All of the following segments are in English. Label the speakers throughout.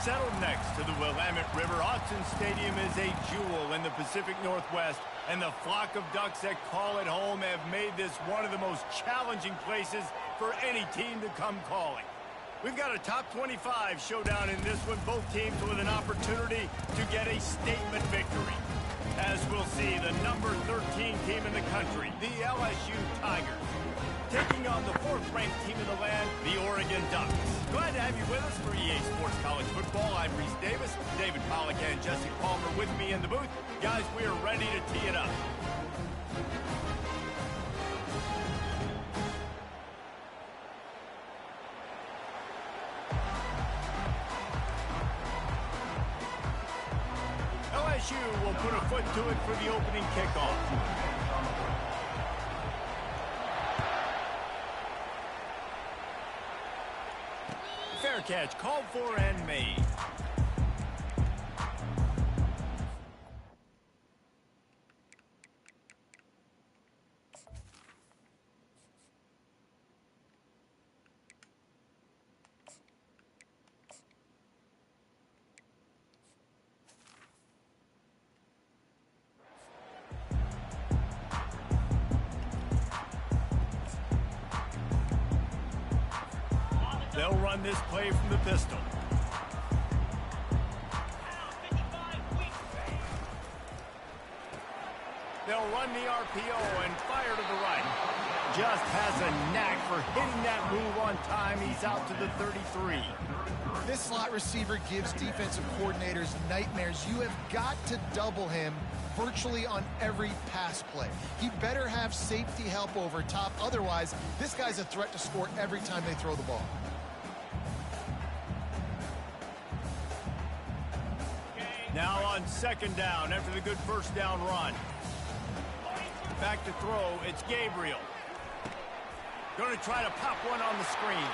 Speaker 1: Settled next to the Willamette River, Autzen Stadium is a jewel in the Pacific Northwest, and the flock of Ducks that call it home have made this one of the most challenging places for any team to come calling. We've got a top 25 showdown in this one, both teams with an opportunity to get a statement victory. As we'll see, the number 13 team in the country, the LSU Tigers, taking on the 4th-ranked team in the land, the Oregon Ducks. Glad to have you with us for EA Sports College Football. I'm Reese Davis, David Pollack and Jesse Palmer with me in the booth. Guys, we are ready to tee it up. LSU will put a foot to it for the opening kickoff. Fair catch called for and made. They'll run this play from the pistol. They'll run the RPO and fire to the right. Just has a knack for hitting that move on time. He's out to the 33.
Speaker 2: This slot receiver gives defensive coordinators nightmares. You have got to double him virtually on every pass play. He better have safety help over top. Otherwise, this guy's a threat to score every time they throw the ball.
Speaker 1: Now on 2nd down after the good first down run. Back to throw, it's Gabriel. Going to try to pop one on the screen.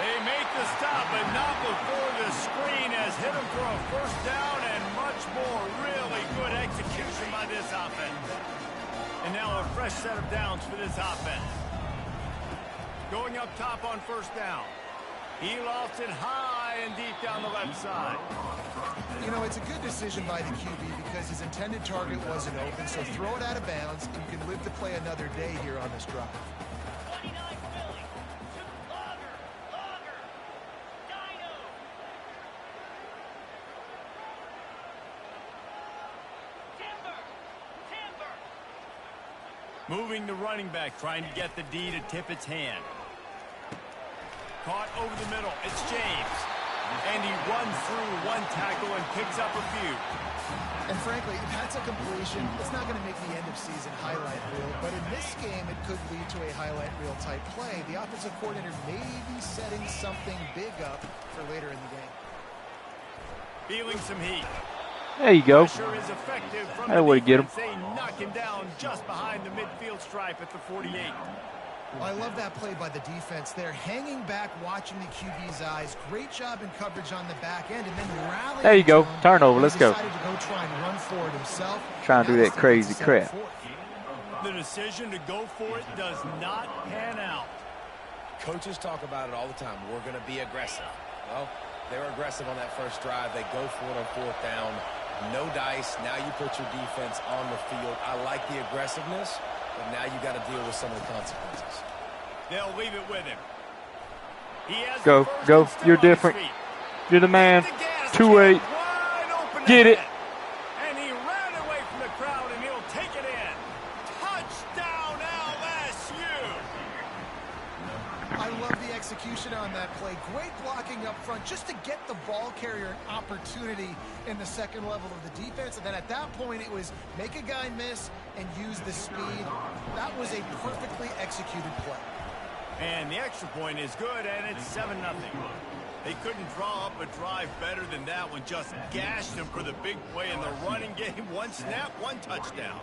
Speaker 1: They make the stop, but not before the screen has hit him for a first down and much more. Really good execution by this offense. And now a fresh set of downs for this offense. Going up top on 1st down. He lost it high and deep down the left side.
Speaker 2: You know, it's a good decision by the QB because his intended target wasn't open, so throw it out of bounds, and you can live to play another day here on this drive.
Speaker 3: 29 Philly. Longer. Dino. Timber.
Speaker 1: Moving the running back, trying to get the D to tip its hand. Caught over the middle. It's James. And he runs through one tackle and picks up a few.
Speaker 2: And frankly, if that's a completion, it's not going to make the end-of-season highlight reel. But in this game, it could lead to a highlight reel type play. The offensive coordinator may be setting something big up for later in the game.
Speaker 1: Feeling some heat.
Speaker 4: There you go.
Speaker 1: Pressure is effective from
Speaker 4: That way to get him.
Speaker 1: They knock him down just behind the midfield stripe at the 48.
Speaker 2: Well, I love that play by the defense there. Hanging back, watching the QB's eyes. Great job in coverage on the back end, and then rallying.
Speaker 4: There you go. Turnover. Let's go.
Speaker 2: Decided to go try and run for it himself.
Speaker 4: Trying to do that crazy crap.
Speaker 1: The decision to go for it does not pan out.
Speaker 5: Coaches talk about it all the time. We're going to be aggressive. Well, they were aggressive on that first drive. They go for it on 4th down. No dice. Now you put your defense on the field. I like the aggressiveness. But now you got to deal with some of the consequences.
Speaker 1: They'll leave it with him. He has
Speaker 4: Go. You're different. You're the man. 2-8. Get it.
Speaker 1: And he ran away from the crowd, and he'll take it in. Touchdown, LSU.
Speaker 2: I love the execution on that play. Great blocking up front just to get the ball carrier an opportunity in the second level of the defense. And then at that point, it was make a guy miss and use the speed. That was a perfectly executed play.
Speaker 1: And the extra point is good, and it's 7-0. They couldn't draw up a drive better than that one. Just gashed them for the big play in the running game. One snap, one touchdown.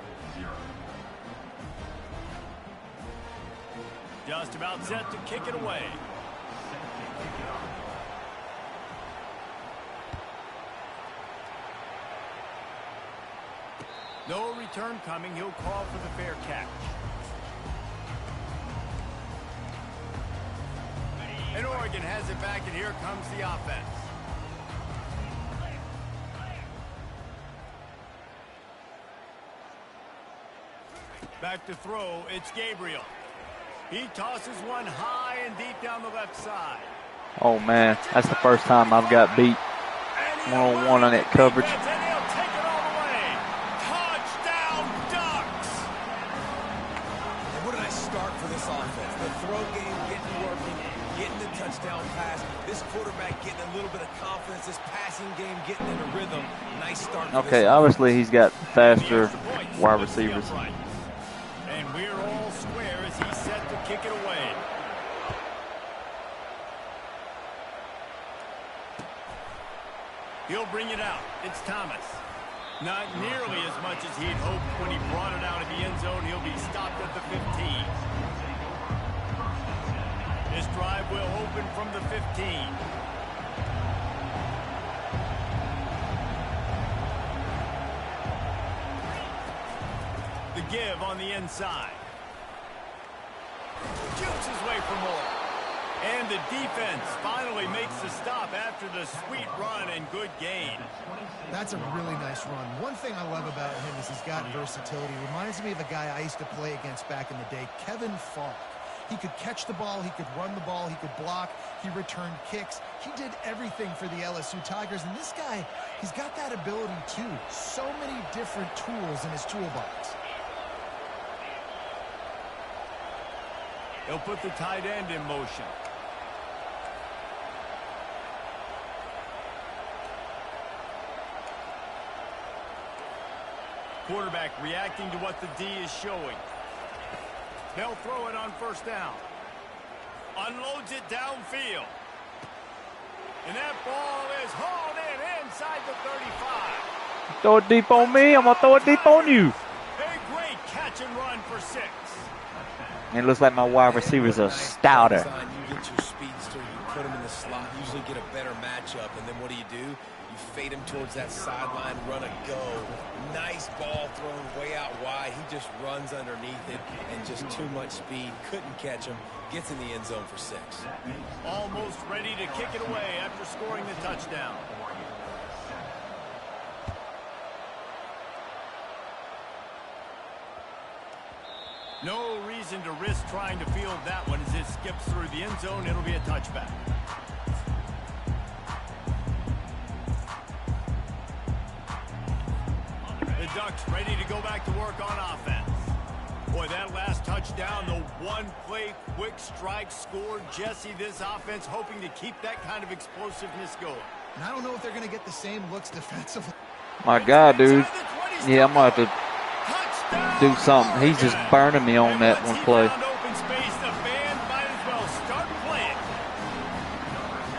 Speaker 1: Just about set to kick it away. No return coming. He'll call for the fair catch. An Oregon Oregon has it back, and here comes the offense. Back to throw, it's Gabriel. He tosses one high and deep down the left side.
Speaker 4: Oh, man. That's the first time I've got beat one-on-one on that coverage.
Speaker 1: And he'll take it all the way. Touchdown, Ducks!
Speaker 5: And what did I start for this offense? The throw game getting working, getting the touchdown pass. This quarterback getting a little bit of confidence. This passing game getting in a rhythm. Nice start for
Speaker 4: Okay,
Speaker 5: this
Speaker 4: obviously he's got faster wide receivers.
Speaker 1: And we're all square as he's set to kick it away. He'll bring it out. It's Thomas. Not nearly as much as he'd hoped when he brought it out of the end zone. He'll be stopped at the 15. This drive will open from the 15. The give on the inside. Shoots his way for more. And the defense finally makes the stop after the sweet run and good gain.
Speaker 2: That's a really nice run. One thing I love about him is he's got versatility. Reminds me of a guy I used to play against back in the day, Kevin Falk. He could catch the ball, he could run the ball, he could block, he returned kicks. He did everything for the LSU Tigers, and this guy, he's got that ability too. So many different tools in his toolbox.
Speaker 1: He'll put the tight end in motion. Quarterback reacting to what the D is showing. They'll throw it on first down. Unloads it downfield. And that ball is hauled in inside the 35.
Speaker 4: Throw it deep on me. I'm going to throw it deep on you.
Speaker 1: A great catch and run for 6.
Speaker 4: And it looks like my wide receivers are stouter.
Speaker 5: You get your speedster, you put him in the slot, usually get a better matchup, and then what do? You fade him towards that sideline, run a go. Nice ball thrown way out wide. He just runs underneath it and just too much speed. Couldn't catch him. Gets in the end zone for 6.
Speaker 1: Almost ready to kick it away after scoring the touchdown. No reason to risk trying to field that one as it skips through the end zone. It'll be a touchback. The Ducks ready to go back to work on offense. Boy, that last touchdown, the one-play quick strike scored. Jesse, this offense hoping to keep that kind of explosiveness going.
Speaker 2: And I don't know if they're going to get the same looks defensively.
Speaker 4: My God, dude. Yeah, I'm going to have to do something. He's just burning me on that one play.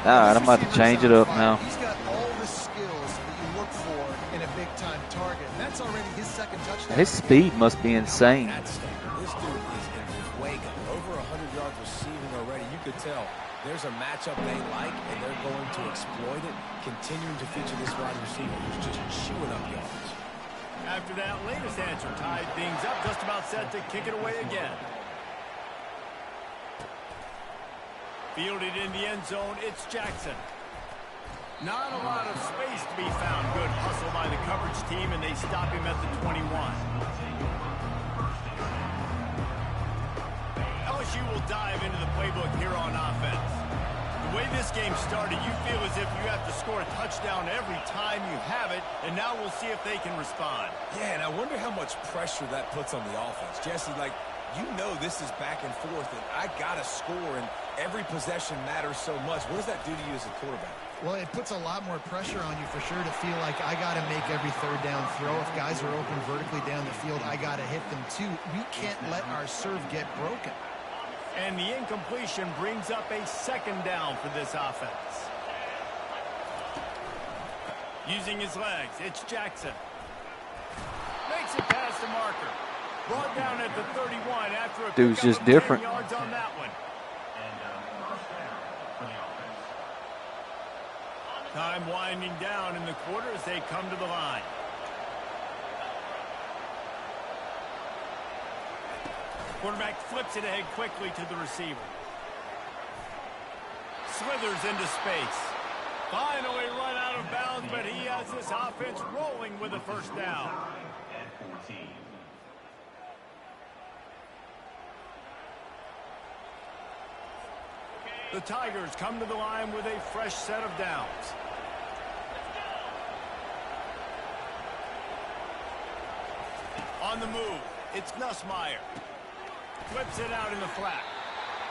Speaker 4: All right, I'm about to change it up now.
Speaker 2: He's got all the skills that you look for in a big-time target. And that's already his second touchdown.
Speaker 4: His speed must be insane.
Speaker 5: This dude is in his wake. Over 100 yards receiving already. You could tell there's a matchup they like, and they're going to exploit it, continuing to feature this wide receiver who's just chewing up yards.
Speaker 1: After that latest answer tied things up, just about set to kick it away again. Fielded in the end zone, it's Jackson. Not a lot of space to be found. Good hustle by the coverage team, and they stop him at the 21. LSU will dive into the playbook here on offense. The way this game started, you feel as if you have to score a touchdown every time you have it, and now we'll see if they can respond.
Speaker 5: Yeah, and I wonder how much pressure that puts on the offense. Jesse, like, you know this is back and forth, and I got to score, and every possession matters so much. What does that do to you as a quarterback?
Speaker 2: Well, it puts a lot more pressure on you for sure to feel like I got to make every third down throw. If guys are open vertically down the field, I got to hit them too. We can't let our serve get broken.
Speaker 1: And the incompletion brings up a second down for this offense. Using his legs, it's Jackson. Makes it past the marker. Brought down at the 31 after a
Speaker 4: dude's just different.
Speaker 1: 10 yards on that one. Time winding down in the quarter as they come to the line. Quarterback flips it ahead quickly to the receiver. slithers into space. Finally run out of bounds, but he has this offense rolling with a first down. The Tigers come to the line with a fresh set of downs. On the move, it's Nussmeier. Flips it out in the flat.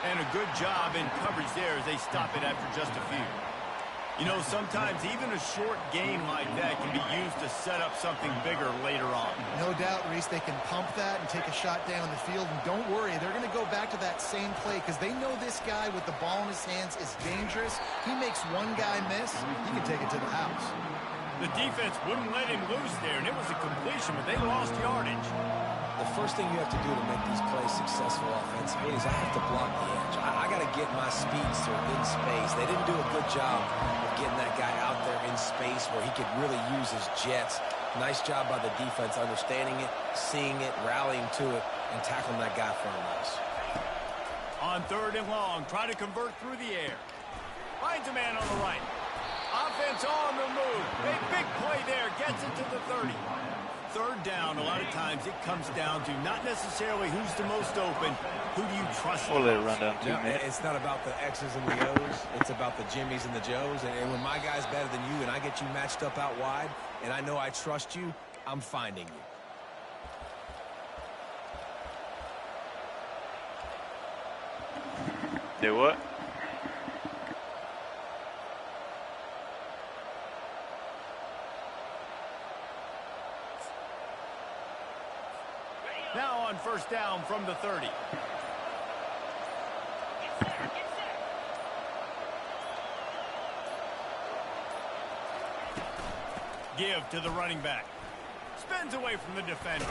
Speaker 1: And a good job in coverage there as they stop it after just a few. You know, sometimes even a short gain like that can be used to set up something bigger later on.
Speaker 2: No doubt, Reese, they can pump that and take a shot down the field. And don't worry, they're going to go back to that same play because they know this guy with the ball in his hands is dangerous. He makes one guy miss, he can take it to the house.
Speaker 1: The defense wouldn't let him loose there, and it was a completion, but they lost yardage.
Speaker 5: The first thing you have to do to make these plays successful offensively is I have to block the edge. I got to get my speedster in space. They didn't do a good job of getting that guy out there in space where he could really use his jets. Nice job by the defense understanding it, seeing it, rallying to it, and tackling that guy in front of us.
Speaker 1: On 3rd and long, trying to convert through the air. Finds a man on the right. Offense on the move. Big play there. Gets it to the 30. 3rd down, a lot of times it comes down to not necessarily who's the most open, who do you trust?
Speaker 4: We'll let it run down 2 minutes.
Speaker 5: It's not about the X's and the O's. It's about the Jimmies and the Joes. And when my guy's better than you and I get you matched up out wide and I know I trust you, I'm finding you.
Speaker 4: Do what?
Speaker 1: Now on 1st down from the 30.
Speaker 3: Get set.
Speaker 1: Give to the running back. Spins away from the defender.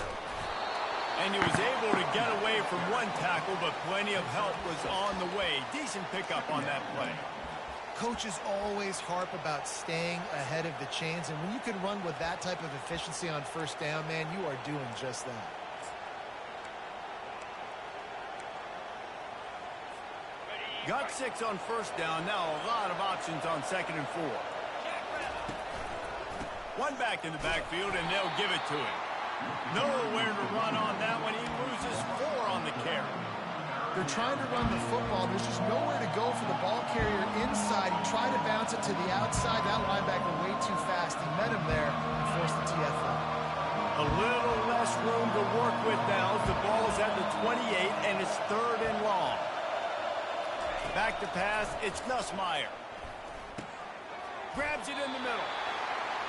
Speaker 1: And he was able to get away from one tackle, but plenty of help was on the way. Decent pickup on that play.
Speaker 2: Coaches always harp about staying ahead of the chains, and when you can run with that type of efficiency on 1st down, man, you are doing just that.
Speaker 1: Got 6 on 1st down. Now a lot of options on 2nd and 4. One back in the backfield, and they'll give it to him. Nowhere to run on that one. He loses 4 on the carry.
Speaker 2: They're trying to run the football. There's just nowhere to go for the ball carrier inside. He tried to bounce it to the outside. That linebacker way too fast. He met him there and forced the TFL.
Speaker 1: A little less room to work with now as the ball's at the 28, and it's 3rd and long. Back to pass, it's Nussmeier. Grabs it in the middle.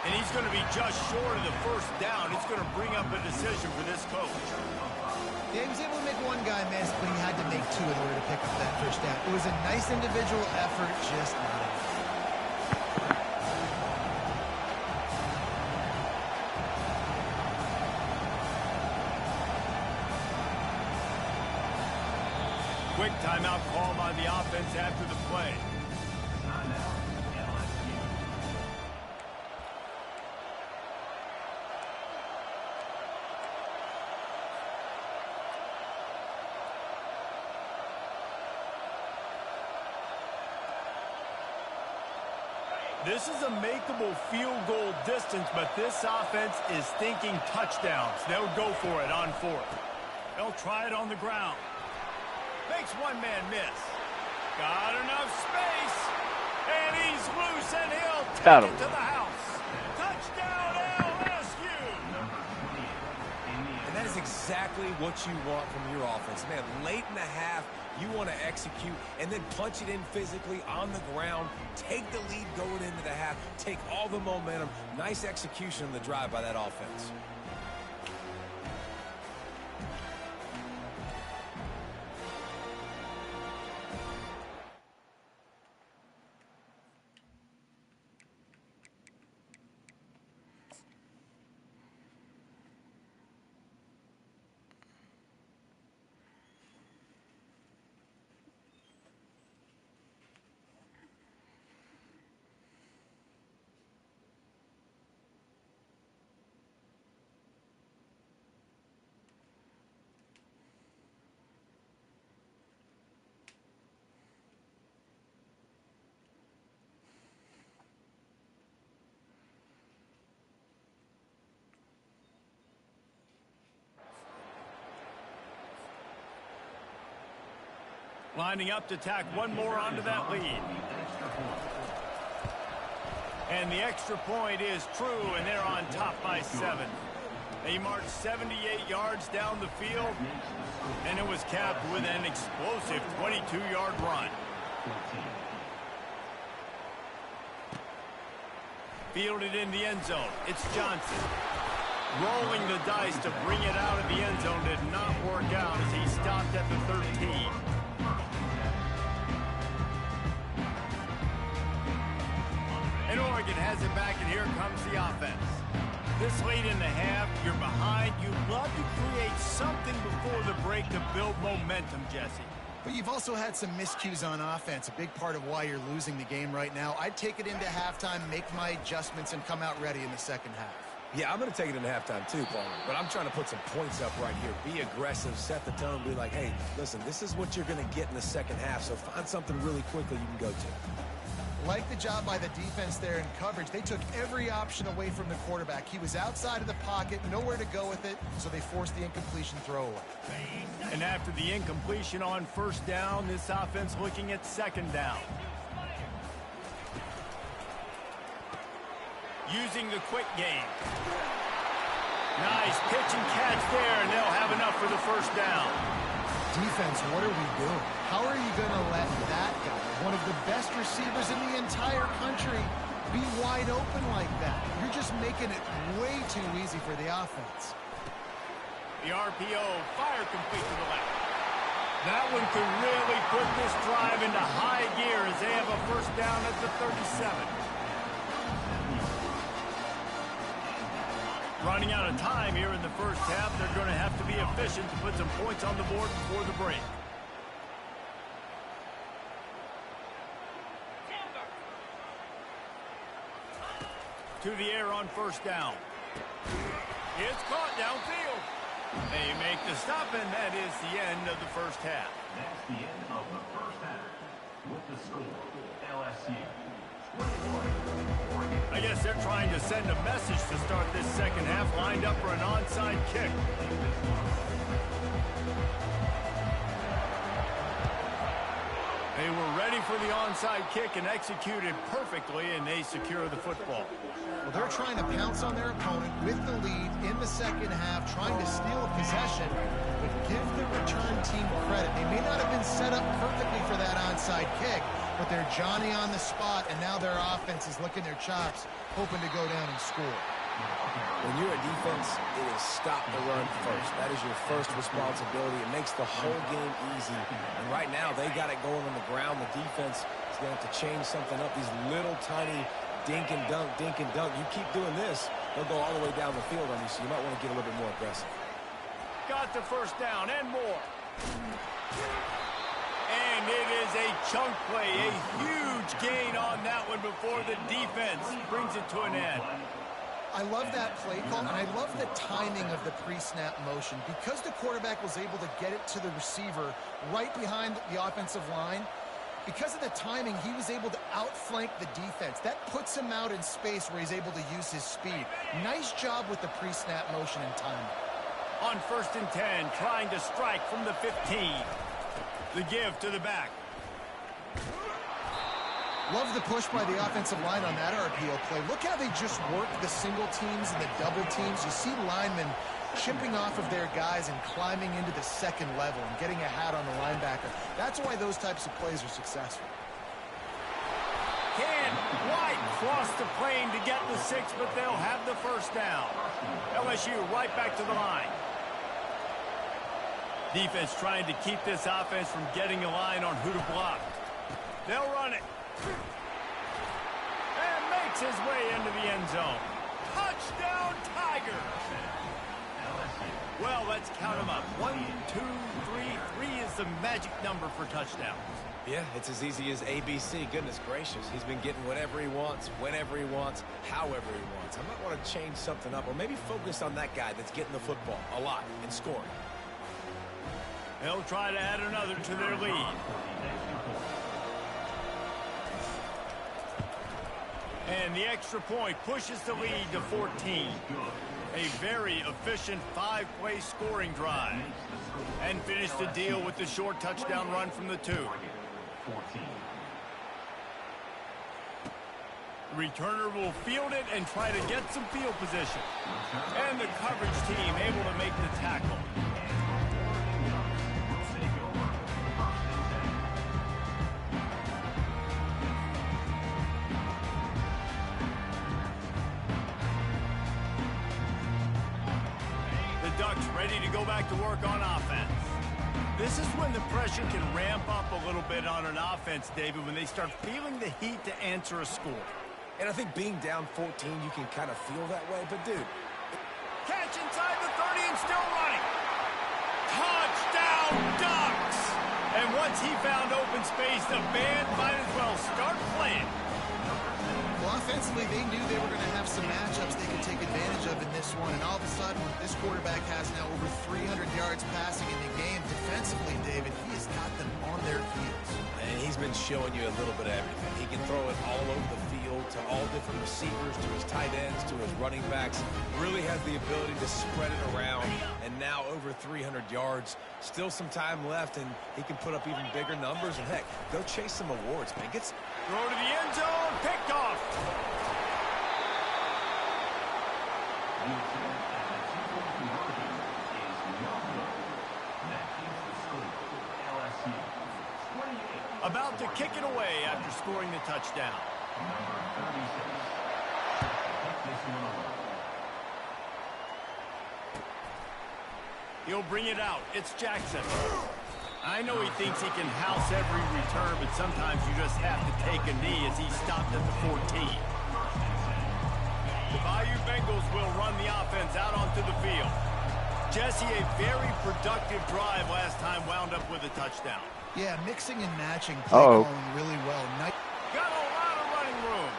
Speaker 1: And he's going to be just short of the 1st down. It's going to bring up a decision for this coach.
Speaker 2: Yeah, he was able to make one guy miss, but he had to make 2 in order to pick up that 1st down. It was a nice individual effort, just not enough.
Speaker 1: Quick timeout call by the offense after the play. This is a makeable field goal distance, but this offense is thinking touchdowns. They'll go for it on 4th. They'll try it on the ground. Makes one man miss. Got enough space. And he's loose, and he'll take it to the house. Touchdown, LSU.
Speaker 5: And that is exactly what you want from your offense. Man, late in the half, you want to execute and then punch it in physically on the ground. Take the lead going into the half. Take all the momentum. Nice execution on the drive by that offense.
Speaker 1: Lining up to tack one more onto that lead. And the extra point is true, and they're on top by 7. They marched 78 yards down the field, and it was capped with an explosive 22-yard run. Fielded in the end zone. It's Johnson. Rolling the dice to bring it out of the end zone did not work out as he stopped at the 13. And Oregon has it back, and here comes the offense. This late in the half, you're behind. You love to create something before the break to build momentum, Jesse.
Speaker 2: But you've also had some miscues on offense, a big part of why you're losing the game right now. I'd take it into halftime, make my adjustments, and come out ready in the second half.
Speaker 5: Yeah, I'm going to take it into halftime too, Paul. But I'm trying to put some points up right here. Be aggressive, set the tone, be like, hey, listen, this is what you're going to get in the second half, so find something really quickly you can go to.
Speaker 2: Like the job by the defense there in coverage. They took every option away from the quarterback. He was outside of the pocket, nowhere to go with it, so they forced the incompletion throwaway.
Speaker 1: And after the incompletion on first down, this offense looking at second down. Using the quick game. Nice pitch and catch there, and they'll have enough for the first down.
Speaker 2: Defense, what are we doing? How are you going to let that guy, one of the best receivers in the entire country, be wide open like that? You're just making it way too easy for the offense.
Speaker 1: The RPO, fire complete to the left. That one could really put this drive into high gear as they have a first down at the 37. Running out of time here in the first half. They're going to have to be efficient to put some points on the board before the break. To the air on first down. It's caught downfield. They make the stop, and that is the end of the first half.
Speaker 6: That's the end of the first half. With the score, LSU 21, Oregon.
Speaker 1: I guess they're trying to send a message to start this second half, lined up for an onside kick. They were ready for the onside kick and executed perfectly, and they secure the football.
Speaker 2: Well, they're trying to pounce on their opponent with the lead in the second half, trying to steal a possession, but give the return team credit. They may not have been set up perfectly for that onside kick, but they're Johnny on the spot, and now their offense is licking their chops, hoping to go down and score.
Speaker 5: When you're a defense, it is stop the run first. That is your first responsibility. It makes the whole game easy. And right now, they got it going on the ground. The defense is going to have to change something up. These little tiny dink and dunk, dink and dunk. You keep doing this, they'll go all the way down the field on you, so you might want to get a little bit more aggressive.
Speaker 1: Got the first down and more. And it is a chunk play, a huge gain on that one before the defense brings it to an end.
Speaker 2: I love that play call, and I love the timing of the pre-snap motion. Because the quarterback was able to get it to the receiver right behind the offensive line, because of the timing, he was able to outflank the defense. That puts him out in space where he's able to use his speed. Nice job with the pre-snap motion and timing.
Speaker 1: On 1st and 10, trying to strike from the 15. The give to the back.
Speaker 2: Love the push by the offensive line on that RPO play. Look how they just work the single teams and the double teams. You see linemen chipping off of their guys and climbing into the second level and getting a hat on the linebacker. That's why those types of plays are successful.
Speaker 1: Can White cross the plane to get the 6, but they'll have the first down. LSU right back to the line. Defense trying to keep this offense from getting a line on who to block. They'll run it. And makes his way into the end zone. Touchdown, Tigers! Well, let's count them up. 1, 2, 3. 3 is the magic number for touchdowns.
Speaker 5: Yeah, it's as easy as ABC. Goodness gracious. He's been getting whatever he wants, whenever he wants, however he wants. I might want to change something up, or maybe focus on that guy that's getting the football a lot and scoring.
Speaker 1: They'll try to add another to their lead. And the extra point pushes the lead to 14. A very efficient 5-play scoring drive. And finished the deal with the short touchdown run from the 2.
Speaker 6: 14.
Speaker 1: Returner will field it and try to get some field position. And the coverage team able to make the tackle. The Ducks ready to go back to work on offense. This is when the pressure can ramp up a little bit on an offense, David, when they start feeling the heat to answer a score.
Speaker 5: And I think being down 14, you can kind of feel that way. But, dude.
Speaker 1: Catch inside the 30 and still running. Touchdown, Ducks! And once he found open space, the band might as well start playing.
Speaker 2: Well, offensively, they knew they were going to have some matchups they could take advantage of in this one. And all of a sudden, this quarterback has now over 300 yards passing in the game. Defensively, David, he has got them on their heels.
Speaker 5: And he's been showing you a little bit of everything. He can throw it all over the field to all different receivers, to his tight ends, to his running backs. Really has the ability to spread it around. And now over 300 yards. Still some time left, and he can put up even bigger numbers. And, heck, go chase some awards, man.
Speaker 1: Throw to the end zone, picked off. About to kick it away after scoring the touchdown.
Speaker 6: Number 36. Take this one away.
Speaker 1: He'll bring it out. It's Jackson. I know he thinks he can house every return, but sometimes you just have to take a knee as he stopped at the 14. The Bayou Bengals will run the offense out onto the field. Jesse, a very productive drive last time wound up with a touchdown.
Speaker 2: Yeah, mixing and matching, play calling really well.
Speaker 1: Got a lot of running room.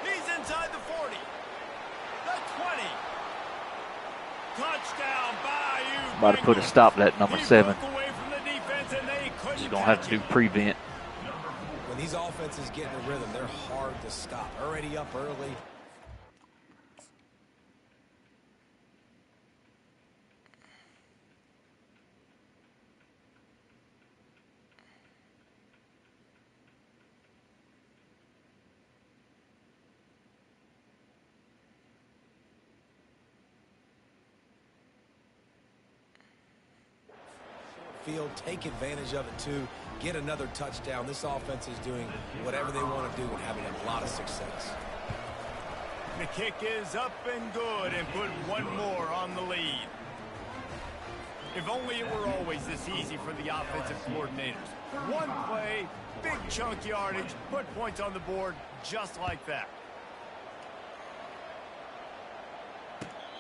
Speaker 1: He's inside the 40. The 20. Touchdown, Bayou.
Speaker 4: About to put a stop to that number 7.
Speaker 1: He's
Speaker 4: going to have to do prevent.
Speaker 5: When these offenses get in a rhythm, they're hard to stop. Already up early. Field, take advantage of it too, get another touchdown. This offense is doing whatever they want to do and having a lot of success.
Speaker 1: The kick is up and good and put one more on the lead. If only it were always this easy for the offensive coordinators. One play, big chunk yardage, put points on the board just like that.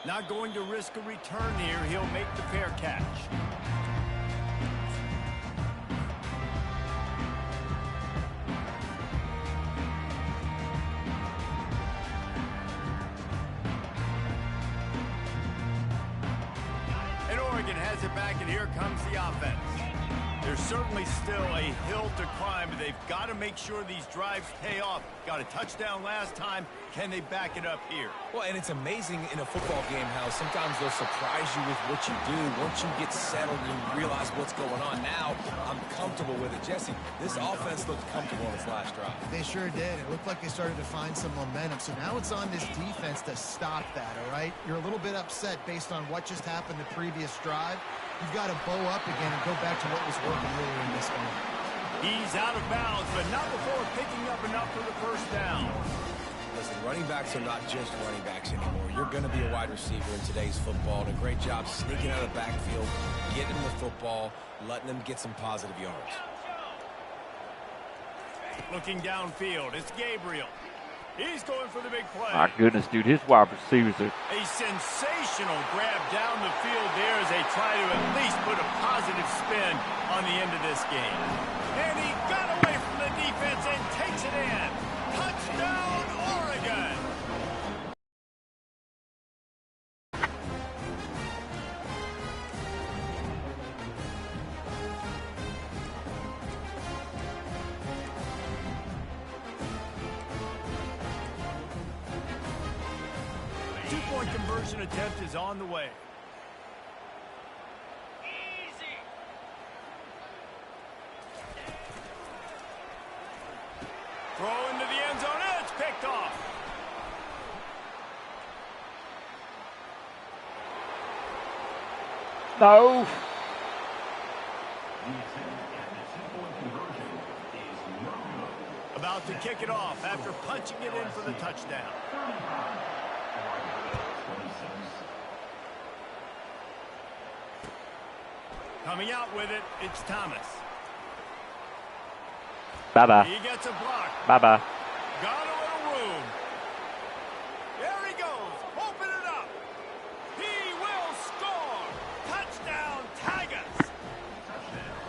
Speaker 1: Not going to risk a return here. He'll make the fair catch. Has it back, and here comes the offense. There's certainly still a hill to climb, but they've got to make sure these drives pay off. Got a touchdown last time. Can they back it up here?
Speaker 5: Well, and it's amazing in a football game how sometimes they'll surprise you with what you do. Once you get settled and you realize what's going on, now I'm comfortable with it. Jesse, this offense looked comfortable on its last drive.
Speaker 2: They sure did. It looked like they started to find some momentum. So now it's on this defense to stop that, all right? You're a little bit upset based on what just happened the previous drive. You've got to bow up again and go back to what was working earlier in this game.
Speaker 1: He's out of bounds, but not before picking up enough for the first down.
Speaker 5: Listen, running backs are not just running backs anymore. You're going to be a wide receiver in today's football. And a great job sneaking out of the backfield, getting them the football, letting them get some positive yards.
Speaker 1: Looking downfield, it's Gabriel. He's going for the big play.
Speaker 4: My goodness, dude, his wide receivers are...
Speaker 1: A sensational grab down the field there as they try to at least put a positive spin on the end of this game. And he got away from the defense and takes it in. Touchdown, Oregon! two-point conversion attempt is on the way.
Speaker 3: Easy.
Speaker 1: Throw into the end zone, and it's picked off.
Speaker 4: No.
Speaker 6: The attempt at the two-point conversion is no good.
Speaker 1: About to kick it off after punching it in for the touchdown.
Speaker 6: 26.
Speaker 1: Coming out with it, it's Thomas.
Speaker 4: Bye-bye.
Speaker 1: He gets a block.
Speaker 4: Bye-bye.
Speaker 1: Got a little room. There he goes. Open it up. He will score. Touchdown, Tigers.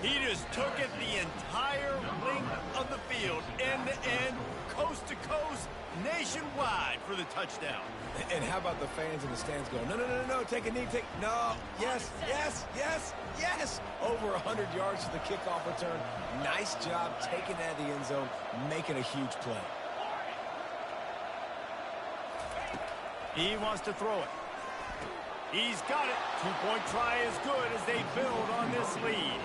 Speaker 1: He just took it the entire length of the field, end to end, coast to coast, nationwide for the touchdown.
Speaker 5: And how about the fans in the stands going, no, no, no, no, no, take a knee, no, yes, yes, yes, yes. Over 100 yards to the kickoff return. Nice job taking that to the end zone, making a huge play.
Speaker 1: He wants to throw it. He's got it. Two-point try is good as they build on this lead.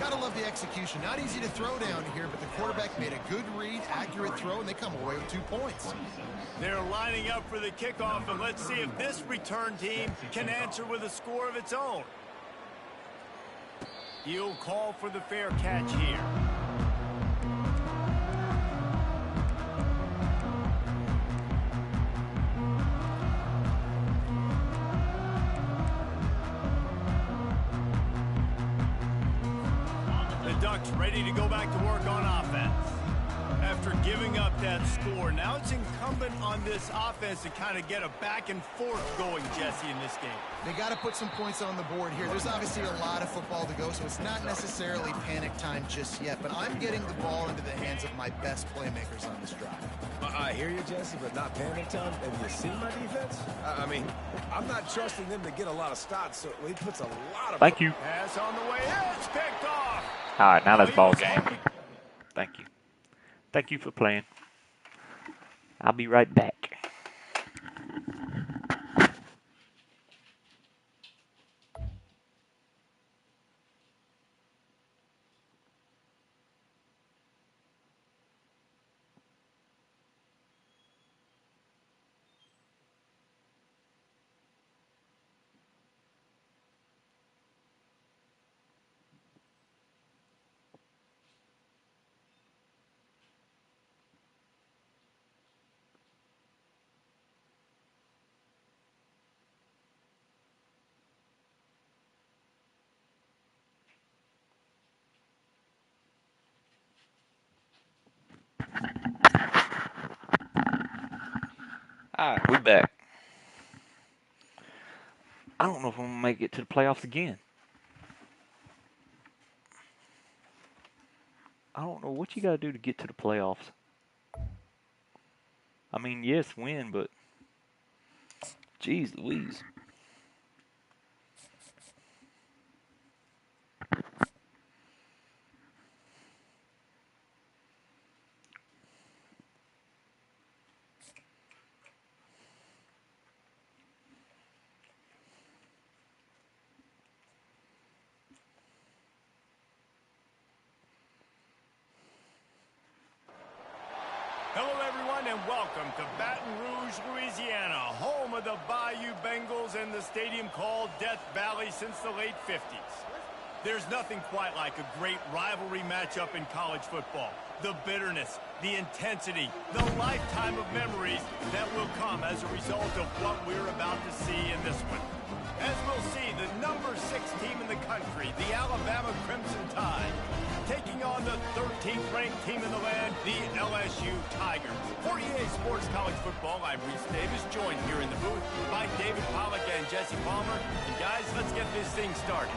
Speaker 2: Gotta love the execution. Not easy to throw down here, but the quarterback made a good read, accurate throw, and they come away with 2 points.
Speaker 1: They're lining up for the kickoff, and let's see if this return team can answer with a score of its own. He'll call for the fair catch here. Ducks ready to go back to work on offense. After giving up that score, now it's incumbent on this offense to kind of get a back and forth going, Jesse, in this game.
Speaker 2: They got to put some points on the board here. There's obviously a lot of football to go, so it's not necessarily panic time just yet, but I'm getting the ball into the hands of my best playmakers on this drive.
Speaker 5: I hear you, Jesse, but not panic time. And you see my defense? I mean, I'm not trusting them to get a lot of stops, so he puts a lot of...
Speaker 4: Thank you.
Speaker 1: Pass on the way. It's picked off.
Speaker 4: All right, now that's ball game. Thank you. Thank you for playing. I'll be right back. All right, we back. I don't know if I'm going to make it to the playoffs again. I don't know what you got to do to get to the playoffs. I mean, yes, win, but geez Louise.
Speaker 1: Hello, everyone, and welcome to Baton Rouge, Louisiana, home of the Bayou Bengals and the stadium called Death Valley since the late 50s. There's nothing quite like a great rivalry matchup in college football. The bitterness, the intensity, the lifetime of memories that will come as a result of what we're about to see in this one. As we'll see, the number 6 team in the country, the Alabama Crimson Tide, taking on the 13th ranked team in the land, the LSU Tigers. For EA Sports College Football, I'm Reese Davis, joined here in the booth by David Pollack and Jesse Palmer. And guys, let's get this thing started.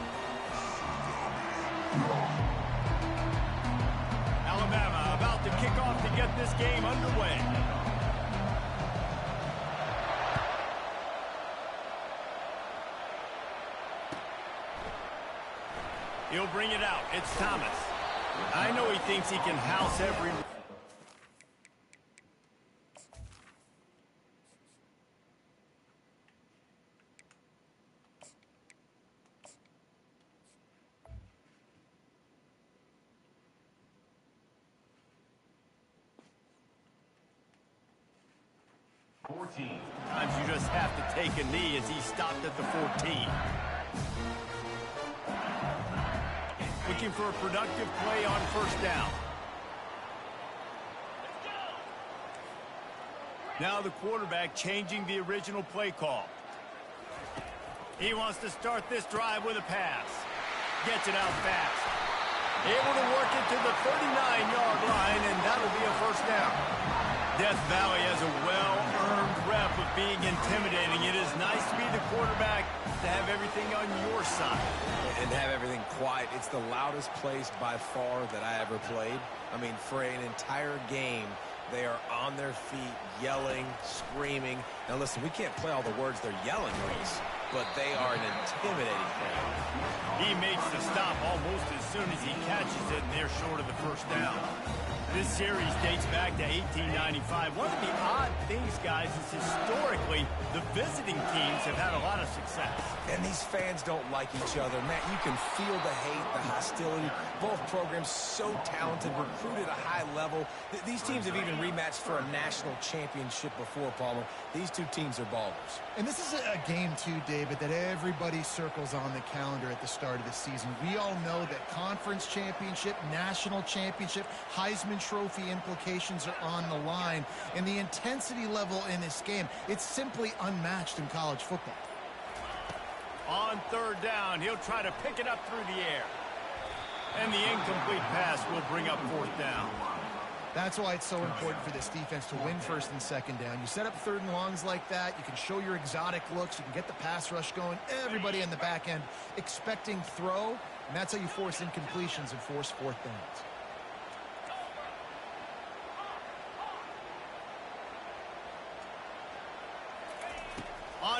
Speaker 1: Alabama about to kick off to get this game underway. He'll bring it out. It's Thomas. I know he thinks he can house every...
Speaker 6: 14.
Speaker 1: Sometimes you just have to take a knee as he stopped at the 14. Looking for a productive play on first down. Now the quarterback changing the original play call. He wants to start this drive with a pass. Gets it out fast. Able to work it to the 39-yard line, and that'll be a first down. Death Valley has a well-earned rep of being intimidating. It is nice to be the quarterback, to have everything on your side.
Speaker 5: And have everything quiet. It's the loudest place by far that I ever played. I mean, for an entire game, they are on their feet, yelling, screaming. Now listen, we can't play all the words they're yelling, Reese, but they are an intimidating crowd.
Speaker 1: He makes the stop almost as soon as he catches it, and they're short of the first down. This series dates back to 1895. One of the odd things, guys, is historically the visiting teams have had a lot of success.
Speaker 5: And these fans don't like each other. Matt, you can feel the hate, the hostility. Both programs so talented, recruited at a high level. These teams have even rematched for a national championship before, Palmer. These two teams are ballers.
Speaker 2: And this is a game, too, David, that everybody circles on the calendar at the start of the season. We all know that conference championship, national championship, Heisman Trophy implications are on the line. And the intensity level in this game, it's simply unmatched in college football.
Speaker 1: On third down, he'll try to pick it up through the air. And the incomplete pass will bring up fourth down.
Speaker 2: That's why it's so important for this defense to win first and second down. You set up third and longs like that, you can show your exotic looks, you can get the pass rush going, everybody in the back end expecting throw, and that's how you force incompletions and force fourth downs.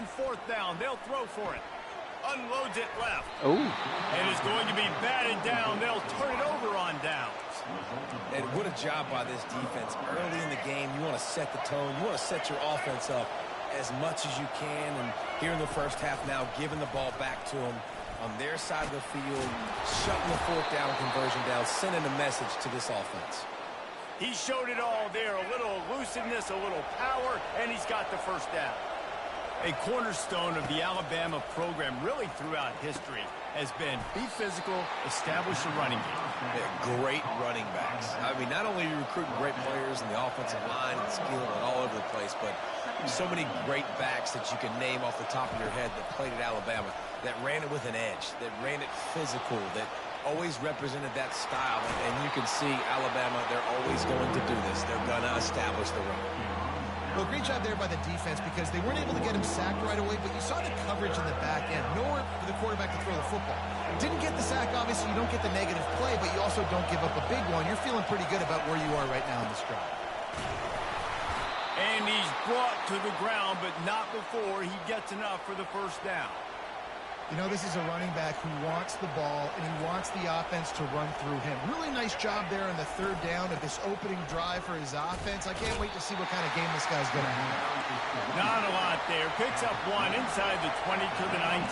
Speaker 1: On fourth down, they'll throw for it. Unloads it left.
Speaker 4: Oh.
Speaker 1: And is going to be batted down. They'll turn it over on downs.
Speaker 5: And what a job by this defense. Early in the game, you want to set the tone. You want to set your offense up as much as you can. And here in the first half now, giving the ball back to them on their side of the field, shutting the fourth down conversion down, sending a message to this offense.
Speaker 1: He showed it all there. A little elusiveness, a little power, and he's got the first down. A cornerstone of the Alabama program really throughout history has been be physical, establish a running game.
Speaker 5: Great running backs. I mean, not only are you recruiting great players in the offensive line and skill and all over the place, but so many great backs that you can name off the top of your head that played at Alabama, that ran it with an edge, that ran it physical, that always represented that style. And you can see Alabama, they're always going to do this. They're going to establish the run.
Speaker 2: Well, great job there by the defense because they weren't able to get him sacked right away, but you saw the coverage in the back end. Nowhere for the quarterback to throw the football. Didn't get the sack, obviously. You don't get the negative play, but you also don't give up a big one. You're feeling pretty good about where you are right now in this drive.
Speaker 1: And he's brought to the ground, but not before he gets enough for the first down.
Speaker 2: You know, this is a running back who wants the ball, and he wants the offense to run through him. Really nice job there on the third down of this opening drive for his offense. I can't wait to see what kind of game this guy's going to have.
Speaker 1: Not a lot there. Picks up one inside the 20 to the 19.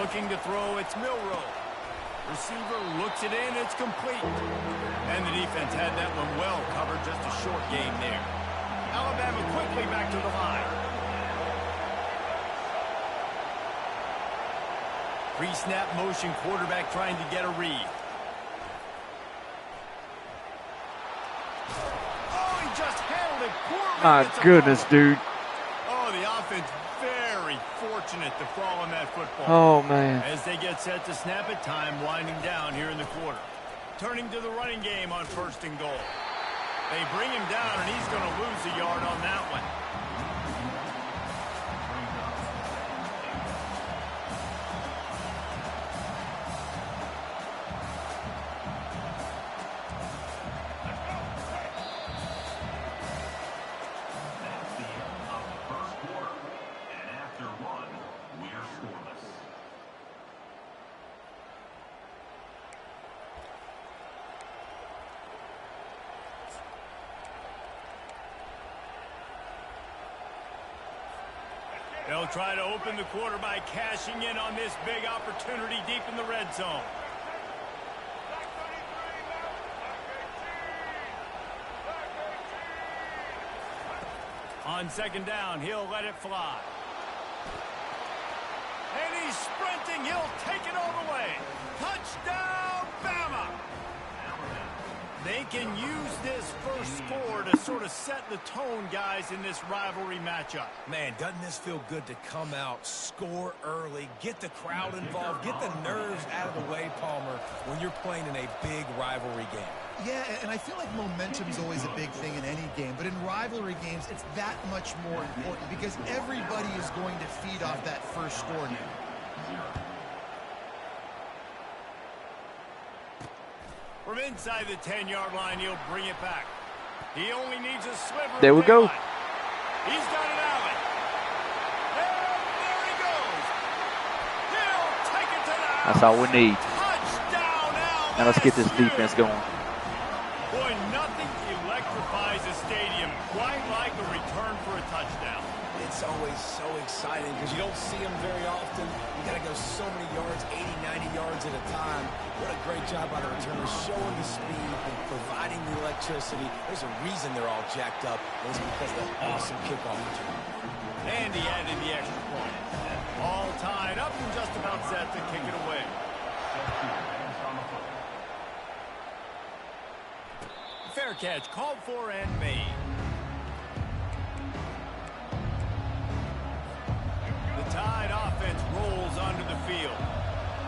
Speaker 1: Looking to throw, it's Milroe. Receiver looks it in, it's complete. And the defense had that one well covered, just a short game there. Alabama quickly back to the line. Pre-snap motion, quarterback trying to get a read. Oh, he just handled it poorly.
Speaker 4: My goodness, dude.
Speaker 1: Oh, the offense very fortunate to fall on that football.
Speaker 4: Oh, man.
Speaker 1: As they get set to snap it, time winding down here in the quarter. Turning to the running game on first and goal. They bring him down, and he's going to lose a yard on that one. They'll try to open the quarter by cashing in on this big opportunity deep in the red zone. On second down, he'll let it fly. And he's sprinting. He'll take it all the way. Touchdown, Bama! They can use this first score to sort of set the tone, guys, in this rivalry matchup.
Speaker 5: Man, doesn't this feel good to come out, score early, get the crowd involved, get the nerves out of the way, Palmer, when you're playing in a big rivalry game?
Speaker 2: Yeah, and I feel like momentum's always a big thing in any game, but in rivalry games, it's that much more important because everybody is going to feed off that first score now.
Speaker 1: From inside the 10-yard line, he'll bring it back. He only needs a sliver.
Speaker 4: There we go.
Speaker 1: He's got an alley. And there he goes. He'll take it to the house.
Speaker 4: That's all we need.
Speaker 1: Touchdown, LSU.
Speaker 4: Now let's get this defense going.
Speaker 1: Boy, nothing electrifies a stadium quite like a return for a touchdown.
Speaker 5: It's always so exciting because you don't see them very often. You got to go so many yards, 80, 90 yards at a time. What a great job by the returners, showing the speed and providing the electricity. There's a reason they're all jacked up, and it's because of that awesome kickoff return.
Speaker 1: And he added the extra point. All tied up and just about set to kick it away. Fair catch called for and made. The Tide offense rolls onto the field.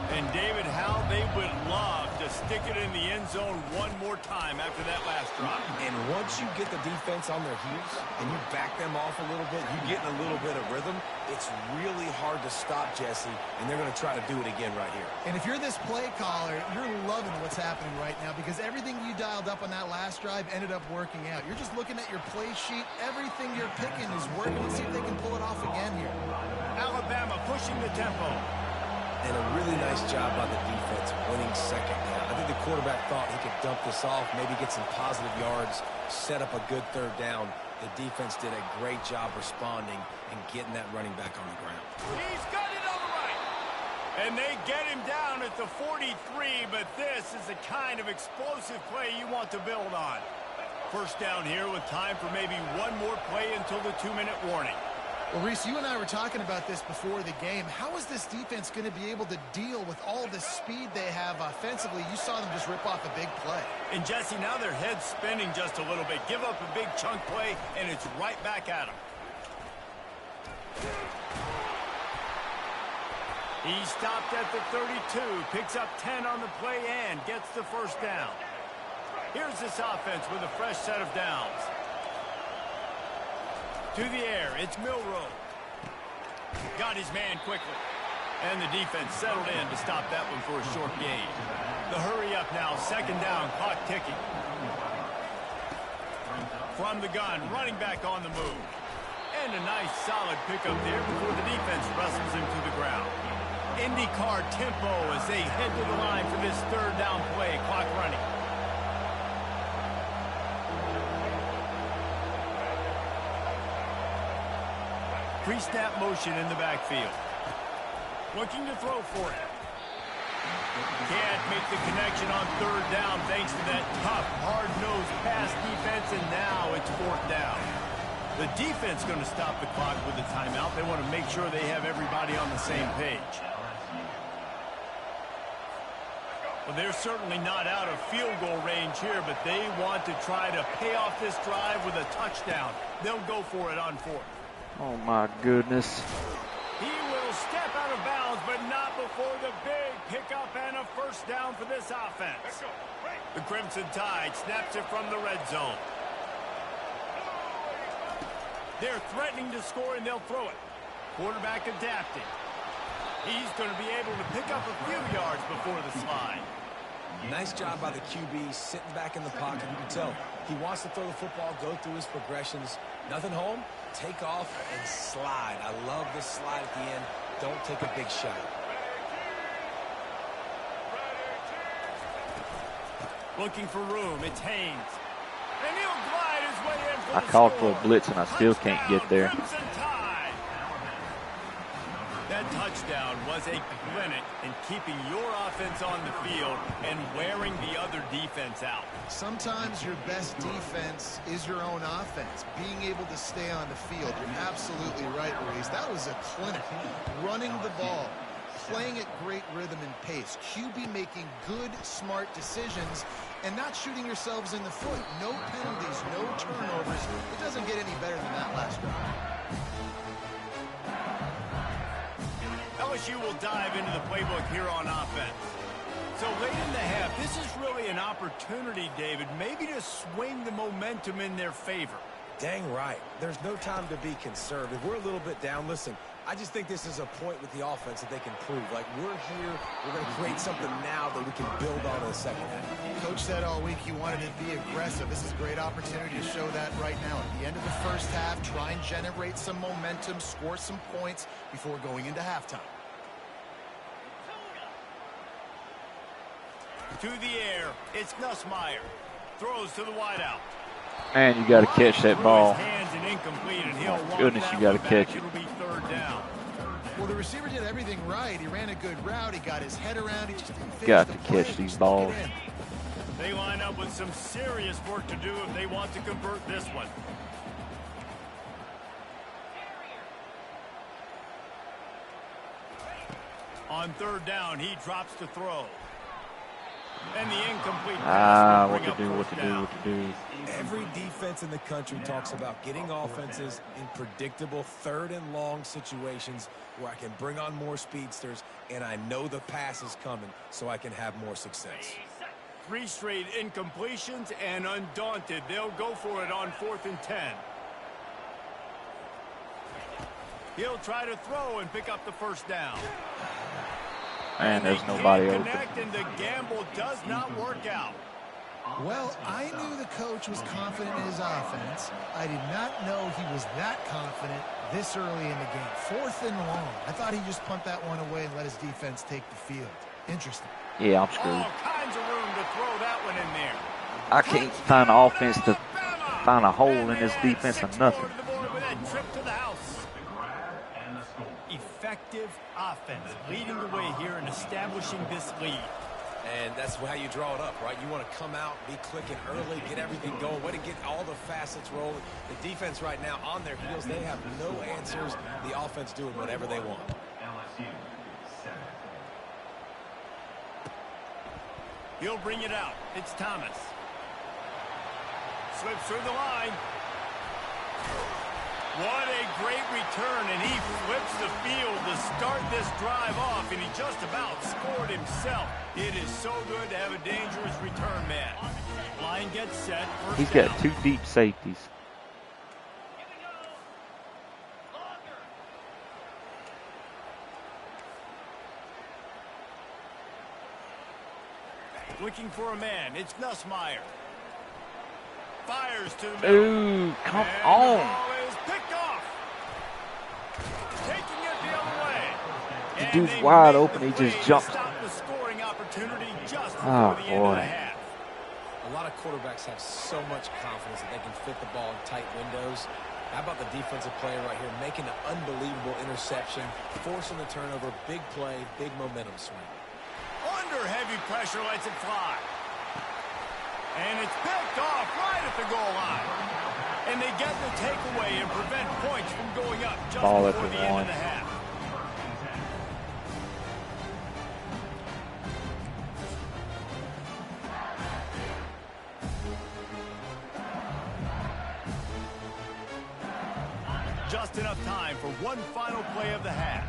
Speaker 1: And David, how they would love to stick it in the end zone one more time after that last drive.
Speaker 5: And once you get the defense on their heels and you back them off a little bit, you get in a little bit of rhythm, it's really hard to stop, Jesse, and they're going to try to do it again right here.
Speaker 2: And if you're this play caller, you're loving what's happening right now because everything you dialed up on that last drive ended up working out. You're just looking at your play sheet. Everything you're picking is working. Let's see if they can pull it off again here.
Speaker 1: Alabama pushing the tempo.
Speaker 5: And a really nice job by the defense winning second down. I think the quarterback thought he could dump this off, maybe get some positive yards, set up a good third down. The defense did a great job responding and getting that running back on the ground.
Speaker 1: He's got it on the right. And they get him down at the 43, but this is the kind of explosive play you want to build on. First down here with time for maybe one more play until the 2-minute warning.
Speaker 2: Well, Reese, you and I were talking about this before the game. How is this defense going to be able to deal with all the speed they have offensively? You saw them just rip off a big play.
Speaker 1: And, Jesse, now their head's spinning just a little bit. Give up a big chunk play, and it's right back at them. He stopped at the 32, picks up 10 on the play, and gets the first down. Here's this offense with a fresh set of downs. To the air, it's Milroe. Got his man quickly. And the defense settled in to stop that one for a short gain. The hurry up now, second down, clock ticking. From the gun, running back on the move. And a nice solid pickup there before the defense wrestles him to the ground. IndyCar tempo as they head to the line for this third down play, clock running. Pre-snap motion in the backfield. Looking to throw for it. Can't make the connection on third down thanks to that tough, hard-nosed pass defense, and now it's fourth down. The defense going to stop the clock with a timeout. They want to make sure they have everybody on the same page. Well, they're certainly not out of field goal range here, but they want to try to pay off this drive with a touchdown. They'll go for it on fourth.
Speaker 4: Oh, my goodness.
Speaker 1: He will step out of bounds, but not before the big pickup and a first down for this offense. The Crimson Tide snaps it from the red zone. They're threatening to score, and they'll throw it. Quarterback adapting. He's going to be able to pick up a few yards before the slide.
Speaker 5: Nice job by the QB, sitting back in the pocket. You can tell he wants to throw the football, go through his progressions. Nothing home, take off and slide. I love this slide at the end. Don't take a big shot.
Speaker 1: Looking for room, it's Haynes. And he'll glide his way in for
Speaker 4: I
Speaker 1: the
Speaker 4: called
Speaker 1: score.
Speaker 4: for a blitz, and I still can't get there.
Speaker 1: Crimson Tide. That touchdown round was a clinic in keeping your offense on the field and wearing the other defense out.
Speaker 2: Sometimes your best defense is your own offense. Being able to stay on the field. You're absolutely right, Reese. That was a clinic. Running the ball, playing at great rhythm and pace. QB making good, smart decisions and not shooting yourselves in the foot. No penalties, no turnovers. It doesn't get any better than that last drive.
Speaker 1: LSU will dive into the playbook here on offense. So late in the half, this is really an opportunity, David, maybe to swing the momentum in their favor.
Speaker 5: Dang right. There's no time to be conservative. We're a little bit down. Listen, I just think this is a point with the offense that they can prove. Like, we're here, we're going to create something now that we can build on in the second half.
Speaker 2: Coach said all week he wanted to be aggressive. This is a great opportunity to show that right now. At the end of the first half, try and generate some momentum, score some points before going into halftime.
Speaker 1: To the air, it's Nussmeier. Throws to the wideout.
Speaker 4: Man, you got to catch that ball.
Speaker 1: Oh,
Speaker 4: goodness, you got to catch it.
Speaker 1: It'll be third down.
Speaker 2: Well, the receiver did everything right. He ran a good route. He got his head around. He just didn't finish
Speaker 4: Got
Speaker 2: the
Speaker 4: to
Speaker 2: play.
Speaker 4: catch these
Speaker 2: Stuck
Speaker 4: balls.
Speaker 2: it in.
Speaker 1: They line up with some serious work to do if they want to convert this one. On third down, he drops to throw. And the incomplete pass will
Speaker 4: What
Speaker 1: bring
Speaker 4: to
Speaker 1: up
Speaker 4: do, what
Speaker 1: first
Speaker 4: to do,
Speaker 1: down.
Speaker 4: what to do.
Speaker 5: Every defense in the country talks about getting offenses in predictable third and long situations where I can bring on more speedsters and I know the pass is coming so I can have more success.
Speaker 1: 3 straight incompletions, and undaunted, they'll go for it on 4th and 10. He'll try to throw and pick up the first down.
Speaker 4: Man, there's
Speaker 1: They
Speaker 4: nobody
Speaker 1: can't
Speaker 4: open.
Speaker 1: connect, and the gamble does not work out.
Speaker 2: Well, I knew the coach was confident in his offense. I did not know he was that confident this early in the game. 4th and long. I thought he'd just punt that one away and let his defense take the field. Interesting.
Speaker 4: Yeah, I'm screwed.
Speaker 1: All kinds of room to throw that one in there.
Speaker 4: I can't find an offense to find a hole in this defense or nothing.
Speaker 1: To the board with that trip to the house.
Speaker 6: The grab and the score.
Speaker 1: Effective offense leading the way here and establishing this lead.
Speaker 5: And that's how you draw it up, right? You want to come out, be clicking early, get everything going, way to get all the facets rolling. The defense right now on their heels, they have no answers. The offense doing whatever they want.
Speaker 6: LSU 7.
Speaker 1: He'll bring it out. It's Thomas. Slips through the line. What a great return, and he flips the field to start this drive off, and he just about scored himself. It is so good to have a dangerous return man. Line gets set. First
Speaker 4: He's
Speaker 1: down.
Speaker 4: got 2 deep safeties.
Speaker 1: Looking for a man. It's Nussmeier. Fires to the middle.
Speaker 4: Ooh, come
Speaker 1: And the
Speaker 4: on.
Speaker 1: ball is picked off. Taking it the other way.
Speaker 4: The
Speaker 1: And
Speaker 4: dude's
Speaker 1: they
Speaker 4: wide
Speaker 1: made
Speaker 4: open.
Speaker 1: the
Speaker 4: He
Speaker 1: play
Speaker 4: just
Speaker 1: to
Speaker 4: jumps.
Speaker 1: Stop the scoring opportunity just
Speaker 4: Oh,
Speaker 1: before the end of
Speaker 4: boy.
Speaker 1: the half.
Speaker 5: A lot of quarterbacks have so much confidence that they can fit the ball in tight windows. How about the defensive player right here making an unbelievable interception, forcing the turnover, big play, big momentum swing.
Speaker 1: Under heavy pressure, lets it fly. And it's picked off right at the goal line. And they get the takeaway and prevent points from going up just
Speaker 4: Ball at
Speaker 1: before
Speaker 4: the
Speaker 1: the end
Speaker 4: one.
Speaker 1: of the half. Just enough time for one final play of the half.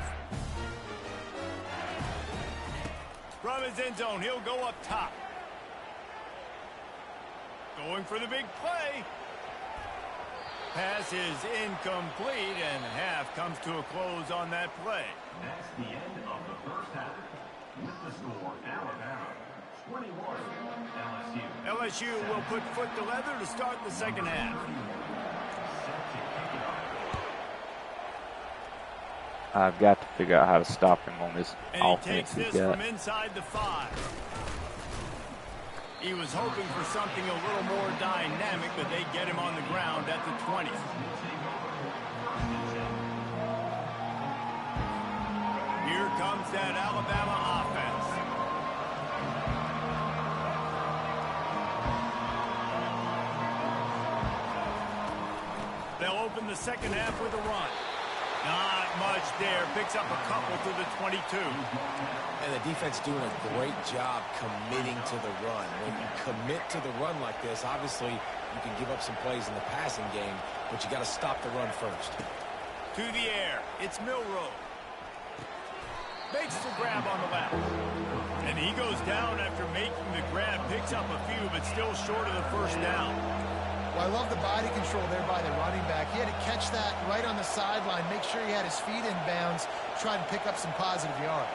Speaker 1: From his end zone, he'll go up top. Going for the big play. Pass is incomplete, and half comes to a close on that play.
Speaker 6: That's the end of the first half. With the score, Alabama 21, LSU.
Speaker 1: LSU will put foot to leather to start the second half.
Speaker 6: Set to kick it off.
Speaker 4: I've got to figure out how to stop him on this
Speaker 1: And he
Speaker 4: offense
Speaker 1: takes
Speaker 4: he's
Speaker 1: this
Speaker 4: got.
Speaker 1: from inside the 5. He was hoping for something a little more dynamic, but they get him on the ground at the 20. Here comes that Alabama offense. They'll open the second half with a run. Not much there. Picks up a couple to the 22.
Speaker 5: And the defense doing a great job committing to the run. When you commit to the run like this, obviously you can give up some plays in the passing game, but you got to stop the run first.
Speaker 1: To the air. It's Milroe. Makes the grab on the left. And he goes down after making the grab. Picks up a few, but still short of the first down.
Speaker 2: Well, I love the body control there by the running back. He had to catch that right on the sideline, make sure he had his feet in bounds, try to pick up some positive yards.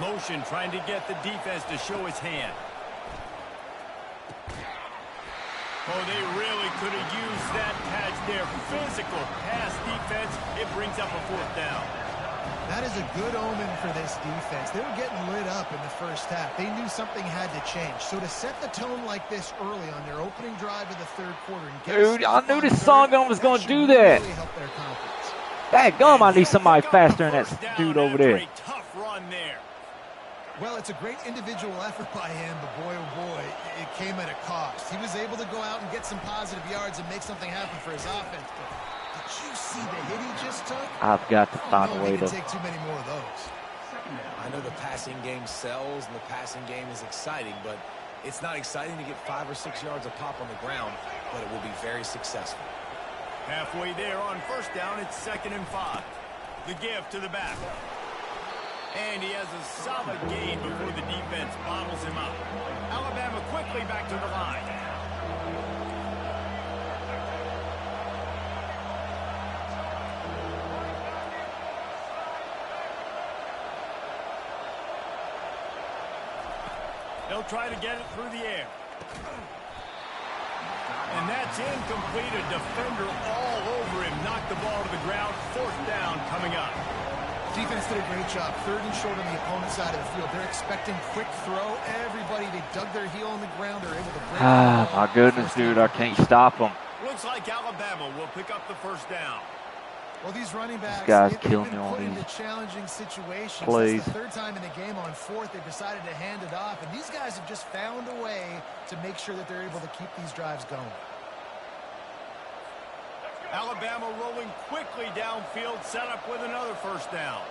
Speaker 1: Motion trying to get the defense to show his hand. Oh, they really could have used that catch there. Physical pass defense. It brings up a fourth down.
Speaker 2: That is a good omen for this defense. They were getting lit up in the first half. They knew something had to change. So to set the tone like this early on their opening drive of the third quarter. And get
Speaker 4: Dude, I knew this Songum was going to do that.
Speaker 2: Really help their confidence.
Speaker 4: Dadgum, I need somebody faster than that dude over there.
Speaker 1: A tough run there.
Speaker 2: Well, it's a great individual effort by him, but boy, oh boy, it came at a cost. He was able to go out and get some positive yards and make something happen for his offense. But did you see the hit he just took?
Speaker 4: I've got to find a way to
Speaker 2: take too many more of those.
Speaker 5: I know the passing game sells and the passing game is exciting, but it's not exciting to get 5 or 6 yards a pop on the ground, but it will be very successful.
Speaker 1: Halfway there on first down, it's 2nd and 5. The give to the back. And he has a solid gain before the defense bottles him up. Alabama quickly back to the line. They'll try to get it through the air. And that's incomplete. A defender all over him. Knocked the ball to the ground. 4th down coming up.
Speaker 2: Defense did a great job. 3rd and short on the opponent's side of the field. They're expecting quick throw. Everybody, they dug their heel on the ground. They're able to break
Speaker 4: Ah, my goodness, dude, I can't stop him.
Speaker 1: Looks like Alabama will pick up the first down.
Speaker 2: Well, these running backs,
Speaker 4: guys
Speaker 2: they've
Speaker 4: kill
Speaker 2: been
Speaker 4: me on
Speaker 2: put
Speaker 4: these
Speaker 2: into challenging situations.
Speaker 4: plays.
Speaker 2: That's the 3rd time in the game. On 4th, they've decided to hand it off. And these guys have just found a way to make sure that they're able to keep these drives going.
Speaker 1: Alabama rolling quickly downfield, set up with another first down.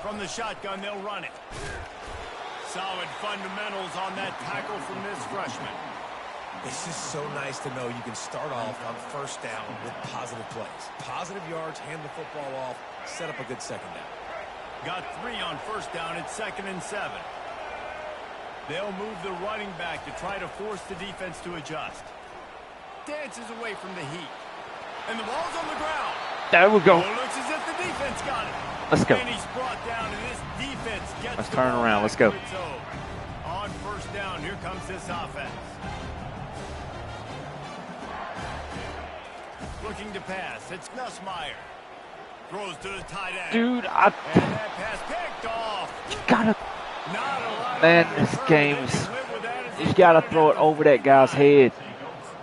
Speaker 1: From the shotgun, they'll run it. Solid fundamentals on that tackle from this freshman.
Speaker 5: It's just so nice to know you can start off on first down with positive plays. Positive yards, hand the football off, set up a good second down.
Speaker 1: Got 3 on first down. It's 2nd and 7. They'll move the running back to try to force the defense to adjust. Dances away from the heat. And the ball's on the ground.
Speaker 4: There we go.
Speaker 1: Oh, it looks as if the defense got it.
Speaker 4: Let's go.
Speaker 1: And he's brought down, and this defense gets
Speaker 4: Let's
Speaker 1: the
Speaker 4: turn
Speaker 1: ball
Speaker 4: around.
Speaker 1: back
Speaker 4: Let's go.
Speaker 1: to its own. On first down, here comes this offense. Looking to pass. It's Nussmeier. Throws to the tight end.
Speaker 4: Dude,
Speaker 1: And that pass picked off.
Speaker 4: gotta,
Speaker 1: Not a lot
Speaker 4: man,
Speaker 1: of
Speaker 4: this
Speaker 1: return.
Speaker 4: game's,
Speaker 1: They can live with that as
Speaker 4: you
Speaker 1: they
Speaker 4: gotta
Speaker 1: get
Speaker 4: throw it
Speaker 1: another
Speaker 4: over that guy's head.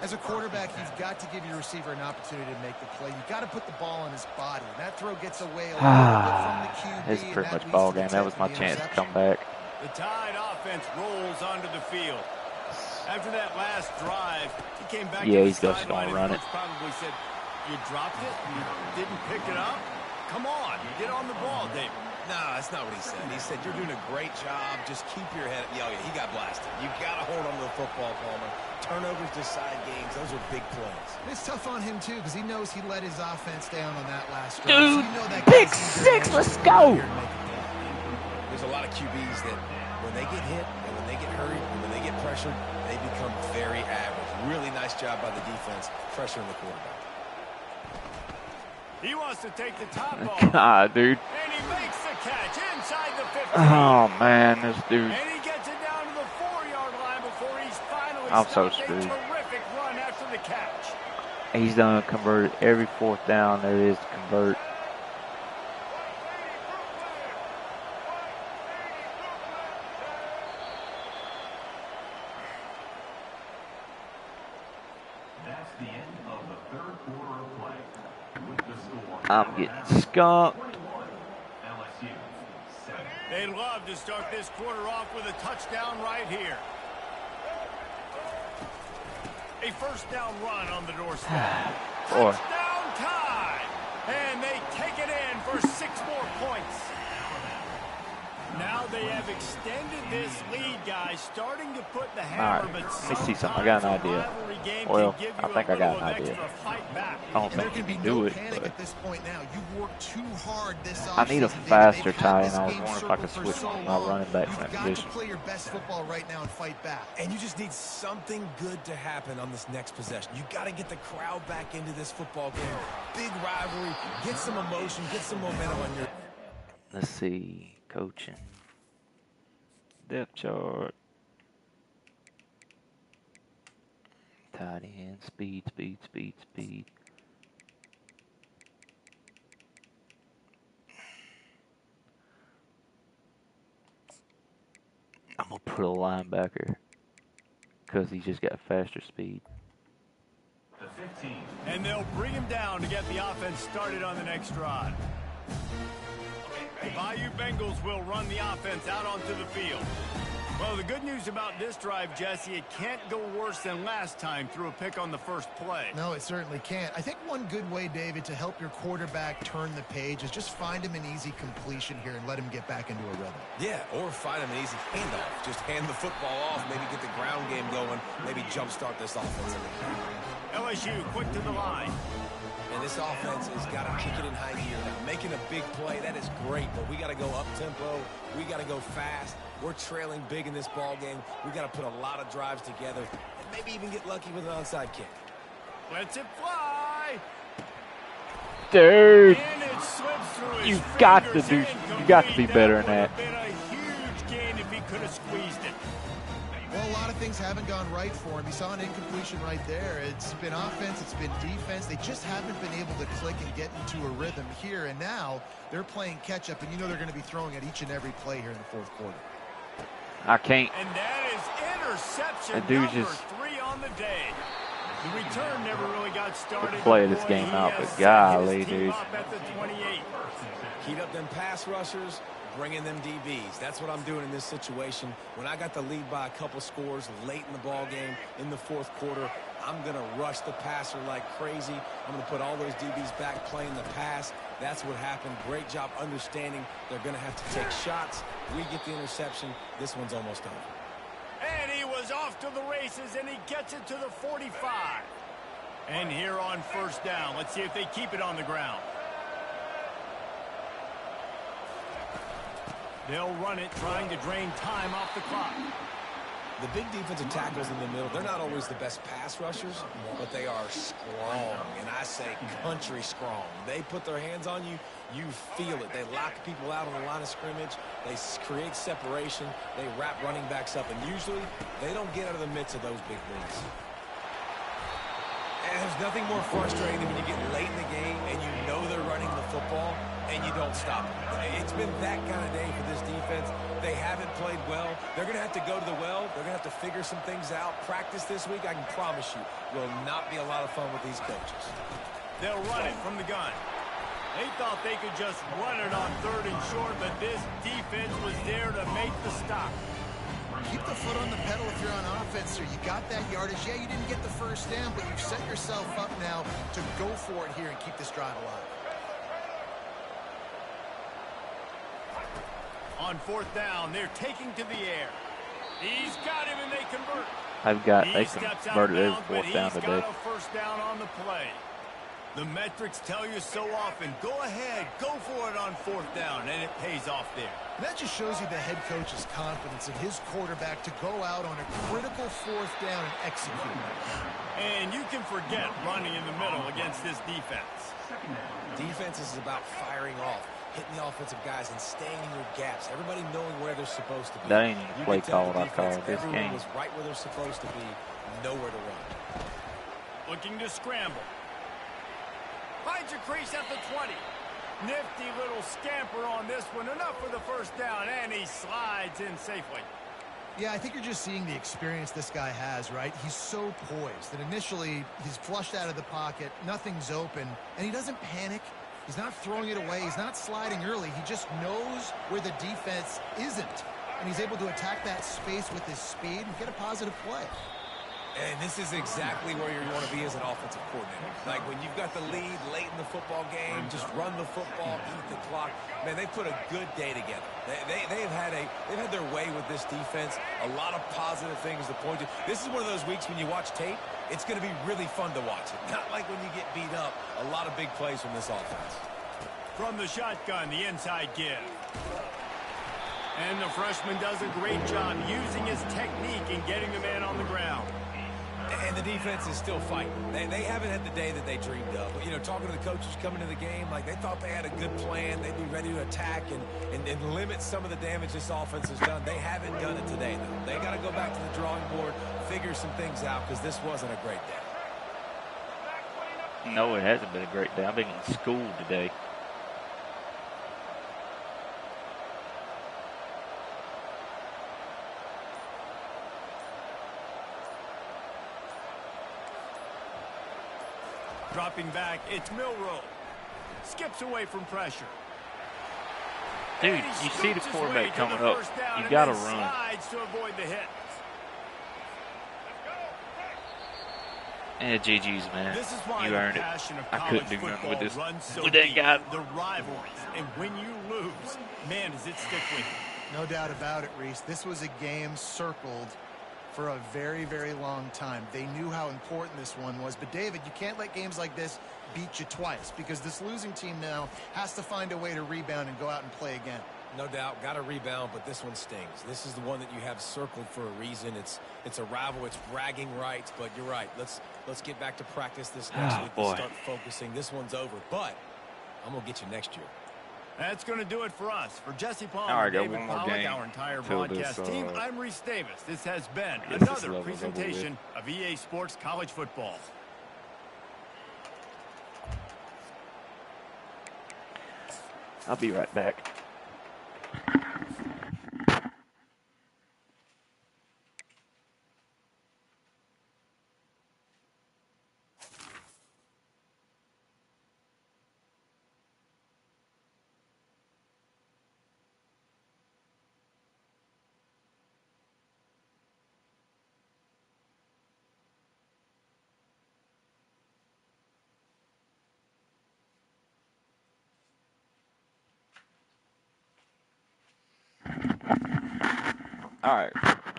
Speaker 2: As a quarterback, you've got to give your receiver an opportunity to make the play. You've got to put the ball on his body. That throw gets away a little bit from the QB.
Speaker 4: It's
Speaker 2: and
Speaker 4: pretty
Speaker 2: that
Speaker 4: much
Speaker 2: leads
Speaker 4: ball
Speaker 2: to the
Speaker 4: game. That was
Speaker 2: tip
Speaker 4: my
Speaker 2: of the
Speaker 4: chance to
Speaker 2: interception.
Speaker 4: come back.
Speaker 1: The Tide offense rolls onto the field. After that last drive, he came back
Speaker 4: Yeah,
Speaker 1: to
Speaker 4: he's
Speaker 1: the
Speaker 4: just
Speaker 1: sideline
Speaker 4: gonna run
Speaker 1: and
Speaker 4: it.
Speaker 1: coach probably said, you dropped it? You didn't pick it up? Come on, get on the ball, David.
Speaker 5: No, that's not what he said. He said, you're doing a great job. Just keep your head. Yeah, he got blasted. You got to hold on to the football, Palmer. Turnovers decide games. Those are big plays.
Speaker 2: It's tough on him, too, because he knows he let his offense down on that last drive.
Speaker 4: Dude,
Speaker 2: So you know that
Speaker 4: big
Speaker 2: guy's
Speaker 4: six,
Speaker 2: eager to
Speaker 4: let's
Speaker 2: actually
Speaker 4: go.
Speaker 2: get out here and make a play.
Speaker 5: There's a lot of QBs that when they get hit and when they get hurried and when they get pressured, they become very average. Really nice job by the defense, pressuring the quarterback.
Speaker 1: He wants to take the top off.
Speaker 4: God, dude.
Speaker 1: And he makes the catch inside the 50.
Speaker 4: Oh, man, this dude.
Speaker 1: And he gets it down to the 4-yard line before he's finally
Speaker 4: I'm so
Speaker 1: stopped.
Speaker 4: screwed.
Speaker 1: A terrific run after the catch.
Speaker 4: He's done converted every 4th down there is to convert.
Speaker 6: That's the end of the third quarter of play.
Speaker 4: I'm getting skunked.
Speaker 6: LSU 7.
Speaker 1: They'd love to start this quarter off with a touchdown right here. A first down run on the doorstep.
Speaker 4: Boy.
Speaker 1: Touchdown time! And they take it in for 6 more points. Now they have extended this lead, guys, starting to put the hammer.
Speaker 4: All right,
Speaker 1: But
Speaker 4: let me see something. I got an idea. Well, I think I got an idea. I don't
Speaker 2: There
Speaker 4: think you
Speaker 2: can be
Speaker 4: can
Speaker 2: no
Speaker 4: do it,
Speaker 2: panic
Speaker 4: but
Speaker 2: at this point now. You've worked too hard this
Speaker 4: I need a
Speaker 2: offseason, David.
Speaker 4: faster
Speaker 2: They've had
Speaker 4: tie,
Speaker 2: this
Speaker 4: and I was
Speaker 2: game
Speaker 4: wondering if I could
Speaker 2: circled for
Speaker 4: switch
Speaker 2: so
Speaker 4: one of my
Speaker 2: long.
Speaker 4: running backs in
Speaker 2: You've
Speaker 4: that
Speaker 2: got to
Speaker 4: position.
Speaker 2: play your best football right now and fight back.
Speaker 5: And you just need something good to happen on this next possession. You got to get the crowd back into this football game. Big rivalry. Get some emotion. Get some momentum on your...
Speaker 4: Let's see. Coaching. Depth chart. Tight end. Speed, speed, speed, speed. I'm going to put a linebacker because he's just got faster speed.
Speaker 6: The 15.
Speaker 1: And they'll bring him down to get the offense started on the next drive. The Bayou Bengals will run the offense out onto the field. Well, the good news about this drive, Jesse, it can't go worse than last time through a pick on the first play.
Speaker 2: No, it certainly can't. I think one good way, David, to help your quarterback turn the page is just find him an easy completion here and let him get back into a rhythm.
Speaker 5: Yeah, or find him an easy handoff. Just hand the football off, maybe get the ground game going, maybe jumpstart this offense.
Speaker 1: LSU quick to the line.
Speaker 5: And this offense has got to kick it in high gear now. Making a big play, that is great, but we got to go up-tempo. We got to go fast. We're trailing big in this ball game. We got to put a lot of drives together and maybe even get lucky with an onside kick.
Speaker 1: Lets it fly.
Speaker 4: Dude,
Speaker 1: And it slips through his
Speaker 4: you got to
Speaker 1: fingers.
Speaker 4: you got to be
Speaker 1: Incomplete.
Speaker 4: better than that.
Speaker 1: Would have been a huge gain if he could have squeezed it.
Speaker 2: Well, a lot of things haven't gone right for him. You saw an incompletion right there. It's been offense, it's been defense. They just haven't been able to click and get into a rhythm here. And now they're playing catch-up, and you know they're going to be throwing at each and every play here in the fourth quarter.
Speaker 4: I can't.
Speaker 1: And that is interception
Speaker 4: That dude's
Speaker 1: number
Speaker 4: just
Speaker 1: 3 on the day. The return never really got started.
Speaker 4: play
Speaker 1: but
Speaker 4: this
Speaker 1: boy,
Speaker 4: game
Speaker 1: he
Speaker 4: out,
Speaker 1: has
Speaker 4: but
Speaker 1: set
Speaker 4: golly,
Speaker 1: his team
Speaker 4: dude.
Speaker 1: up at the 28.
Speaker 5: Heat up them pass rushers, bring in them DBs. That's what I'm doing in this situation. When I got the lead by a couple scores late in the ball game, in the fourth quarter, I'm going to rush the passer like crazy. I'm going to put all those DBs back playing the pass. That's what happened. Great job understanding they're going to have to take shots. We get the interception. This one's almost over.
Speaker 1: And he was off to the races, and he gets it to the 45. And here on first down, let's see if they keep it on the ground. They'll run it, trying to drain time off the clock.
Speaker 5: The big defensive tackles in the middle, they're not always the best pass rushers, but they are strong, and I say country strong. They put their hands on you, you feel it. They lock people out on the line of scrimmage. They create separation. They wrap running backs up, and usually they don't get out of the midst of those big leads. And there's nothing more frustrating than when you get late in the game and you know they're running the football and you don't stop them. It's been that kind of day for this defense. They haven't played well. They're going to have to go to the well. They're going to have to figure some things out. Practice this week, I can promise you, will not be a lot of fun with these coaches.
Speaker 1: They'll run it from the gun. They thought they could just run it on 3rd and short, but this defense was there to make the stop.
Speaker 2: Keep the foot on the pedal if you're on offense here. You got that yardage. Yeah, you didn't get the first down, but you've set yourself up now to go for it here and keep this drive alive.
Speaker 1: On 4th down, they're taking to the air. He's got him, and they convert.
Speaker 4: They
Speaker 1: He steps out
Speaker 4: converted
Speaker 1: of
Speaker 4: every
Speaker 1: bounds, but
Speaker 4: 4th down
Speaker 1: he's
Speaker 4: today.
Speaker 1: got a first down on the play. The metrics tell you so often, go ahead, go for it on 4th down, and it pays off there.
Speaker 2: And that just shows you the head coach's confidence in his quarterback to go out on a critical 4th down and execute.
Speaker 1: And you can forget running in the middle against this defense.
Speaker 5: Defense is about firing off, hitting the offensive guys, and staying in your gaps. Everybody knowing where they're supposed to be.
Speaker 4: That ain't
Speaker 5: You
Speaker 4: play
Speaker 5: can tell the
Speaker 4: call I
Speaker 5: defense
Speaker 4: called this
Speaker 5: everyone
Speaker 4: game.
Speaker 5: was right where they're supposed to be, nowhere to run.
Speaker 1: Looking to scramble. Finds a crease at the 20. Nifty little scamper on this one. Enough for the first down, and he slides in safely.
Speaker 2: Yeah, I think you're just seeing the experience this guy has, right? He's so poised that initially he's flushed out of the pocket, nothing's open, and he doesn't panic. He's not throwing it away. He's not sliding early. He just knows where the defense isn't. And he's able to attack that space with his speed and get a positive play.
Speaker 5: And this is exactly where you want to be as an offensive coordinator. Like when you've got the lead late in the football game, just run the football, eat the clock. Man, they put a good day together. They've had their way with this defense. A lot of positive things to point to. This is one of those weeks when you watch tape, it's going to be really fun to watch it. Not like when you get beat up. A lot of big plays from this offense.
Speaker 1: From the shotgun, the inside give. And the freshman does a great job using his technique and getting the man on the ground.
Speaker 5: And the defense is still fighting. They haven't had the day that they dreamed of. But, you know, talking to the coaches coming to the game, like they thought they had a good plan. They'd be ready to attack and limit some of the damage this offense has done. They haven't done it today, though. They got to go back to the drawing board, figure some things out, because this wasn't a great day.
Speaker 4: No, it hasn't been a great day. I've been in school today.
Speaker 1: Dropping back, it's Milroe. Skips away from pressure.
Speaker 4: Dude, you see the quarterback coming up. You got to run.
Speaker 1: Slides to avoid the hit.
Speaker 4: And GG's, man.
Speaker 1: This is why
Speaker 4: You earned it.
Speaker 1: passion of
Speaker 4: I couldn't
Speaker 1: college
Speaker 4: do nothing with
Speaker 1: football
Speaker 4: this.
Speaker 1: runs so
Speaker 4: With that
Speaker 1: deep.
Speaker 4: guy.
Speaker 1: The rivalries, and when you lose, man, does it stick with you.
Speaker 2: No doubt about it, Reese. This was a game circled for a very, very long time. They knew how important this one was. But, David, you can't let games like this beat you twice because this losing team now has to find a way to rebound and go out and play again.
Speaker 5: No doubt, got to rebound, but this one stings. This is the one that you have circled for a reason. It's a rival. It's bragging rights, but you're right. Let's get back to practice this next week and start focusing. This one's over, but I'm going to get you next year.
Speaker 1: That's going to do it for us. For Jesse Palmer,
Speaker 4: All right, got
Speaker 1: David
Speaker 4: one more
Speaker 1: Pollack,
Speaker 4: game
Speaker 1: our entire
Speaker 4: till
Speaker 1: broadcast
Speaker 4: this,
Speaker 1: team, I'm Reese Davis. This has been
Speaker 4: this
Speaker 1: another
Speaker 4: level's
Speaker 1: presentation of EA Sports College Football.
Speaker 4: I'll be right back.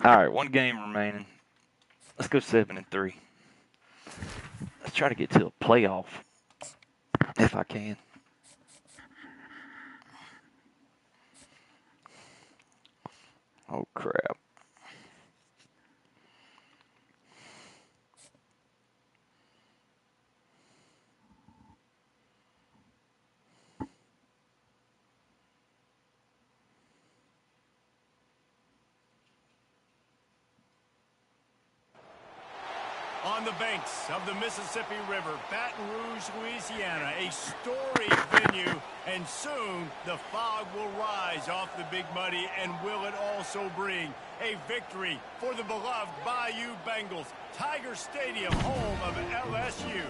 Speaker 4: All right. One game remaining. Let's go 7-3. Let's try to get to a playoff, if I can. Oh crap!
Speaker 1: On the banks of the Mississippi River, Baton Rouge, Louisiana, a storied venue, and soon the fog will rise off the Big Muddy, and will it also bring a victory for the beloved Bayou Bengals, Tiger Stadium, home of LSU.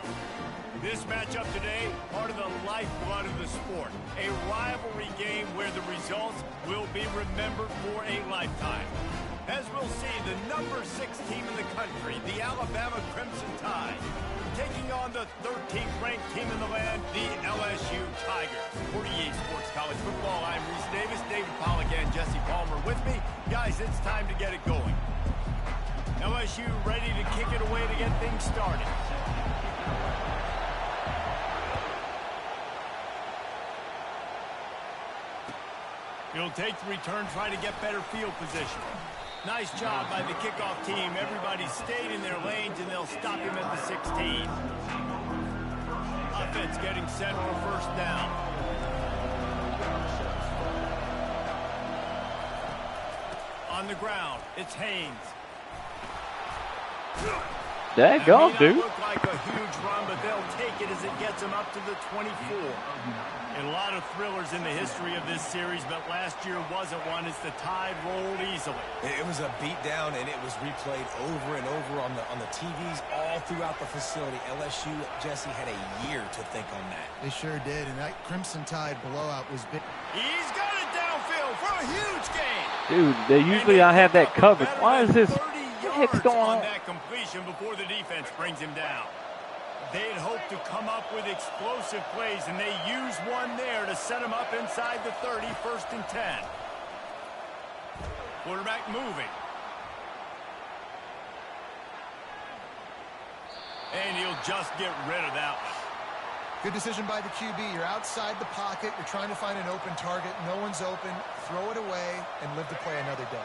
Speaker 1: This matchup today, part of the lifeblood of the sport, a rivalry game where the results will be remembered for a lifetime. As we'll see, the number 6 team in the country, the Alabama Crimson Tide, taking on the 13th ranked team in the land, the LSU Tigers. For EA Sports College Football, I'm Reese Davis, David Pollack and Jesse Palmer with me. Guys, it's time to get it going. LSU ready to kick it away to get things started. He'll take the return, try to get better field position. Nice job by the kickoff team. Everybody stayed in their lanes, and they'll stop him at the 16. Offense getting set for first down. On the ground, it's Haynes.
Speaker 4: Daggone, dude.
Speaker 1: Look like a huge run, but they'll take it as it gets him up to the 24. And a lot of thrillers in the history of this series, but last year wasn't one as the tide rolled easily.
Speaker 5: It was a beatdown, and it was replayed over and over on the TVs all throughout the facility. LSU, Jesse, had a year to think on that.
Speaker 2: They sure did, and that Crimson Tide blowout was big.
Speaker 1: He's got it downfield for a huge gain.
Speaker 4: Dude, usually I have that covered. Why is this? What the heck's going on?
Speaker 1: That completion before the defense brings him down. They had hoped to come up with explosive plays, and they used one there to set him up inside the 30, 1st and 10. Quarterback moving. And he'll just get rid of that one.
Speaker 2: Good decision by the QB. You're outside the pocket. You're trying to find an open target. No one's open. Throw it away and live to play another day.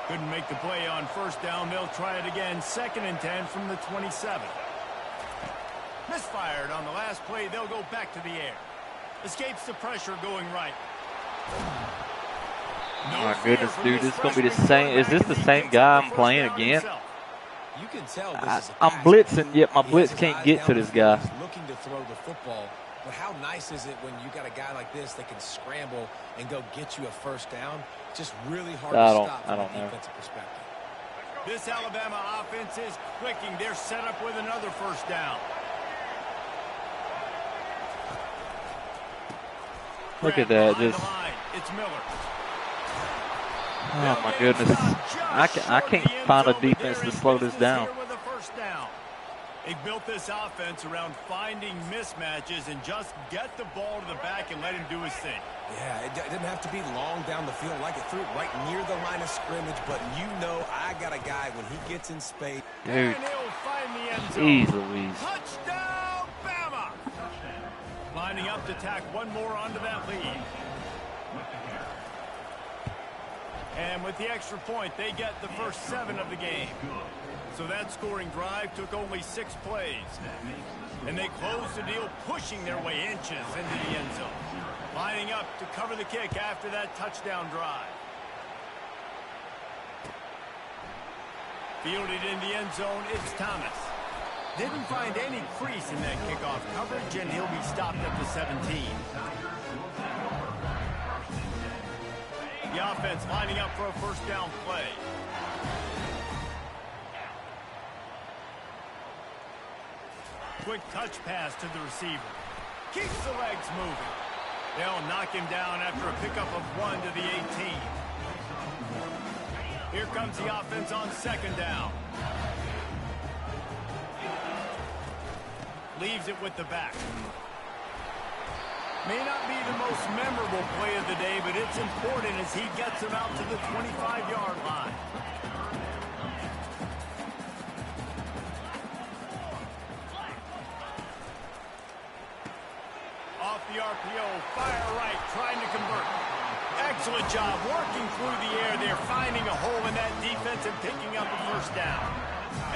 Speaker 1: Couldn't make the play on 1st down. They'll try it again. 2nd and 10 from the 27. Misfired on the last play. They'll go back to the air. Escapes the pressure going right.
Speaker 4: Oh my goodness, dude, this is going to be the same. Is this the same guy I'm playing again?
Speaker 5: You can tell this is
Speaker 4: I'm blitzing, yet my blitz can't get to this guy.
Speaker 5: He's looking to throw the football, but how nice is it when you got a guy like this that can scramble and go get you a 1st down? Just really hard to stop from a defensive perspective.
Speaker 1: This Alabama offense is clicking. They're set up with another 1st down.
Speaker 4: Look at that, just.
Speaker 1: It's Miller.
Speaker 4: Oh my goodness, I can't find a defense to slow this down.
Speaker 1: They built this offense around finding mismatches and just get the ball to the back and let him do his thing.
Speaker 5: Yeah, it didn't have to be long down the field. Like it threw it right near the line of scrimmage, but you know I got a guy when he gets in space.
Speaker 4: Dude,
Speaker 1: jeez
Speaker 4: Louise.
Speaker 1: Touchdown, Bama! Lining up to tack one more onto that lead. And with the extra point, they get the first 7 of the game. So that scoring drive took only 6 plays. And they closed the deal, pushing their way inches into the end zone. Lining up to cover the kick after that touchdown drive. Fielded in the end zone, it's Thomas. Didn't find any crease in that kickoff coverage, and he'll be stopped at the 17. The offense lining up for a 1st down play. Quick touch pass to the receiver. Keeps the legs moving. They'll knock him down after a pickup of 1 to the 18. Here comes the offense on 2nd down. Leaves it with the back. May not be the most memorable play of the day, but it's important as he gets him out to the 25-yard line. Off the RPO, fire right, trying to convert. Excellent job working through the air. They're finding a hole in that defense and picking up a 1st down.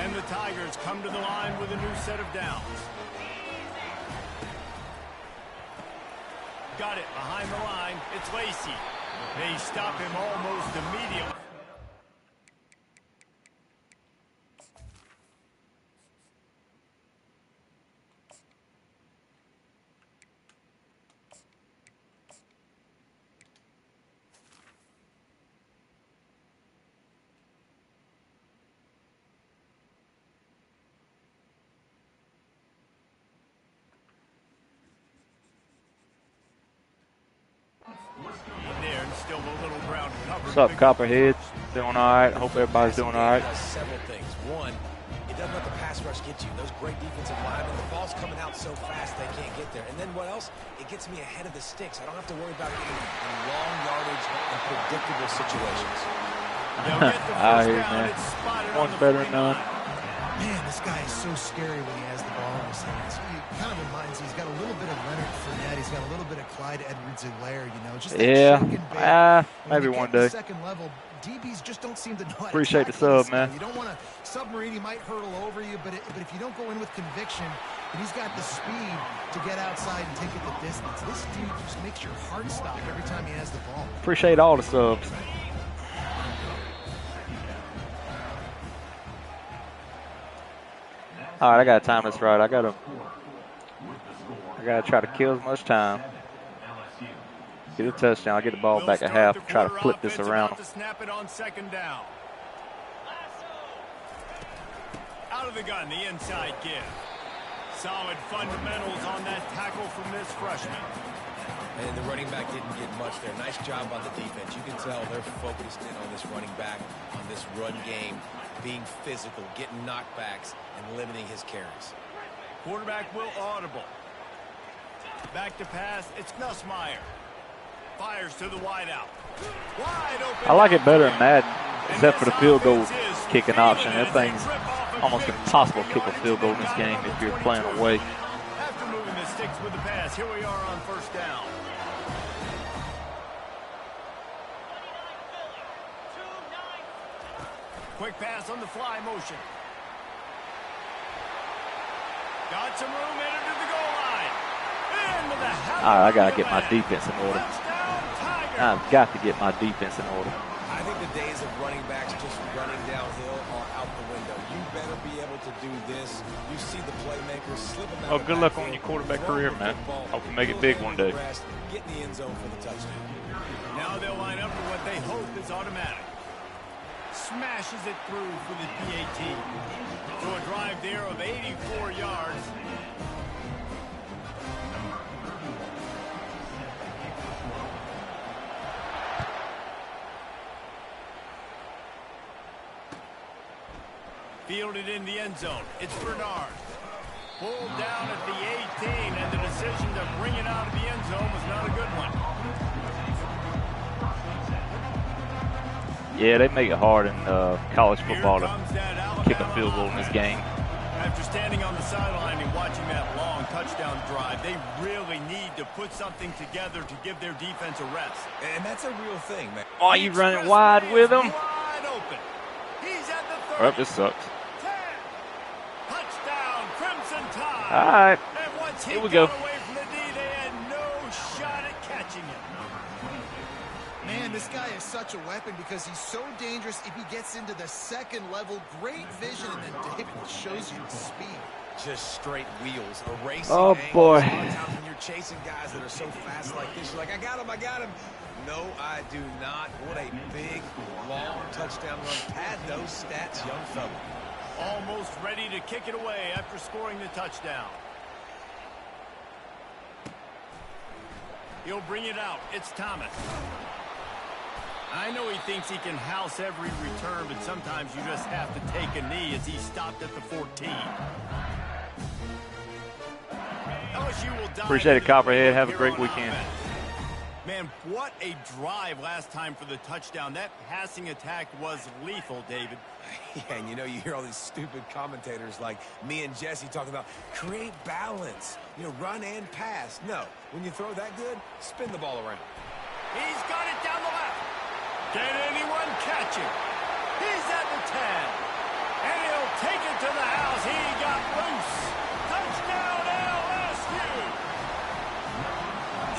Speaker 1: And the Tigers come to the line with a new set of downs. Got it behind the line. It's Lacey. They stop him almost immediately.
Speaker 4: What's up, Copperhead? Doing all right. Hope everybody's doing all right.
Speaker 5: Several things. One, it doesn't let the pass rush get you. Those great defensive linemen, the ball's coming out so fast they can't get there. And then what else? It gets me ahead of the sticks. I don't have to worry about getting in long yardage and predictable situations.
Speaker 4: I hear you, man. One's better than none.
Speaker 2: Man, this guy is so scary when he has the ball in his hands. He kind of reminds me, he's got a little bit of Leonard Fournette. He's got a little bit of Clyde Edwards-Helaire, you know. Just
Speaker 4: maybe one day.
Speaker 2: Second level, DBs just don't seem to know how to
Speaker 4: appreciate the sub, man.
Speaker 2: You don't want to submarine. He might hurdle over you, but if you don't go in with conviction, and he's got the speed to get outside and take it the distance. This dude just makes your heart stop every time he has the ball.
Speaker 4: Appreciate all the subs. All right, I got to time this right. I got to try to kill as much time. Get a touchdown. I'll get the ball back at half. Try to flip this around.
Speaker 1: To snap it on second down. Out of the gun, the inside give. Solid fundamentals on that tackle from this freshman.
Speaker 5: And the running back didn't get much there. Nice job on the defense. You can tell they're focused in on this running back, on this run game, being physical, getting knockbacks, and limiting his carries.
Speaker 1: Quarterback will audible. Back to pass. It's Nussmeier. Fires to the wideout. Wide open.
Speaker 4: I like it better in Madden, except for the field goal kicking option. That thing's almost impossible to kick a field goal in this game if you're playing away.
Speaker 1: After moving the sticks with the pass, here we are on first down. Quick pass on the fly motion. Got some room, entered to the goal line. Into the house.
Speaker 4: All right, I got to get my defense in order. I've got to get my defense in order.
Speaker 5: I think the days of running backs just running downhill are out the window. You better be able to do this. You see the playmakers slipping out.
Speaker 4: Oh, good luck on your quarterback career, man. Hope you make it big one day.
Speaker 5: Get in the end zone for the touchdown.
Speaker 1: Now they'll line up for what they hope is automatic. Smashes it through for the PAT. So a drive there of 84 yards. Fielded in the end zone. It's Bernard. Pulled down at the 18, and the decision to bring it out of the end zone was not a good one.
Speaker 4: Yeah, they make it hard in college football to kick a field goal in this game.
Speaker 1: After standing on the sideline and watching that long touchdown drive, they really need to put something together to give their defense a rest.
Speaker 5: And that's a real thing, man.
Speaker 4: Oh, you running wide with him?
Speaker 1: Wide open. He's at the 30.
Speaker 4: Oh, this sucks.
Speaker 1: 10. Touchdown, Crimson Tide.
Speaker 4: All right,
Speaker 1: And once he
Speaker 4: here we go.
Speaker 1: got away from the D, they had no shot at catching him.
Speaker 2: Man, this guy is such a weapon because he's so dangerous if he gets into the second level. Great vision, and then David shows you the speed.
Speaker 5: Just straight wheels, a racing
Speaker 4: Oh,
Speaker 5: angle.
Speaker 4: boy.
Speaker 5: A lot of times when you're chasing guys that are so fast like this, you're like, I got him. No, I do not. What a big, long touchdown run. Pad those stats, young fella.
Speaker 1: Almost ready to kick it away after scoring the touchdown. He'll bring it out. It's Thomas. I know he thinks he can house every return, but sometimes you just have to take a knee as he stopped at the 14. LSU will dive
Speaker 4: Appreciate it,
Speaker 1: into
Speaker 4: Copperhead.
Speaker 1: the
Speaker 4: Have a
Speaker 1: here
Speaker 4: great
Speaker 1: on
Speaker 4: weekend.
Speaker 1: offense. Man, what a drive last time for the touchdown. That passing attack was lethal, David.
Speaker 5: Yeah, and you hear all these stupid commentators like me and Jesse talking about create balance, run and pass. No, when you throw that good, spin the ball around.
Speaker 1: He's got it down the left. Can anyone catch him? He's at the 10. And he'll take it to the house. He got loose. Touchdown, LSU.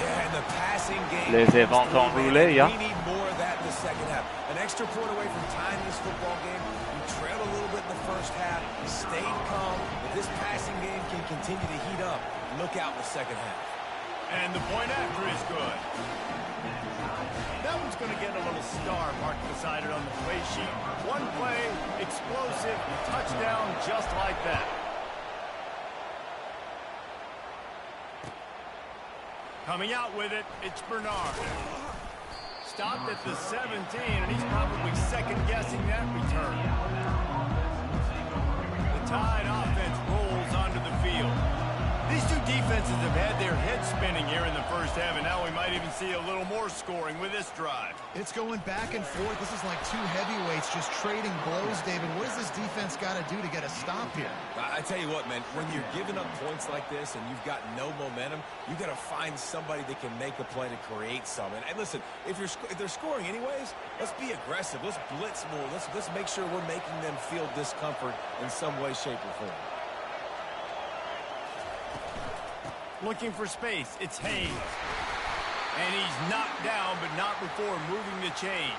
Speaker 5: Yeah, and the passing game.
Speaker 4: Les Avantons roulés, yeah.
Speaker 5: We need more of that in the second half. An extra point away from tying this football game. You trailed a little bit in the first half. You stayed calm. If this passing game can continue to heat up, look out in the second half.
Speaker 1: And the point after is good. That one's going to get a little star marked beside it on the play sheet. One play, explosive, touchdown just like that. Coming out with it, it's Bernard. Stopped at the 17, and he's probably second-guessing that return. The Tide offense rolls onto the field. These two defenses have had their heads spinning here in the first half, and now we might even see a little more scoring with this drive.
Speaker 2: It's going back and forth. This is like two heavyweights just trading blows, David. What does this defense got to do to get a stop here?
Speaker 5: I tell you what, man, when you're giving up points like this and you've got no momentum, you got to find somebody that can make a play to create something. And listen, if they're scoring anyways, let's be aggressive. Let's blitz more. Let's make sure we're making them feel discomfort in some way, shape, or form.
Speaker 1: Looking for space, it's Hayes. And he's knocked down, but not before moving the chains.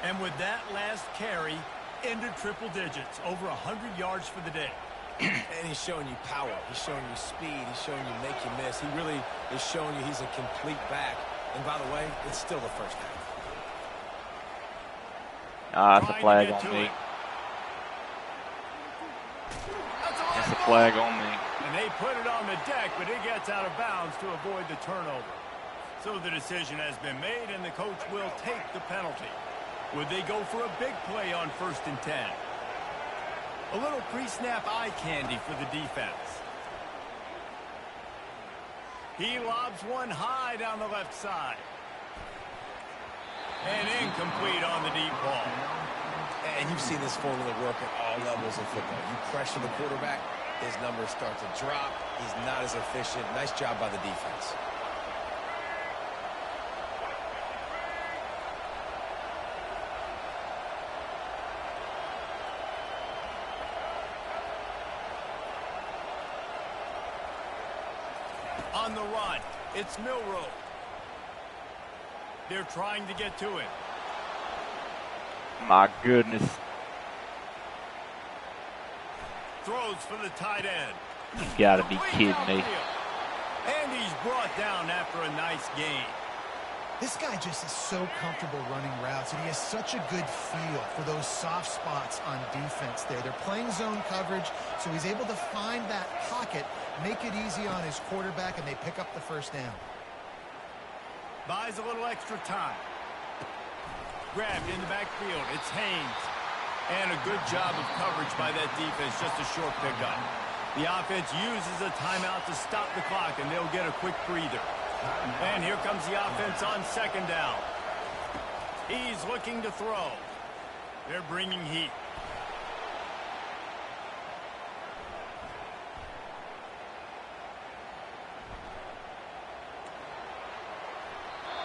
Speaker 1: And with that last carry, into triple digits, over 100 yards for the day.
Speaker 5: And he's showing you power. He's showing you speed. He's showing you make you miss. He really is showing you he's a complete back. And by the way, it's still the first half.
Speaker 4: That's a flag on me. That's a flag on me.
Speaker 1: And they put it on the deck, but it gets out of bounds to avoid the turnover. So the decision has been made, and the coach will take the penalty. Would they go for a big play on 1st and 10? A little pre-snap eye candy for the defense. He lobs one high down the left side. And incomplete on the deep ball.
Speaker 5: And you've seen this formula work at all levels of football. You pressure the quarterback, his numbers start to drop. He's not as efficient. Nice job by the defense.
Speaker 1: On the run, it's Milroe. They're trying to get to him.
Speaker 4: My goodness.
Speaker 1: Throws for the tight end.
Speaker 4: You gotta be kidding me.
Speaker 1: And he's brought down after a nice gain.
Speaker 2: This guy just is so comfortable running routes, and he has such a good feel for those soft spots on defense there. They're playing zone coverage, so he's able to find that pocket, make it easy on his quarterback, and they pick up the first down.
Speaker 1: Buys a little extra time. Grabbed in the backfield. It's Haynes. And a good job of coverage by that defense, just a short pickup. The offense uses a timeout to stop the clock, and they'll get a quick breather. And here comes the offense on 2nd down. He's looking to throw. They're bringing heat.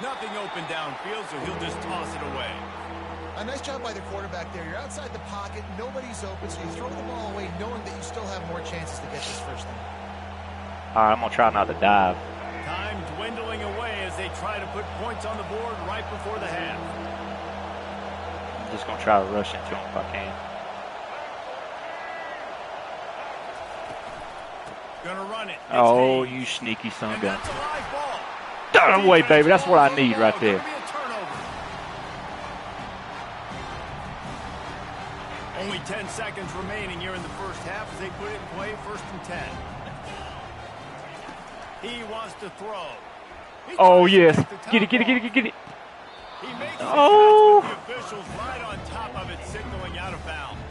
Speaker 1: Nothing open downfield, so he'll just toss it away.
Speaker 2: A nice job by the quarterback there. You're outside the pocket, nobody's open, so you throw the ball away knowing that you still have more chances to get this first down.
Speaker 4: All right, I'm going to try not to dive.
Speaker 1: Time dwindling away as they try to put points on the board right before the half.
Speaker 4: I'm just going to try to rush into him if I can.
Speaker 1: Gonna run it.
Speaker 4: Oh, you sneaky son of a gun.
Speaker 1: That's a live ball.
Speaker 4: Done away, baby. That's what I need right there.
Speaker 1: Only 10 seconds remaining here in the first half as they put it in play, 1st and 10. He wants to throw.
Speaker 4: Oh, yes. Get it.
Speaker 1: He makes
Speaker 4: oh.
Speaker 1: the officials right on top of it, signaling out of bounds.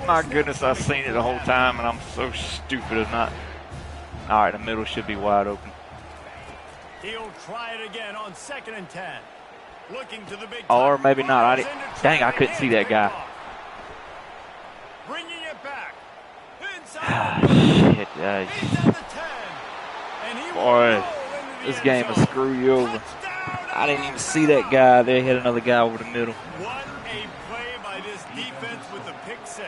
Speaker 4: My goodness, I've seen it the whole time, and I'm so stupid as not. All right, the middle should be wide open.
Speaker 1: He'll try it again on 2nd and 10. Looking to the big
Speaker 4: or maybe not. Dang, I couldn't see that guy.
Speaker 1: Bringing it back.
Speaker 4: Shit,
Speaker 1: He's at the 10. And he
Speaker 4: boy, this game will screw you over. I didn't even see that guy. They hit another guy over the middle.
Speaker 1: What a play by this defense with the pick 6.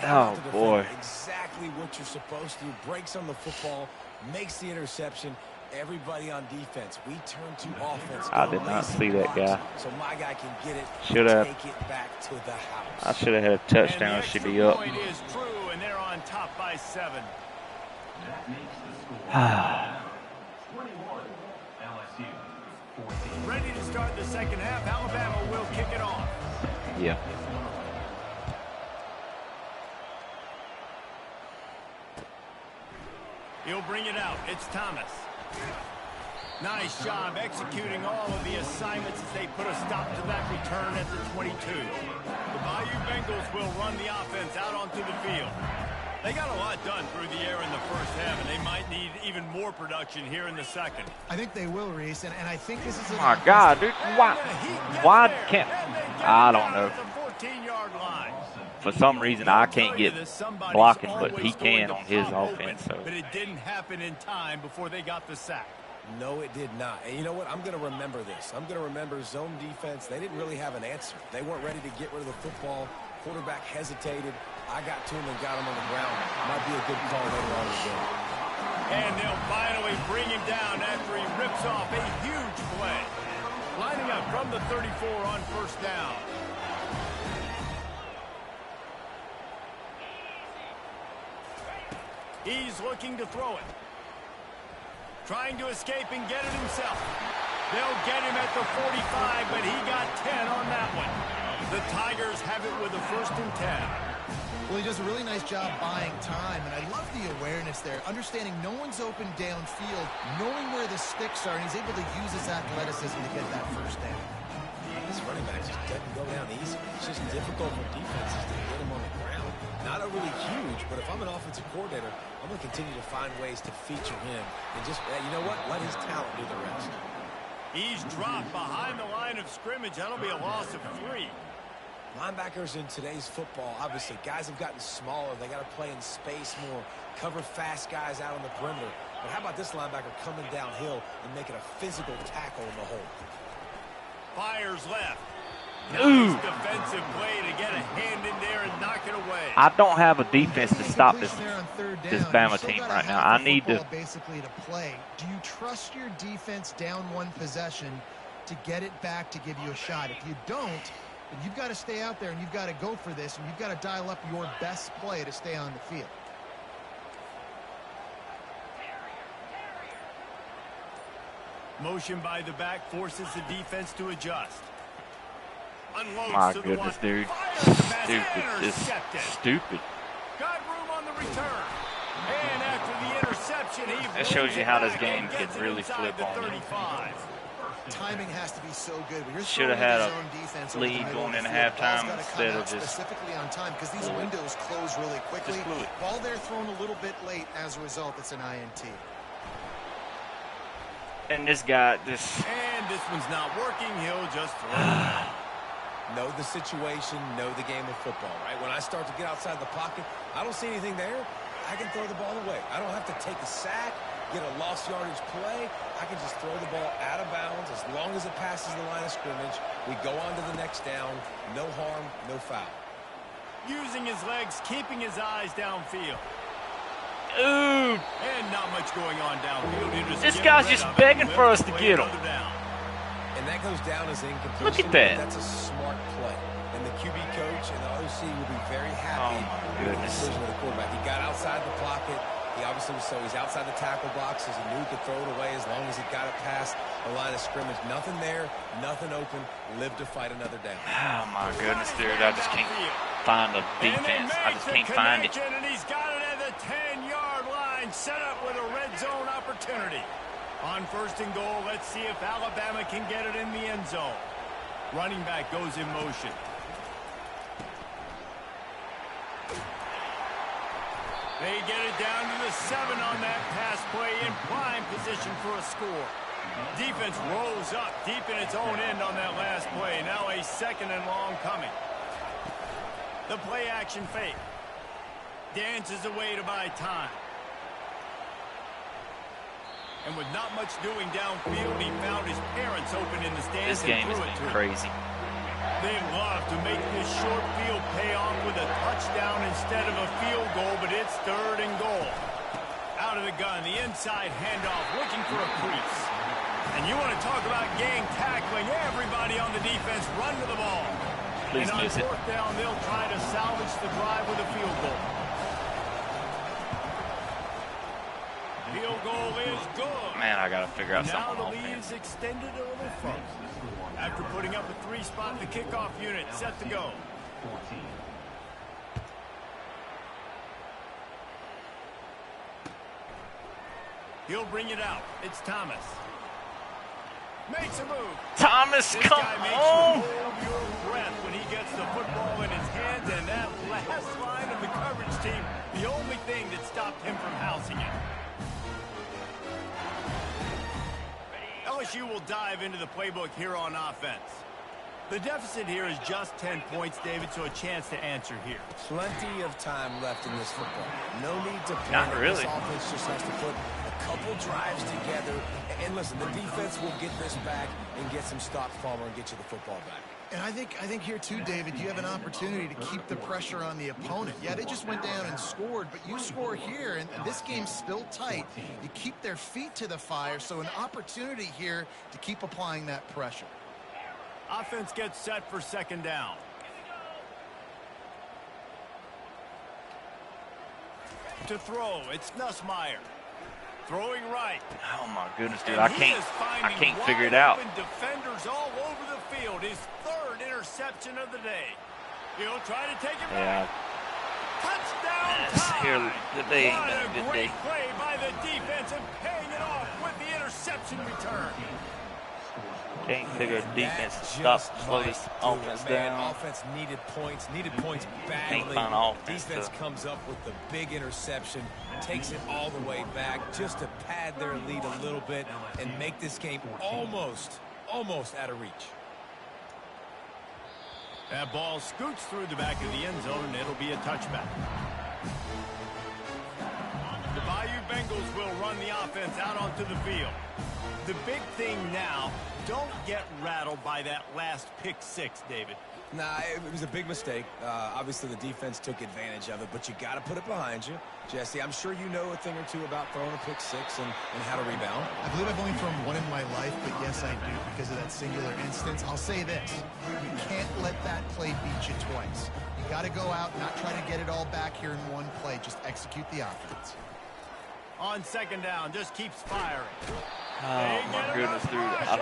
Speaker 4: Oh, boy.
Speaker 5: Exactly what you're supposed to do. Breaks on the football, makes the interception. Everybody on defense. We turn to offense.
Speaker 4: I did not see that guy.
Speaker 5: So my guy can get it.
Speaker 4: Should have.
Speaker 5: Take it back to the house.
Speaker 4: I should have had a touchdown. It should be up.
Speaker 1: Point is true, and they're on top by 7.
Speaker 6: That makes the score 21 LSU 14.
Speaker 1: Ready to start the second half. Alabama will kick it off.
Speaker 4: Yeah.
Speaker 1: He'll bring it out. It's Thomas. Nice job executing all of the assignments as they put a stop to that return at the 22. The Bayou Bengals will run the offense out onto the field. They got a lot done through the air in the first half, and they might need even more production here in the second.
Speaker 2: I think they will, Reese, and I think this is a...
Speaker 4: My God, dude. Why can't... I don't know.
Speaker 1: 14-yard line.
Speaker 4: For some reason, I can't get blocking, but he can on his offense. So.
Speaker 1: But it didn't happen in time before they got the sack.
Speaker 5: No, it did not. And you know what? I'm going to remember this. I'm going to remember zone defense. They didn't really have an answer. They weren't ready to get rid of the football. Quarterback hesitated. I got to him and got him on the ground. Might be a good call later on in the game.
Speaker 1: And they'll finally bring him down after he rips off a huge play. Lining up from the 34 on first down. He's looking to throw it. Trying to escape and get it himself. They'll get him at the 45, but he got 10 on that one. The Tigers have it with a 1st and 10.
Speaker 2: Well, he does a really nice job buying time, and I love the awareness there, understanding no one's open downfield, knowing where the sticks are, and he's able to use his athleticism to get that 1st down.
Speaker 5: This running back just doesn't go down easy. It's just difficult for defenses to get him on the ground. Not a really huge, but if I'm an offensive coordinator, I'm going to continue to find ways to feature him and just, you know what, let his talent do the rest.
Speaker 1: He's dropped behind the line of scrimmage. That'll be a loss of 3.
Speaker 5: Linebackers in today's football, obviously, guys have gotten smaller. They got to play in space more, cover fast guys out on the perimeter. But how about this linebacker coming downhill and making a physical tackle in the hole?
Speaker 1: Fires left.
Speaker 4: Ooh.
Speaker 1: Nice defensive play to get a hand in there and knock it away.
Speaker 4: I don't have a defense to stop this
Speaker 2: There on 3rd down.
Speaker 4: this
Speaker 2: You
Speaker 4: Bama
Speaker 2: still
Speaker 4: team
Speaker 2: gotta
Speaker 4: right now.
Speaker 2: have
Speaker 4: I
Speaker 2: the
Speaker 4: need to.
Speaker 2: football basically to play. Do you trust your defense down 1 possession to get it back to give you a shot? If you don't, then you've got to stay out there and you've got to go for this, and you've got to dial up your best play to stay on the field.
Speaker 1: Motion by the back forces the defense to adjust. Unloads
Speaker 4: My
Speaker 1: to the
Speaker 4: goodness,
Speaker 1: one.
Speaker 4: dude.
Speaker 1: Fires the pass,
Speaker 4: Stupid. Just
Speaker 1: intercepted.
Speaker 4: stupid.
Speaker 1: Got room on the return. And after the interception, he
Speaker 4: That shows you how this
Speaker 1: brings it
Speaker 4: game
Speaker 1: back and
Speaker 4: can
Speaker 1: gets it
Speaker 4: really
Speaker 1: inside
Speaker 4: flip
Speaker 1: the
Speaker 4: on you.
Speaker 1: 35.
Speaker 2: Timing has to be so good. When you're
Speaker 4: Shoulda
Speaker 2: throwing
Speaker 4: had
Speaker 2: his
Speaker 4: a
Speaker 2: own defense over the
Speaker 4: lead
Speaker 2: middle
Speaker 4: going
Speaker 2: of the
Speaker 4: into
Speaker 2: field, ball's
Speaker 4: halftime
Speaker 2: gotta come
Speaker 4: instead
Speaker 2: out
Speaker 4: of just
Speaker 2: specifically on time because these
Speaker 4: blew it.
Speaker 2: windows close really quickly.
Speaker 4: Just blew it.
Speaker 2: Ball there thrown a little bit late. As a result, it's an INT.
Speaker 4: And this guy, this
Speaker 1: And this one's not working. He'll just throw it out.
Speaker 5: Know the situation, know the game of football, right? When I start to get outside the pocket, I don't see anything there. I can throw the ball away. I don't have to take a sack, get a lost yardage play. I can just throw the ball out of bounds as long as it passes the line of scrimmage. We go on to the next down. No harm, no foul.
Speaker 1: Using his legs, keeping his eyes downfield.
Speaker 4: ooh,
Speaker 1: And not much going on downfield. He
Speaker 4: This
Speaker 1: get
Speaker 4: guy's
Speaker 1: rid
Speaker 4: just
Speaker 1: of it.
Speaker 4: begging for
Speaker 1: Let's
Speaker 4: us to
Speaker 1: play
Speaker 4: get him.
Speaker 1: another down.
Speaker 5: And that goes down as incompletion.
Speaker 4: Look at that.
Speaker 5: But that's a smart play. And the QB coach and the OC will be very happy
Speaker 4: Oh, my
Speaker 5: with the
Speaker 4: goodness.
Speaker 5: decision of the quarterback. He got outside the pocket. He obviously was, so he's outside the tackle boxes. He knew he could throw it away as long as he got it past the line of scrimmage. Nothing there, nothing open. Live to fight another down.
Speaker 4: oh my goodness, dude, I just can't find the defense. I just can't find it.
Speaker 1: And he's got it at the 10-yard line, set up with a red zone opportunity. On 1st and goal, let's see if Alabama can get it in the end zone. Running back goes in motion. They get it down to the 7 on that pass play in prime position for a score. Defense rolls up deep in its own end on that last play. Now a 2nd and long coming. The play action fake. Dances away to buy time. And with not much doing downfield, he found his parents open in the stands.
Speaker 4: This game
Speaker 1: and
Speaker 4: has
Speaker 1: threw it
Speaker 4: been
Speaker 1: to him.
Speaker 4: crazy.
Speaker 1: They love to make this short field pay off with a touchdown instead of a field goal, but it's 3rd and goal. Out of the gun, the inside handoff, looking for a crease. And you want to talk about gang tackling, everybody on the defense run to the ball.
Speaker 4: Please
Speaker 1: and on
Speaker 4: miss it.
Speaker 1: 4th down, they'll try to salvage the drive with a field goal. Field goal is good.
Speaker 4: Man, I gotta figure out
Speaker 1: Now
Speaker 4: something
Speaker 1: the
Speaker 4: on
Speaker 1: lead
Speaker 4: offense.
Speaker 1: is extended a little further. After putting up a 3-spot, the kickoff unit set to go.
Speaker 6: 14.
Speaker 1: He'll bring it out. It's Thomas. Makes a move.
Speaker 4: Thomas,
Speaker 1: This
Speaker 4: come
Speaker 1: guy makes
Speaker 4: on!
Speaker 1: you hold your breath when he gets the football in his hands, and that last line of the coverage team, the only thing that stopped him from housing it. LSU will dive into the playbook here on offense. The deficit here is just 10 points, David, so a chance to answer here.
Speaker 5: Plenty of time left in this football. No need to panic.
Speaker 4: Not really.
Speaker 5: This offense just has to put a couple drives together. And listen, the defense will get this back and get some stops, Palmer, and get you the football back.
Speaker 2: And I think here too, David, you have an opportunity to keep the pressure on the opponent. Yeah, they just went down and scored, but you score here, and this game's still tight. You keep their feet to the fire, so an opportunity here to keep applying that pressure.
Speaker 1: Offense gets set for 2nd down. To throw, it's Nussmeier. Throwing right.
Speaker 4: Oh my goodness, dude!
Speaker 1: And
Speaker 4: I
Speaker 1: he is
Speaker 4: can't
Speaker 1: finding
Speaker 4: figure it
Speaker 1: wide
Speaker 4: out.
Speaker 1: open defenders all over the field. His third interception of the day. He'll try to take it back. Touchdown
Speaker 4: Here,
Speaker 1: time.
Speaker 4: today ain't
Speaker 1: What
Speaker 4: been a
Speaker 1: a
Speaker 4: good
Speaker 1: great
Speaker 4: day.
Speaker 1: play by the defense and paying it off with the interception return.
Speaker 4: Can't figure a defense to
Speaker 5: That
Speaker 4: stop,
Speaker 5: just
Speaker 4: slow
Speaker 5: might
Speaker 4: this
Speaker 5: do it,
Speaker 4: offense
Speaker 5: man.
Speaker 4: down.
Speaker 5: Offense needed points badly.
Speaker 4: Can't find offense
Speaker 5: Defense
Speaker 4: to-
Speaker 5: comes up with the big interception, takes it all the way back just to pad their lead a little bit and make this game almost out of reach.
Speaker 1: That ball scoots through the back of the end zone, and it'll be a touchback. The Bayou Bengals will run the offense out onto the field. The big thing now, don't get rattled by that last pick six, David.
Speaker 5: Nah, it was a big mistake. Obviously, the defense took advantage of it, but you got to put it behind you. Jesse, I'm sure you know a thing or two about throwing a pick six and how to rebound.
Speaker 2: I believe I've only thrown one in my life, but yes, I do because of that singular instance. I'll say this. You can't let that play beat you twice. You got to go out, not try to get it all back here in one play. Just execute the offense.
Speaker 1: On second down, just keeps firing.
Speaker 4: Oh my goodness, dude! I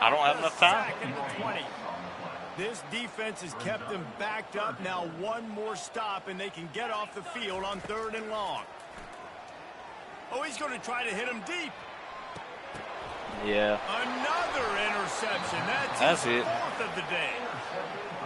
Speaker 4: don't have enough time.
Speaker 1: Sack at the 20. This defense has kept them backed up. Now one more stop, and they can get off the field on third and long. Oh, he's going to try to hit him deep.
Speaker 4: Yeah.
Speaker 1: Another interception.
Speaker 4: That's
Speaker 1: his
Speaker 4: it.
Speaker 1: fourth of the day.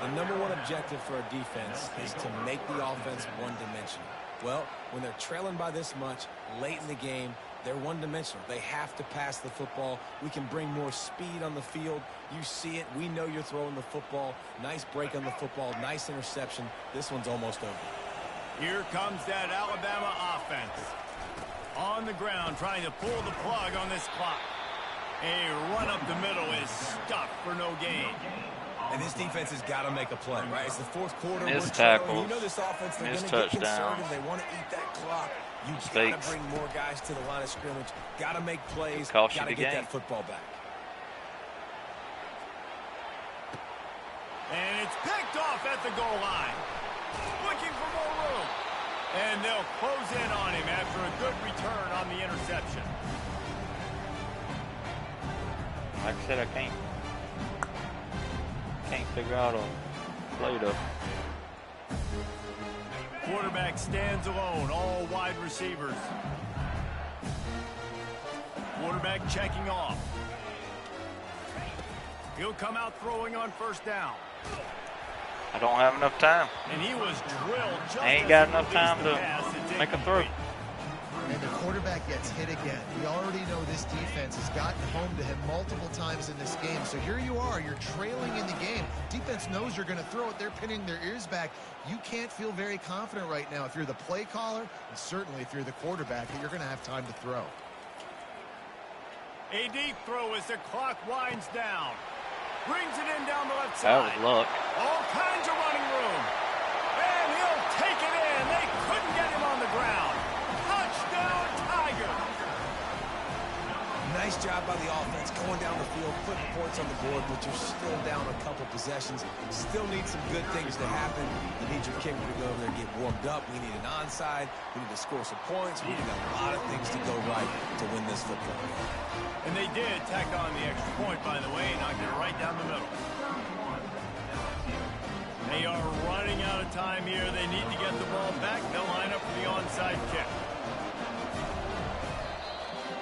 Speaker 5: The number one objective for a defense is to make the offense one-dimensional. Well, when they're trailing by this much late in the game, they're one-dimensional. They have to pass the football. We can bring more speed on the field. You see it. We know you're throwing the football. Nice break on the football. Nice interception. This one's almost over.
Speaker 1: Here comes that Alabama offense. On the ground, trying to pull the plug on this clock. A run up the middle is stuck for no gain.
Speaker 5: And this defense has got to make a play, right? It's the fourth quarter.
Speaker 4: Missed
Speaker 5: We're trailing.
Speaker 4: tackles.
Speaker 5: You know this offense, they're going
Speaker 4: Missed
Speaker 5: to get
Speaker 4: touchdowns.
Speaker 5: conservative. They want to eat that clock. You got
Speaker 4: Mistakes.
Speaker 5: to bring more guys to the line of scrimmage. Got to make plays.
Speaker 4: Cost you
Speaker 5: Got to
Speaker 4: the
Speaker 5: get
Speaker 4: game.
Speaker 5: that football back.
Speaker 1: And it's picked off at the goal line. Looking for more room. And they'll close in on him after a good return on the interception.
Speaker 4: Like I said, I can't figure out a play though.
Speaker 1: Quarterback stands alone, all wide receivers. Quarterback checking off. He'll come out throwing on first down.
Speaker 4: I don't have enough time.
Speaker 1: And he was drilled just
Speaker 4: I ain't
Speaker 1: as
Speaker 4: got
Speaker 1: he
Speaker 4: enough
Speaker 1: released
Speaker 4: time
Speaker 1: the
Speaker 4: to
Speaker 1: pass. It's
Speaker 4: make a throw.
Speaker 1: incomplete.
Speaker 2: And the quarterback gets hit again. We already know this defense has gotten home to him multiple times in this game. So here you are, you're trailing in the game. Defense knows you're going to throw it. They're pinning their ears back. You can't feel very confident right now if you're the play caller, and certainly if you're the quarterback, that you're going to have time to throw.
Speaker 1: A deep throw as the clock winds down. Brings it in down the left
Speaker 4: That
Speaker 1: side.
Speaker 4: was luck.
Speaker 1: All kinds of running room. And he'll take it in. They couldn't get him on the ground. Touchdown, Tiger.
Speaker 5: Nice job by the offense going down the field, putting points on the board, but you're still down a couple possessions. Still need some good things to happen. You need your kicker to go over there and get warmed up. We need an onside. We need to score some points. We need a lot of things to go right to win this football game.
Speaker 1: And they did tack on the extra point, by the way, knocked it right down the middle. They are running out of time here. They need to get the ball back. They'll line up for the onside kick.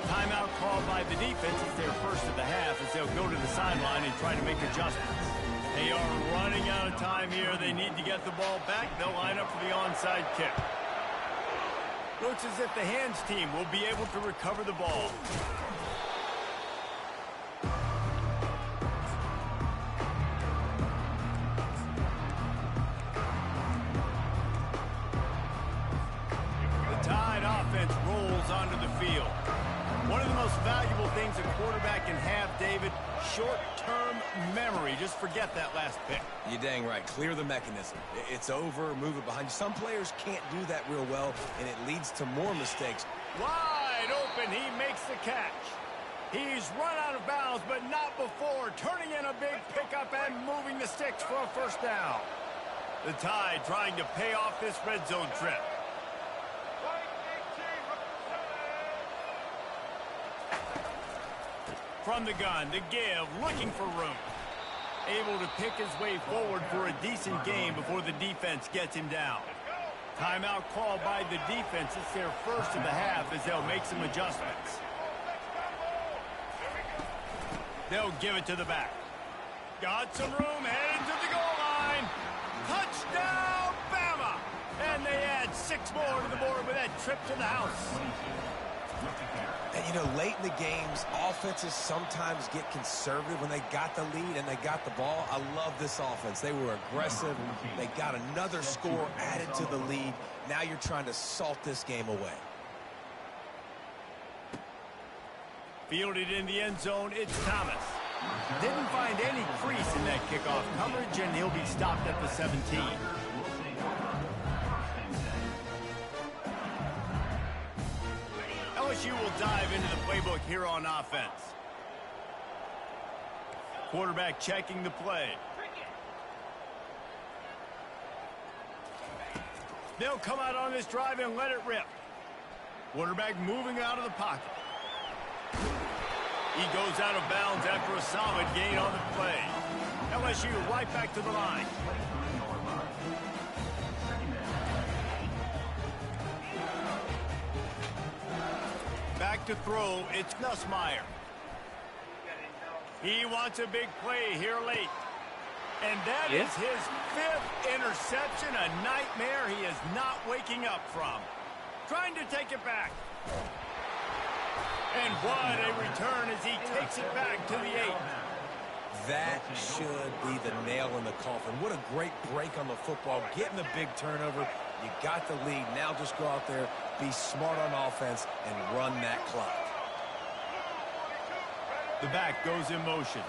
Speaker 1: Timeout called by the defense. It's their first of the half as they'll go to the sideline and try to make adjustments. They are running out of time here. They need to get the ball back. They'll line up for the onside kick. Looks as if the hands team will be able to recover the ball. The Tide offense rolls onto the field. One of the most valuable things a quarterback can have, David, short-term memory. Just forget that last pick.
Speaker 5: You're dang right. Clear the mechanism. It's over. Move it behind you. Some players can't do that real well, and it leads to more mistakes.
Speaker 1: Wide open, he makes the catch. He's run out of bounds, but not before. Turning in a big pickup and moving the sticks for a first down. The Tide trying to pay off this red zone trip. From the gun, the give, looking for room. Able to pick his way forward for a decent game before the defense gets him down. Timeout called by the defense. It's their first of the half as they'll make some adjustments. They'll give it to the back. Got some room, heading to the goal line. Touchdown, Bama! And they add 6 more to the board with that trip to the house.
Speaker 5: And, you know, late in the games, offenses sometimes get conservative when they got the lead and they got the ball. I love this offense. They were aggressive. They got another score added to the lead. Now you're trying to salt this game away.
Speaker 1: Fielded in the end zone, it's Thomas. Didn't find any crease in that kickoff coverage, and he'll be stopped at the 17. LSU will dive into the playbook here on offense. Quarterback checking the play. They'll come out on this drive and let it rip. Quarterback moving out of the pocket. He goes out of bounds after a solid gain on the play. LSU right back to the line. Back to throw, it's Nussmeier. He wants a big play here late. And that is his 5th interception, a nightmare he is not waking up from. Trying to take it back. And what a return as he takes it back to the 8.
Speaker 5: That should be the nail in the coffin. What a great break on the football. Getting the big turnover. You got the lead. Now just go out there, be smart on offense, and run that clock.
Speaker 1: The back goes in motion.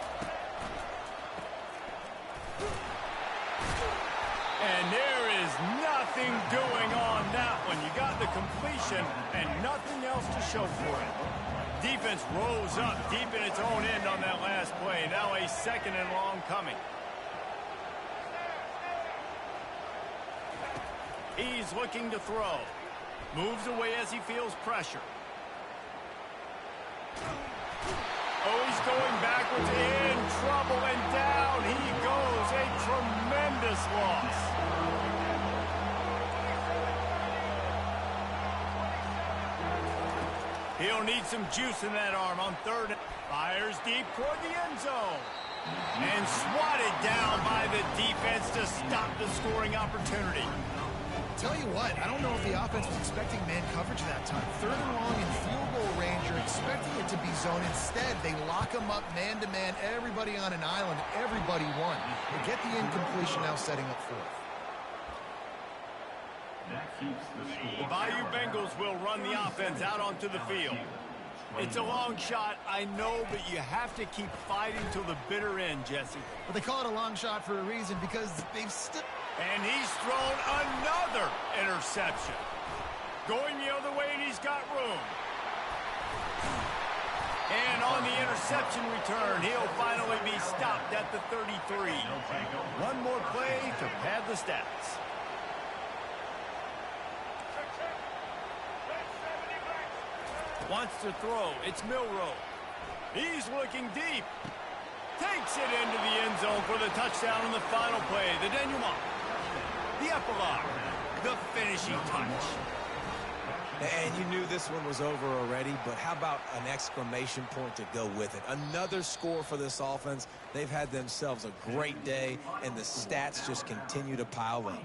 Speaker 1: And there is nothing doing on that one. You got the completion and nothing else to show for it. Defense rolls up deep in its own end on that last play. Now a 2nd and long coming. He's looking to throw. Moves away as he feels pressure. Oh, he's going backwards, in trouble, and down he goes. A tremendous loss. He'll need some juice in that arm on 3rd. Fires deep toward the end zone. And swatted down by the defense to stop the scoring opportunity.
Speaker 2: Tell you what, I don't know if the offense was expecting man coverage that time. 3rd and long in field goal range. You're expecting it to be zone. Instead, they lock them up man-to-man. Everybody on an island. Everybody won. They get the incompletion, now setting up 4th.
Speaker 1: The Bayou Bengals will run the offense out onto the field. It's a long shot, I know, but you have to keep fighting till the bitter end, Jesse.
Speaker 2: But they call it a long shot for a reason, because they've still...
Speaker 1: And he's thrown another interception. Going the other way, and he's got room. And on the interception return, he'll finally be stopped at the 33. One more play to pad the stats. Wants to throw. It's Milroe. He's looking deep. Takes it into the end zone for the touchdown on the final play. The denouement. The epilogue. The finishing touch.
Speaker 5: And you knew this one was over already, but how about an exclamation point to go with it? Another score for this offense. They've had themselves a great day, and the stats just continue to pile up.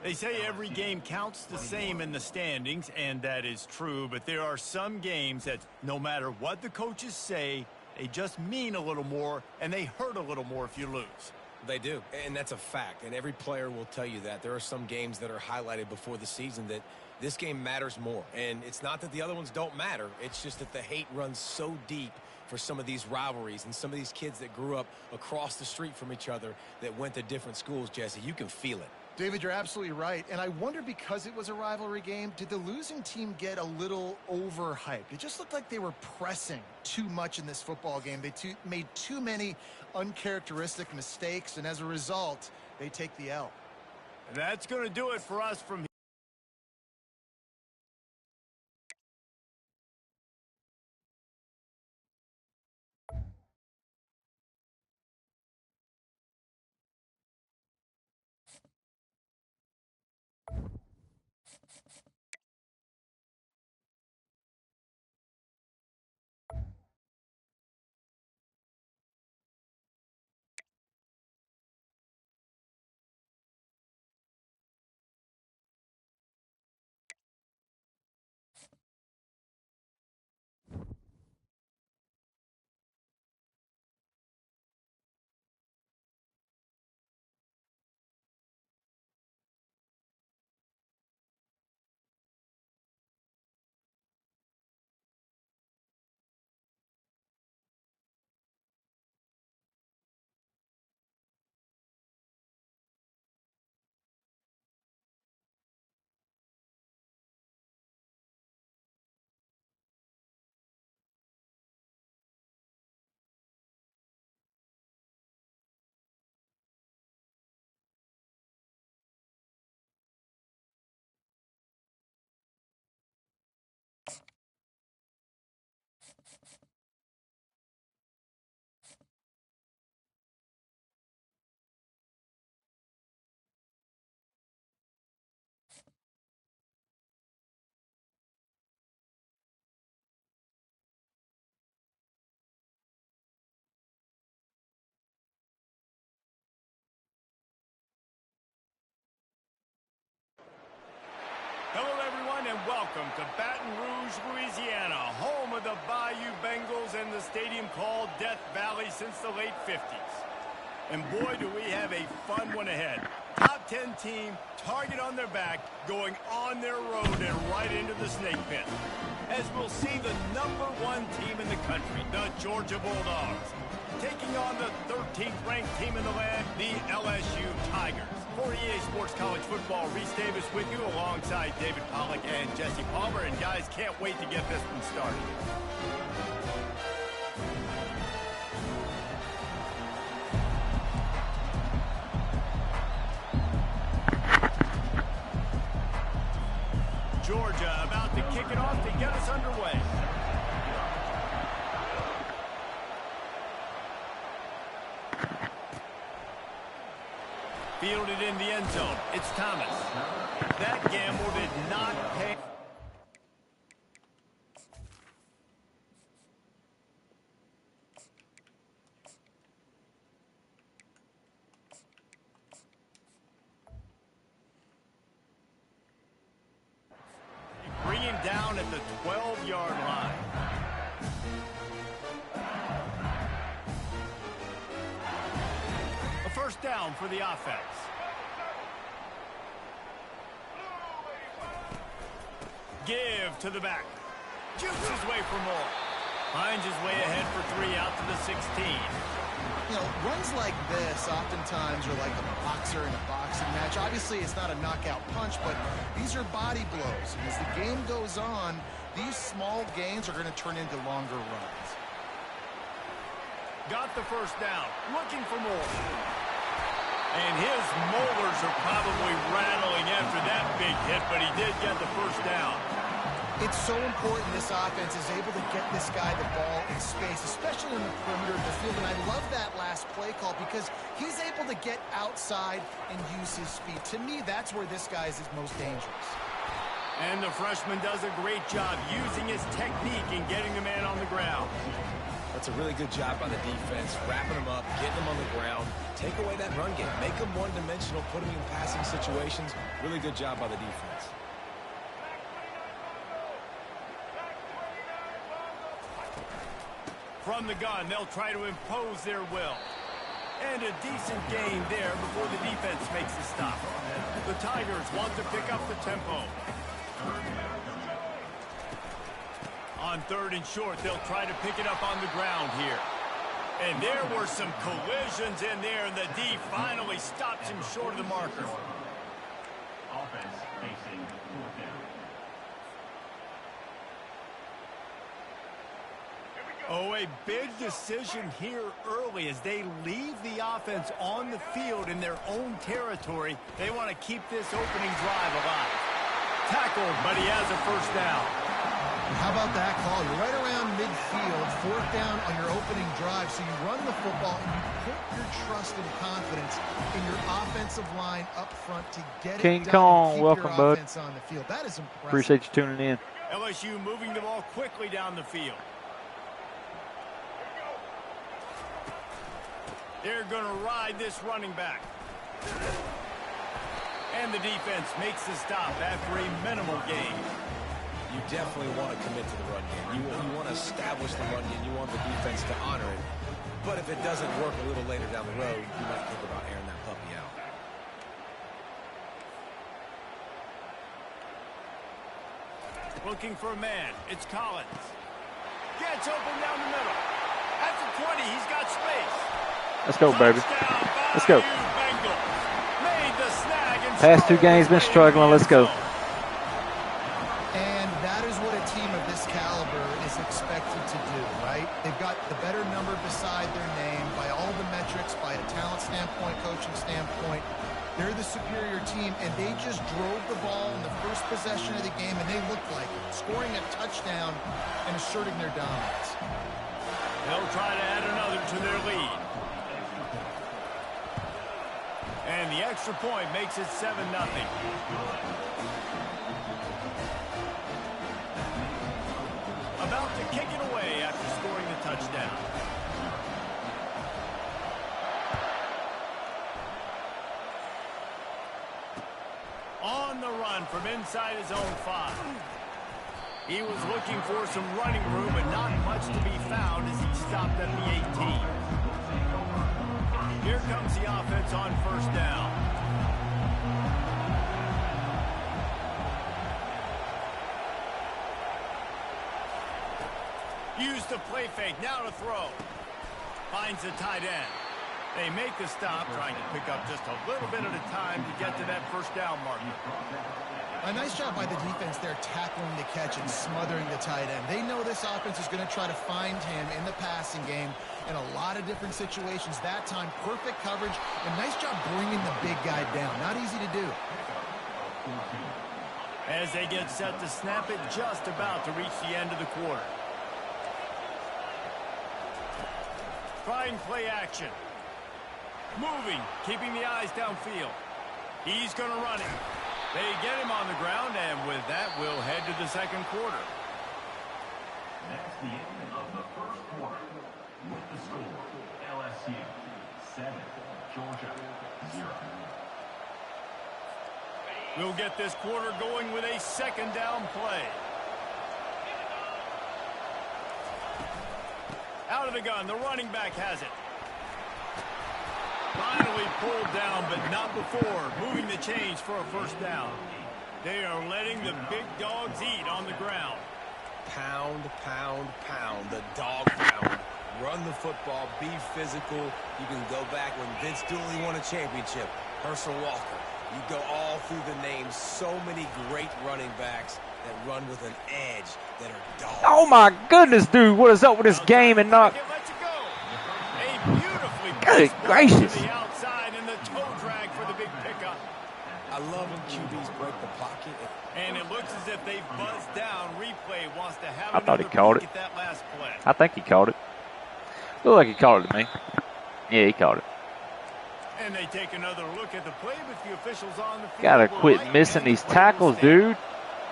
Speaker 1: They say every game counts the same in the standings, and that is true, but there are some games that no matter what the coaches say, they just mean a little more, and they hurt a little more if you lose.
Speaker 5: They do, and that's a fact, and every player will tell you that. There are some games that are highlighted before the season that this game matters more, and it's not that the other ones don't matter. It's just that the hate runs so deep for some of these rivalries and some of these kids that grew up across the street from each other that went to different schools, Jesse. You can feel it.
Speaker 2: David, you're absolutely right. And I wonder, because it was a rivalry game, did the losing team get a little overhyped? It just looked like they were pressing too much in this football game. They made too many uncharacteristic mistakes, and as a result, they take the L.
Speaker 1: That's going to do it for us from here. Hello, everyone, and welcome to Baton Rouge, Louisiana, home of the Bayou Bengals and the stadium called Death Valley since the late 50s. And boy, do we have a fun one ahead. Top 10 team, target on their back, going on their road and right into the snake pit. As we'll see the #1 team in the country, the Georgia Bulldogs, taking on the 13th ranked team in the land, the LSU Tigers. For EA Sports College Football, Reese Davis with you alongside David Pollack and Jesse Palmer. And guys, can't wait to get this one started. Georgia about to kick it off to get us underway. Fielded in the end zone. It's Thomas. That gamble did not pay. Bring him down at the 12-yard line. A first down for the offense. Give to the back. Jukes his way for more. Finds his way ahead for 3 out to the 16.
Speaker 2: You know, runs like this oftentimes are like a boxer in a boxing match. Obviously, it's not a knockout punch, but these are body blows. And as the game goes on, these small gains are going to turn into longer runs.
Speaker 1: Got the first down. Looking for more. And his molars are probably rattling after that big hit, but he did get the first down.
Speaker 2: It's so important this offense is able to get this guy the ball in space, especially in the perimeter of the field. And I love that last play call because he's able to get outside and use his speed. To me, that's where this guy is his most dangerous.
Speaker 1: And the freshman does a great job using his technique and getting the man on the ground.
Speaker 5: That's a really good job by the defense, wrapping them up, getting them on the ground, take away that run game, make them one-dimensional, put them in passing situations. Really good job by the defense.
Speaker 1: From the gun, they'll try to impose their will. And a decent gain there before the defense makes the stop. The Tigers want to pick up the tempo. On 3rd and short, they'll try to pick it up on the ground here. And there were some collisions in there, and the D finally stops him short of the marker.
Speaker 6: Offense facing 4th down.
Speaker 1: Oh, a big decision here early as they leave the offense on the field in their own territory. They want to keep this opening drive alive. Tackled, but he has a first down.
Speaker 2: How about that call? You're right around midfield, 4th down on your opening drive, so you run the football and you put your trust and confidence in your offensive line up front to get
Speaker 4: King
Speaker 2: it done.
Speaker 4: Kong,
Speaker 2: Keep
Speaker 4: welcome,
Speaker 2: your
Speaker 4: bud.
Speaker 2: offense on the field. That is impressive.
Speaker 4: Appreciate you tuning in.
Speaker 1: LSU moving the ball quickly down the field. They're going to ride this running back. And the defense makes the stop after a minimal gain.
Speaker 5: You definitely want to commit to the run game. You want to establish the run game. You want the defense to honor it. But if it doesn't work a little later down the road, you might think about airing that puppy out.
Speaker 1: Looking for a man. It's Collins. Gets open down the middle. At the 20, he's got space.
Speaker 4: Let's go, baby.
Speaker 1: Touchdown,
Speaker 4: Let's go.
Speaker 1: Bayou Bengals. Made the snag and
Speaker 4: Past 2 games been struggling. Let's go.
Speaker 2: And that is what a team of this caliber is expected to do, right? They've got the better number beside their name by all the metrics, by a talent standpoint. standpoint, coaching standpoint, they're the superior team, and they just drove the ball in the first possession of the game, and they looked like it, scoring a touchdown and asserting their dominance.
Speaker 1: They'll try to add another to their lead. And the extra point makes it 7-0. About to kick it away after scoring the touchdown. On the run from inside his own 5. He was looking for some running room, but not much to be found as he stopped at the 18. Here comes the offense on first down. Use the play fake, now to throw. Finds the tight end. They make the stop, trying to pick up just a little bit at a time to get to that first down marker.
Speaker 2: A nice job by the defense there tackling the catch and smothering the tight end. They know this offense is going to try to find him in the passing game in a lot of different situations. That time, perfect coverage, and nice job bringing the big guy down. Not easy to do.
Speaker 1: As they get set to snap it, just about to reach the end of the quarter. Trying play action. Moving, keeping the eyes downfield. He's going to run it. They get him on the ground, and with that, we'll head to the second quarter.
Speaker 6: That's the end of the first quarter. With the score, LSU 7, Georgia 0.
Speaker 1: We'll get this quarter going with a second down play. Out of the gun, the running back has it. Finally pulled down, but not before moving the chains for a first down. They are letting the big dogs eat on the ground.
Speaker 5: Pound, pound, pound. The dog pound. Run the football. Be physical. You can go back when Vince Dooley won a championship. Herschel Walker. You go all through the names. So many great running backs that run with an edge that are dogs.
Speaker 4: Oh my goodness, dude! What is up with this game and not? Good gracious!
Speaker 1: The outside and the toe drag for the big pickup.
Speaker 5: I love when QBs break the pocket.
Speaker 1: And it looks as if they've buzzed down. Replay wants to have
Speaker 4: I thought he
Speaker 1: another
Speaker 4: called
Speaker 1: peek
Speaker 4: it.
Speaker 1: at that last play.
Speaker 4: I think he called it. Looked like he called it to me. Yeah, he called it.
Speaker 1: And they take another look at the play with the officials on the field.
Speaker 4: Gotta quit missing these tackles, dude.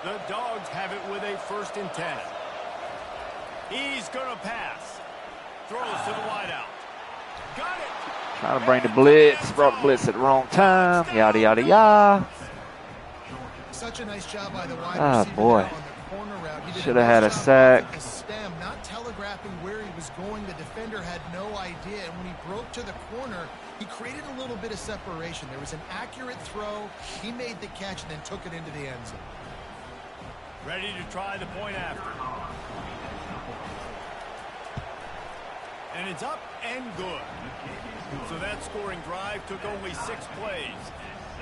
Speaker 1: The Dogs have it with a 1st and 10. He's gonna pass. Throws to the wideout. Got it.
Speaker 4: Trying to bring the blitz. Brought the blitz at the wrong time. Yada, yada, yada.
Speaker 2: Such a nice job by the wide receiver
Speaker 4: boy.
Speaker 2: on the corner route. He did
Speaker 4: Should have had a
Speaker 2: nice job
Speaker 4: sack.
Speaker 2: with the stem, not telegraphing where he was going. The defender had no idea. And when he broke to the corner, he created a little bit of separation. There was an accurate throw. He made the catch and then took it into the end zone.
Speaker 1: Ready to try the point after. And it's up and good. So that scoring drive took only 6 plays.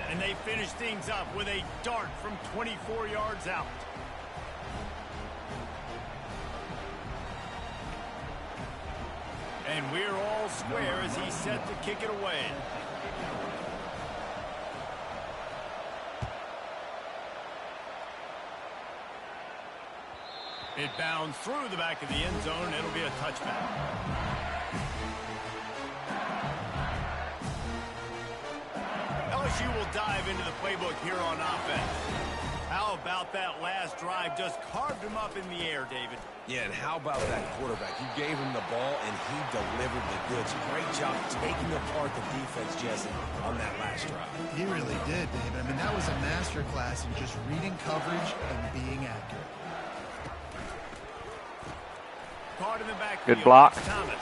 Speaker 1: And they finished things up with a dart from 24 yards out. And we're all square as he's set to kick it away. It bounds through the back of the end zone. It'll be a touchback. LSU will dive into the playbook here on offense. How about that last drive? Just carved him up in the air, David.
Speaker 5: Yeah, and how about that quarterback? You gave him the ball, and he delivered the goods. Great job taking apart the defense, Jesse, on that last drive.
Speaker 2: He really did, David. I mean, that was a masterclass in just reading coverage and being accurate.
Speaker 1: Caught in the back.
Speaker 4: Good block.
Speaker 1: Thomas.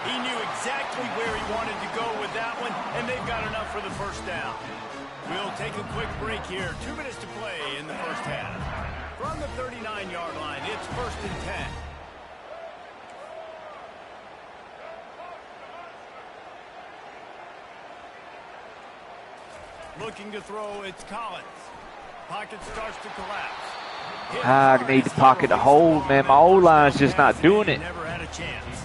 Speaker 1: He knew exactly where he wanted to go with that one, and they've got enough for the first down. We'll take a quick break here. 2 minutes to play in the first half. From the 39-yard line, it's 1st and 10. Looking to throw, it's Collins. Pocket starts to collapse.
Speaker 4: I need the pocket to hold, man. My O-line's just not doing it.
Speaker 1: Never had a chance.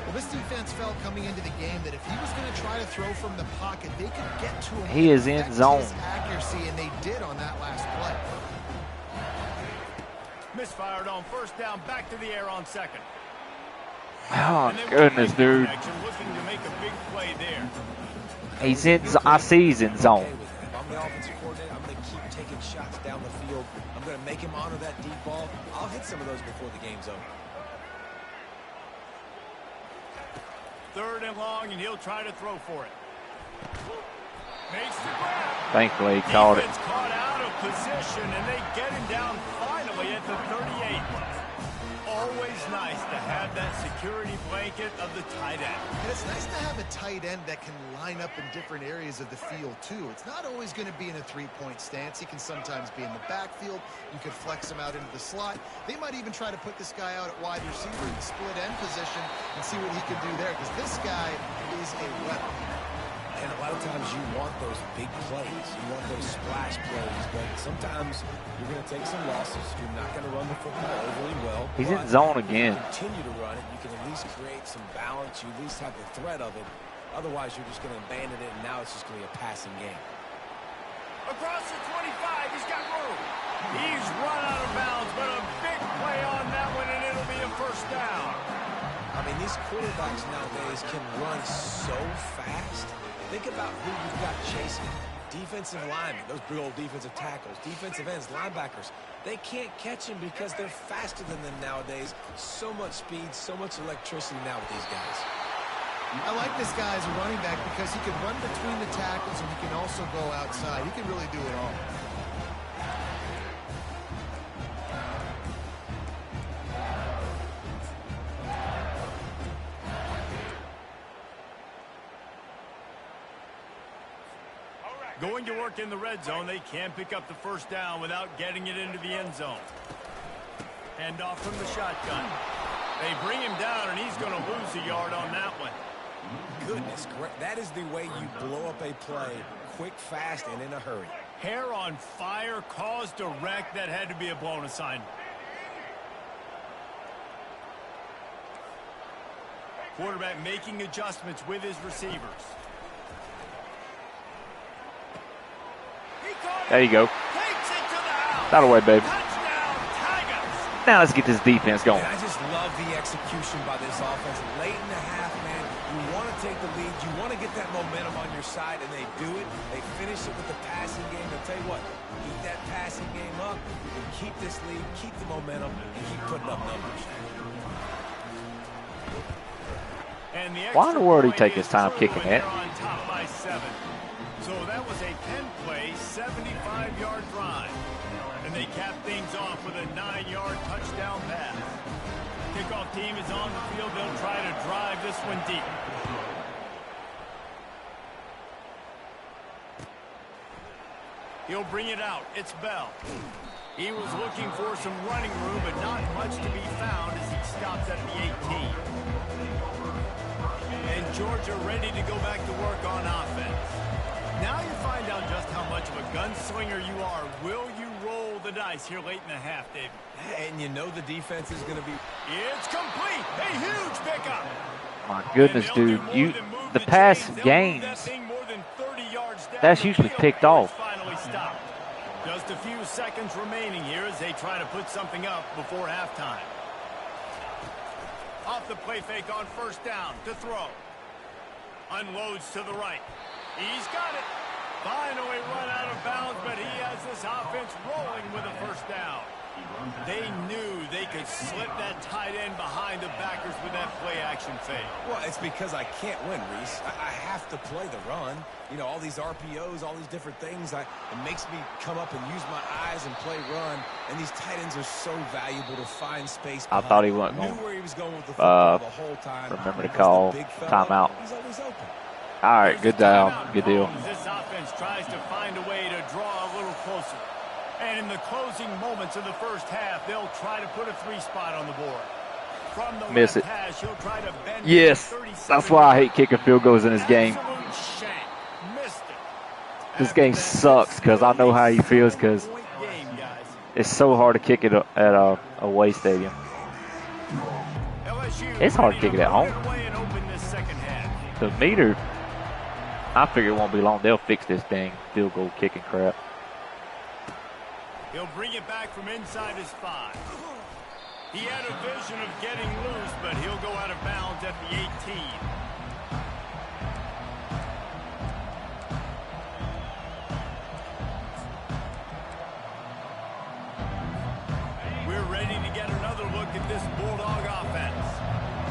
Speaker 2: Well, this defense felt coming into the game that if he was going to try to throw from the pocket, they could get to him.
Speaker 4: He is in
Speaker 2: Affect
Speaker 4: zone.
Speaker 2: his accuracy, and they did on that last play.
Speaker 1: Misfired on first down, back to the air on second.
Speaker 4: Oh,
Speaker 1: And they
Speaker 4: goodness,
Speaker 1: make the
Speaker 4: dude.
Speaker 1: connection, looking to make a big play there.
Speaker 4: He's in. I see he's in zone.
Speaker 5: Okay with it. If I'm the offensive coordinator, I'm going to keep taking shots down the field. I'm going to make him honor that deep ball. I'll hit some of those before the game's over.
Speaker 1: Third and long, and he'll try to throw for it. Makes the grab.
Speaker 4: Thankfully, he caught it.
Speaker 1: Defense caught out of position, and they get him down finally at the 38. Always nice to have that security blanket of the tight end.
Speaker 2: And it's nice to have a tight end that can line up in different areas of the field, too. It's not always going to be in a three-point stance. He can sometimes be in the backfield. You could flex him out into the slot. They might even try to put this guy out at wide receiver in split end position and see what he can do there, because this guy is a weapon.
Speaker 5: And a lot of times you want those big plays. You want those splash plays. But sometimes you're going to take some losses. You're not going to run the football overly well.
Speaker 4: He's in
Speaker 5: but
Speaker 4: zone
Speaker 5: if
Speaker 4: again.
Speaker 5: you continue to run it. You can at least create some balance. You at least have the threat of it. Otherwise, you're just going to abandon it, and now it's just going to be a passing game.
Speaker 1: Across the 25, he's got room. He's run out of bounds, but a big play on that one, and it'll be a first down.
Speaker 5: I mean, these quarterbacks nowadays can run so fast. Think about who you've got chasing. Defensive linemen, those big old defensive tackles, defensive ends, linebackers. They can't catch him because they're faster than them nowadays. So much speed, so much electricity now with these guys.
Speaker 2: I like this guy as a running back because he can run between the tackles and he can also go outside. He can really do it all.
Speaker 1: Going to work in the red zone, they can't pick up the first down without getting it into the end zone. Hand off from the shotgun. They bring him down, and he's going to lose a yard on that one.
Speaker 5: Goodness, that is the way you blow up a play quick, fast, and in a hurry.
Speaker 1: Hair on fire, caused a wreck. That had to be a blown assignment. Quarterback making adjustments with his receivers.
Speaker 4: There you go.
Speaker 1: Takes it to the house.
Speaker 4: That away, baby.
Speaker 1: Touchdown, Tigers.
Speaker 4: Now let's get this defense going.
Speaker 5: And I just love the execution by this offense. Late in the half, man, you want to take the lead. You want to get that momentum on your side, and they do it. They finish it with the passing game. I'll tell you what, keep that passing game up, and keep this lead, keep the momentum, and keep putting up numbers.
Speaker 1: And the
Speaker 4: Why in the world did he
Speaker 1: extra
Speaker 4: take his
Speaker 1: point
Speaker 4: time
Speaker 1: is
Speaker 4: kicking
Speaker 1: true, and
Speaker 4: that?
Speaker 1: they're on top by 7. So that was a 10-play, 75-yard drive. And they cap things off with a 9-yard touchdown pass. Kickoff team is on the field. They'll try to drive this one deep. He'll bring it out. It's Bell. He was looking for some running room, but not much to be found as he stops at the 18. And Georgia ready to go back to work on offense. Now you find out just how much of a gunslinger you are. Will you roll the dice here late in the half, David?
Speaker 5: And you know the defense is going to be...
Speaker 1: It's complete. A huge pickup.
Speaker 4: My goodness, dude. The past games, that's usually picked off.
Speaker 1: Finally stopped. Just a few seconds remaining here as they try to put something up before halftime. Off the play fake on first down to throw. Unloads to the right. He's got it. Finally run out of bounds, but he has this offense rolling with a first down. They knew they could slip that tight end behind the backers with that play-action fake.
Speaker 5: Well, it's because I can't win, Reese. I have to play the run. You know, all these RPOs, all these different things. It makes me come up and use my eyes and play run. And these tight ends are so valuable to find space behind.
Speaker 4: I thought he wasn't
Speaker 5: Knew
Speaker 4: going
Speaker 5: where he was going with the football the whole time.
Speaker 4: remember to
Speaker 5: Because
Speaker 4: call
Speaker 5: the big fella,
Speaker 4: timeout.
Speaker 5: He's always open.
Speaker 4: All right, good job. Good deal.
Speaker 1: This offense tries to find a way to draw a little closer. And in the closing moments of the first half, they'll try to put a 3-spot on the board. From the
Speaker 4: Miss
Speaker 1: left
Speaker 4: it.
Speaker 1: hash, he'll try to bend
Speaker 4: Yes, that's why I hate kicking field goals in this game.
Speaker 1: Absolute shank. Missed it.
Speaker 4: This game sucks because I know how he feels because
Speaker 1: Point game, guys.
Speaker 4: it's so hard to kick it at a away stadium.
Speaker 1: LSU
Speaker 4: It's hard to
Speaker 1: ready
Speaker 4: kick it at
Speaker 1: put
Speaker 4: home.
Speaker 1: away and open
Speaker 4: The meter, I figure it won't be long. They'll fix this thing. Field goal kicking crap.
Speaker 1: He'll bring it back from inside his 5. He had a vision of getting loose, but he'll go out of bounds at the 18. We're ready to get another look at this Bulldog offense.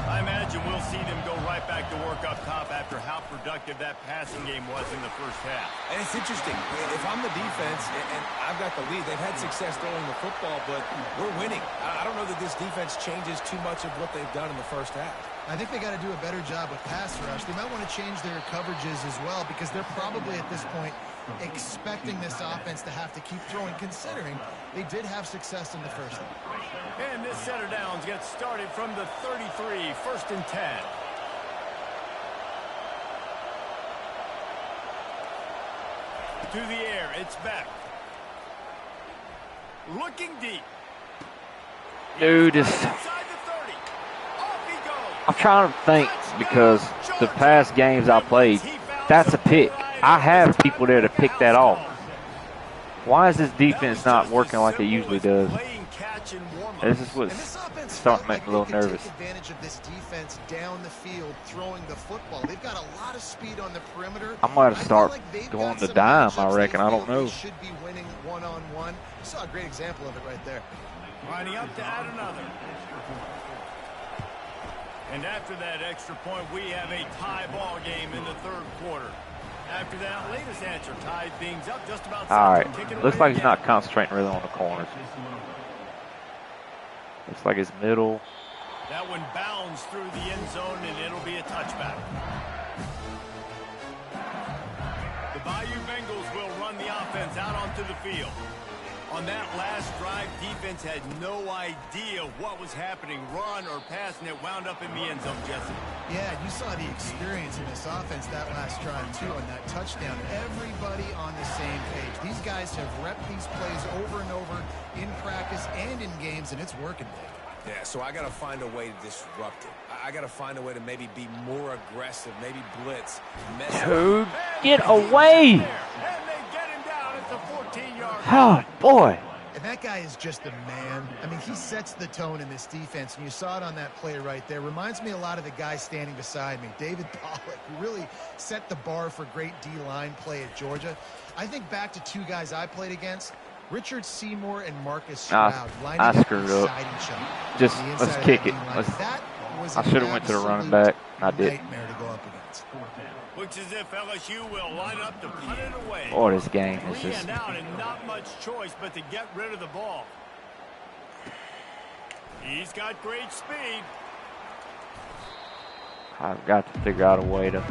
Speaker 1: I imagine we'll see them go right back to work up top after how productive that passing game was in the first half.
Speaker 5: And it's interesting. If I'm the defense and I've got the lead, they've had success throwing the football, but we're winning. I don't know that this defense changes too much of what they've done in the first half.
Speaker 2: I think they got to do a better job with pass rush. They might want to change their coverages as well because they're probably at this point expecting this offense to have to keep throwing, considering they did have success in the first half.
Speaker 1: And this set of downs gets started from the 33, 1st and 10. To the air, it's Beck. Looking deep.
Speaker 4: Dude, this,
Speaker 1: Inside the 30. Off he goes.
Speaker 4: I'm trying to think because the past games I played, that's a pick. I have people there to pick that off. Why is this defense not working like it usually does? This is what's starting to make me a little nervous.
Speaker 2: Take advantage of this defense down the field, throwing the football. They've got a lot of speed on the perimeter.
Speaker 4: I might have to start
Speaker 2: they've
Speaker 4: going
Speaker 2: got
Speaker 4: to
Speaker 2: some
Speaker 4: dime,
Speaker 2: matchups
Speaker 4: I
Speaker 2: they
Speaker 4: reckon. I don't
Speaker 2: feel
Speaker 4: know.
Speaker 2: they should be winning one-on-one. You saw a great example of it right there.
Speaker 1: Lining up to add another. And after that extra point, we have a tie ball game in the 3rd quarter. After that latest answer, tied things up just about.
Speaker 4: All right.
Speaker 1: Kicking
Speaker 4: Looks
Speaker 1: away
Speaker 4: like he's
Speaker 1: again.
Speaker 4: not concentrating really on the corners. Looks like it's middle.
Speaker 1: That one bounds through the end zone, and it'll be a touchback. The Bayou Bengals will run the offense out onto the field. On that last drive, defense had no idea what was happening, run or pass, and it wound up in the end zone, Jesse.
Speaker 2: Yeah, you saw the experience in this offense that last drive, too, on that touchdown. Everybody on the same page. These guys have repped these plays over and over in practice and in games, and it's working, Dave.
Speaker 5: Yeah, so I got to find a way to disrupt it. I got to find a way to maybe be more aggressive, maybe blitz.
Speaker 4: Dude, get away!
Speaker 1: And they get him down at the 14-yard line.
Speaker 4: Oh, boy.
Speaker 2: And that guy is just a man. I mean, he sets the tone in this defense, and you saw it on that play right there. Reminds me a lot of the guy standing beside me, David Pollack, who really set the bar for great D-line play at Georgia. I think back to 2 guys I played against, Richard Seymour and Marcus Stroud, lining
Speaker 4: I
Speaker 2: up
Speaker 4: screwed up.
Speaker 2: beside each other.
Speaker 4: Just
Speaker 2: on the
Speaker 4: let's
Speaker 2: inside of
Speaker 4: kick
Speaker 2: that
Speaker 4: it.
Speaker 2: D-line.
Speaker 4: Let's,
Speaker 2: That was
Speaker 4: I
Speaker 2: an
Speaker 4: should have went to the running
Speaker 2: absolute
Speaker 4: back. I didn't.
Speaker 2: nightmare to go up against.
Speaker 1: Looks as if LSU will line up to punt it away.
Speaker 4: Boy, this game is
Speaker 1: 3
Speaker 4: just...
Speaker 1: and out and not much choice but to get rid of the ball. He's got great speed.
Speaker 4: I've got to figure out a way to...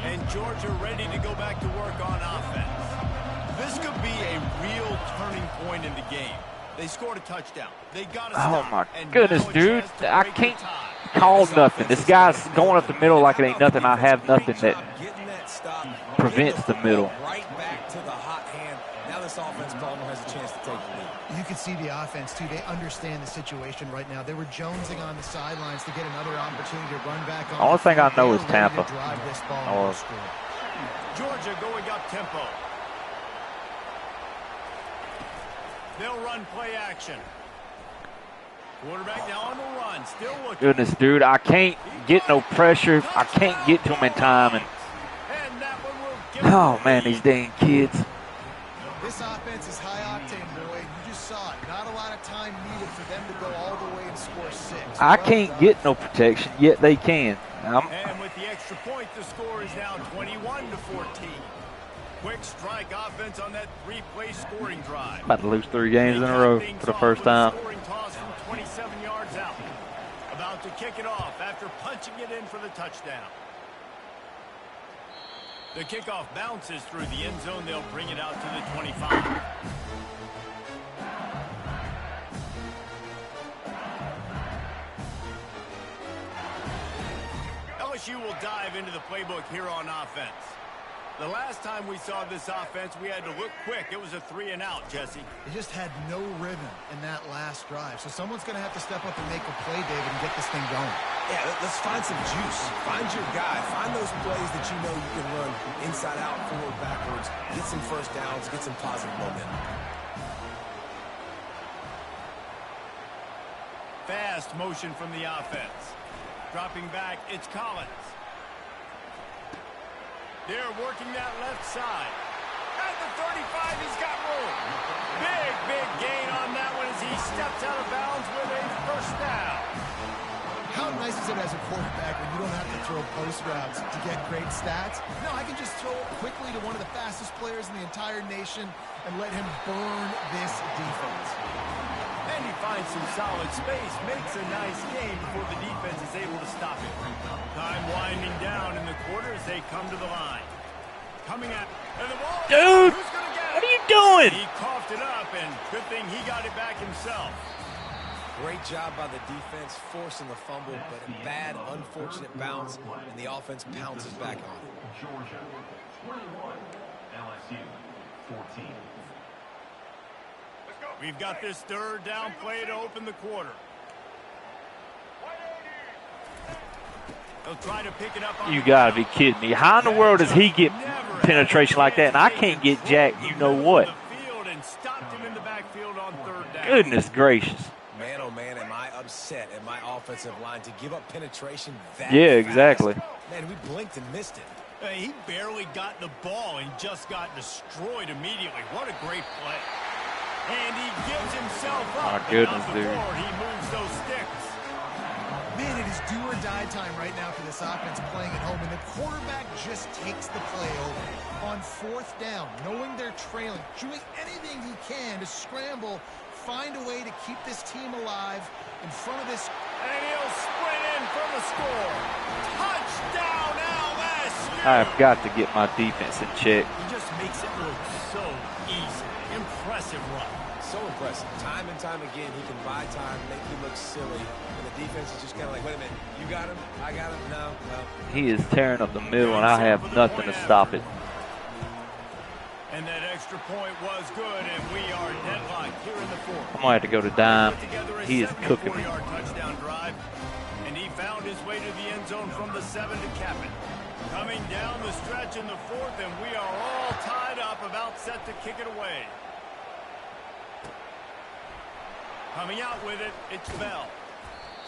Speaker 1: And Georgia ready to go back to work on offense. This could be a real turning point in the game. They scored a touchdown. They got a stop.
Speaker 4: Oh, my
Speaker 1: And
Speaker 4: goodness,
Speaker 1: now a
Speaker 4: dude.
Speaker 1: chance to
Speaker 4: I
Speaker 1: break the
Speaker 4: can't
Speaker 1: tie.
Speaker 4: call nothing. This guy's going up the middle like it ain't nothing. I have nothing that
Speaker 5: Getting that stop,
Speaker 4: prevents the middle.
Speaker 5: right back to the hot hand. Now this offense almost has a chance to take the lead.
Speaker 2: You can see the offense, too. They understand the situation right now. They were jonesing on the sidelines to get another opportunity to run back on.
Speaker 4: Only thing I know is
Speaker 2: They were ready to
Speaker 4: Tampa.
Speaker 2: drive this ball
Speaker 4: Or-
Speaker 2: and score.
Speaker 1: Georgia going up tempo. They'll run play action. Quarterback now on the run. Still looking.
Speaker 4: Goodness, dude, I can't get no pressure. I can't get to him in time. And
Speaker 1: And that one will get
Speaker 4: oh, man, these dang kids.
Speaker 2: This offense is high octane, boy. You just saw it. Not a lot of time needed for them to go all the way and score 6.
Speaker 4: I
Speaker 2: Well
Speaker 4: can't
Speaker 2: done.
Speaker 4: get no protection, yet they can. I'm
Speaker 1: And with the extra point, the score is now 21-14. Quick strike offense on that 3-play scoring drive.
Speaker 4: about to lose 3 games in a row for the first time.
Speaker 1: Scoring toss from 27 yards out. About to kick it off after punching it in for the touchdown. The kickoff bounces through the end zone. They'll bring it out to the 25. LSU will dive into the playbook here on offense. The last time we saw this offense, we had to look quick. It was a 3-and-out, Jesse.
Speaker 2: They just had no rhythm in that last drive. So someone's going to have to step up and make a play, David, and get this thing going.
Speaker 5: Yeah, let's find some juice. Find your guy. Find those plays that you know you can run inside out, forward, backwards. Get some first downs. Get some positive momentum.
Speaker 1: Fast motion from the offense. Dropping back, it's Collins. They're working that left side. At the 35, he's got room. Big gain on that one as he steps out of bounds with a first down.
Speaker 2: How nice is it as a quarterback when you don't have to throw post routes to get great stats? No, I can just throw it quickly to one of the fastest players in the entire nation and let him burn this defense.
Speaker 1: And he finds some solid space, makes a nice gain before the defense is able to stop it. Time winding down in the quarter as they come to the line. Coming at and the ball.
Speaker 4: Dude,
Speaker 1: who's gonna get it?
Speaker 4: what are you doing?
Speaker 1: He coughed it up, and good thing he got it back himself.
Speaker 5: Great job by the defense, forcing the fumble, but a bad, unfortunate bounce, and the offense pounces back on it.
Speaker 6: Georgia 21, LSU 14.
Speaker 1: We've got this third down play to open the quarter. They'll try to pick it up on
Speaker 4: You gotta be kidding me. How in the world does he get penetration like that? And I can't get Jack, you know what? Goodness gracious.
Speaker 5: Man, oh man, am I upset at my offensive line to give up penetration that
Speaker 4: Yeah,
Speaker 5: fast.
Speaker 4: exactly.
Speaker 5: Man, we blinked and missed it.
Speaker 1: He barely got the ball and just got destroyed immediately. What a great play. And he gives himself up.
Speaker 4: My goodness, dude.
Speaker 1: He moves those sticks.
Speaker 2: Man, it is do or die time right now for this offense playing at home, and the quarterback just takes the play over. On fourth down, knowing they're trailing, doing anything he can to scramble, find a way to keep this team alive in front of this.
Speaker 1: And he'll sprint in for the score. Touchdown, LSU!
Speaker 4: I've got to get my defense in check.
Speaker 1: He just makes it look so easy. Impressive run.
Speaker 5: So impressive. Time and time again, he can buy time, make you look silly, and the defense is just kind of like, wait a minute, you got him, I got him, no.
Speaker 4: He is tearing up the middle, and I have nothing to stop it.
Speaker 1: And that extra point was good, and we are deadlocked here in the fourth.
Speaker 4: I'm going to have to go to dime. He is cooking me.
Speaker 1: 74-yard touchdown drive, and he found his way to the end zone from the 7 to cap it. Coming down the stretch in the fourth, and we are all tied up, about set to kick it away. Coming out with it, it's Bell.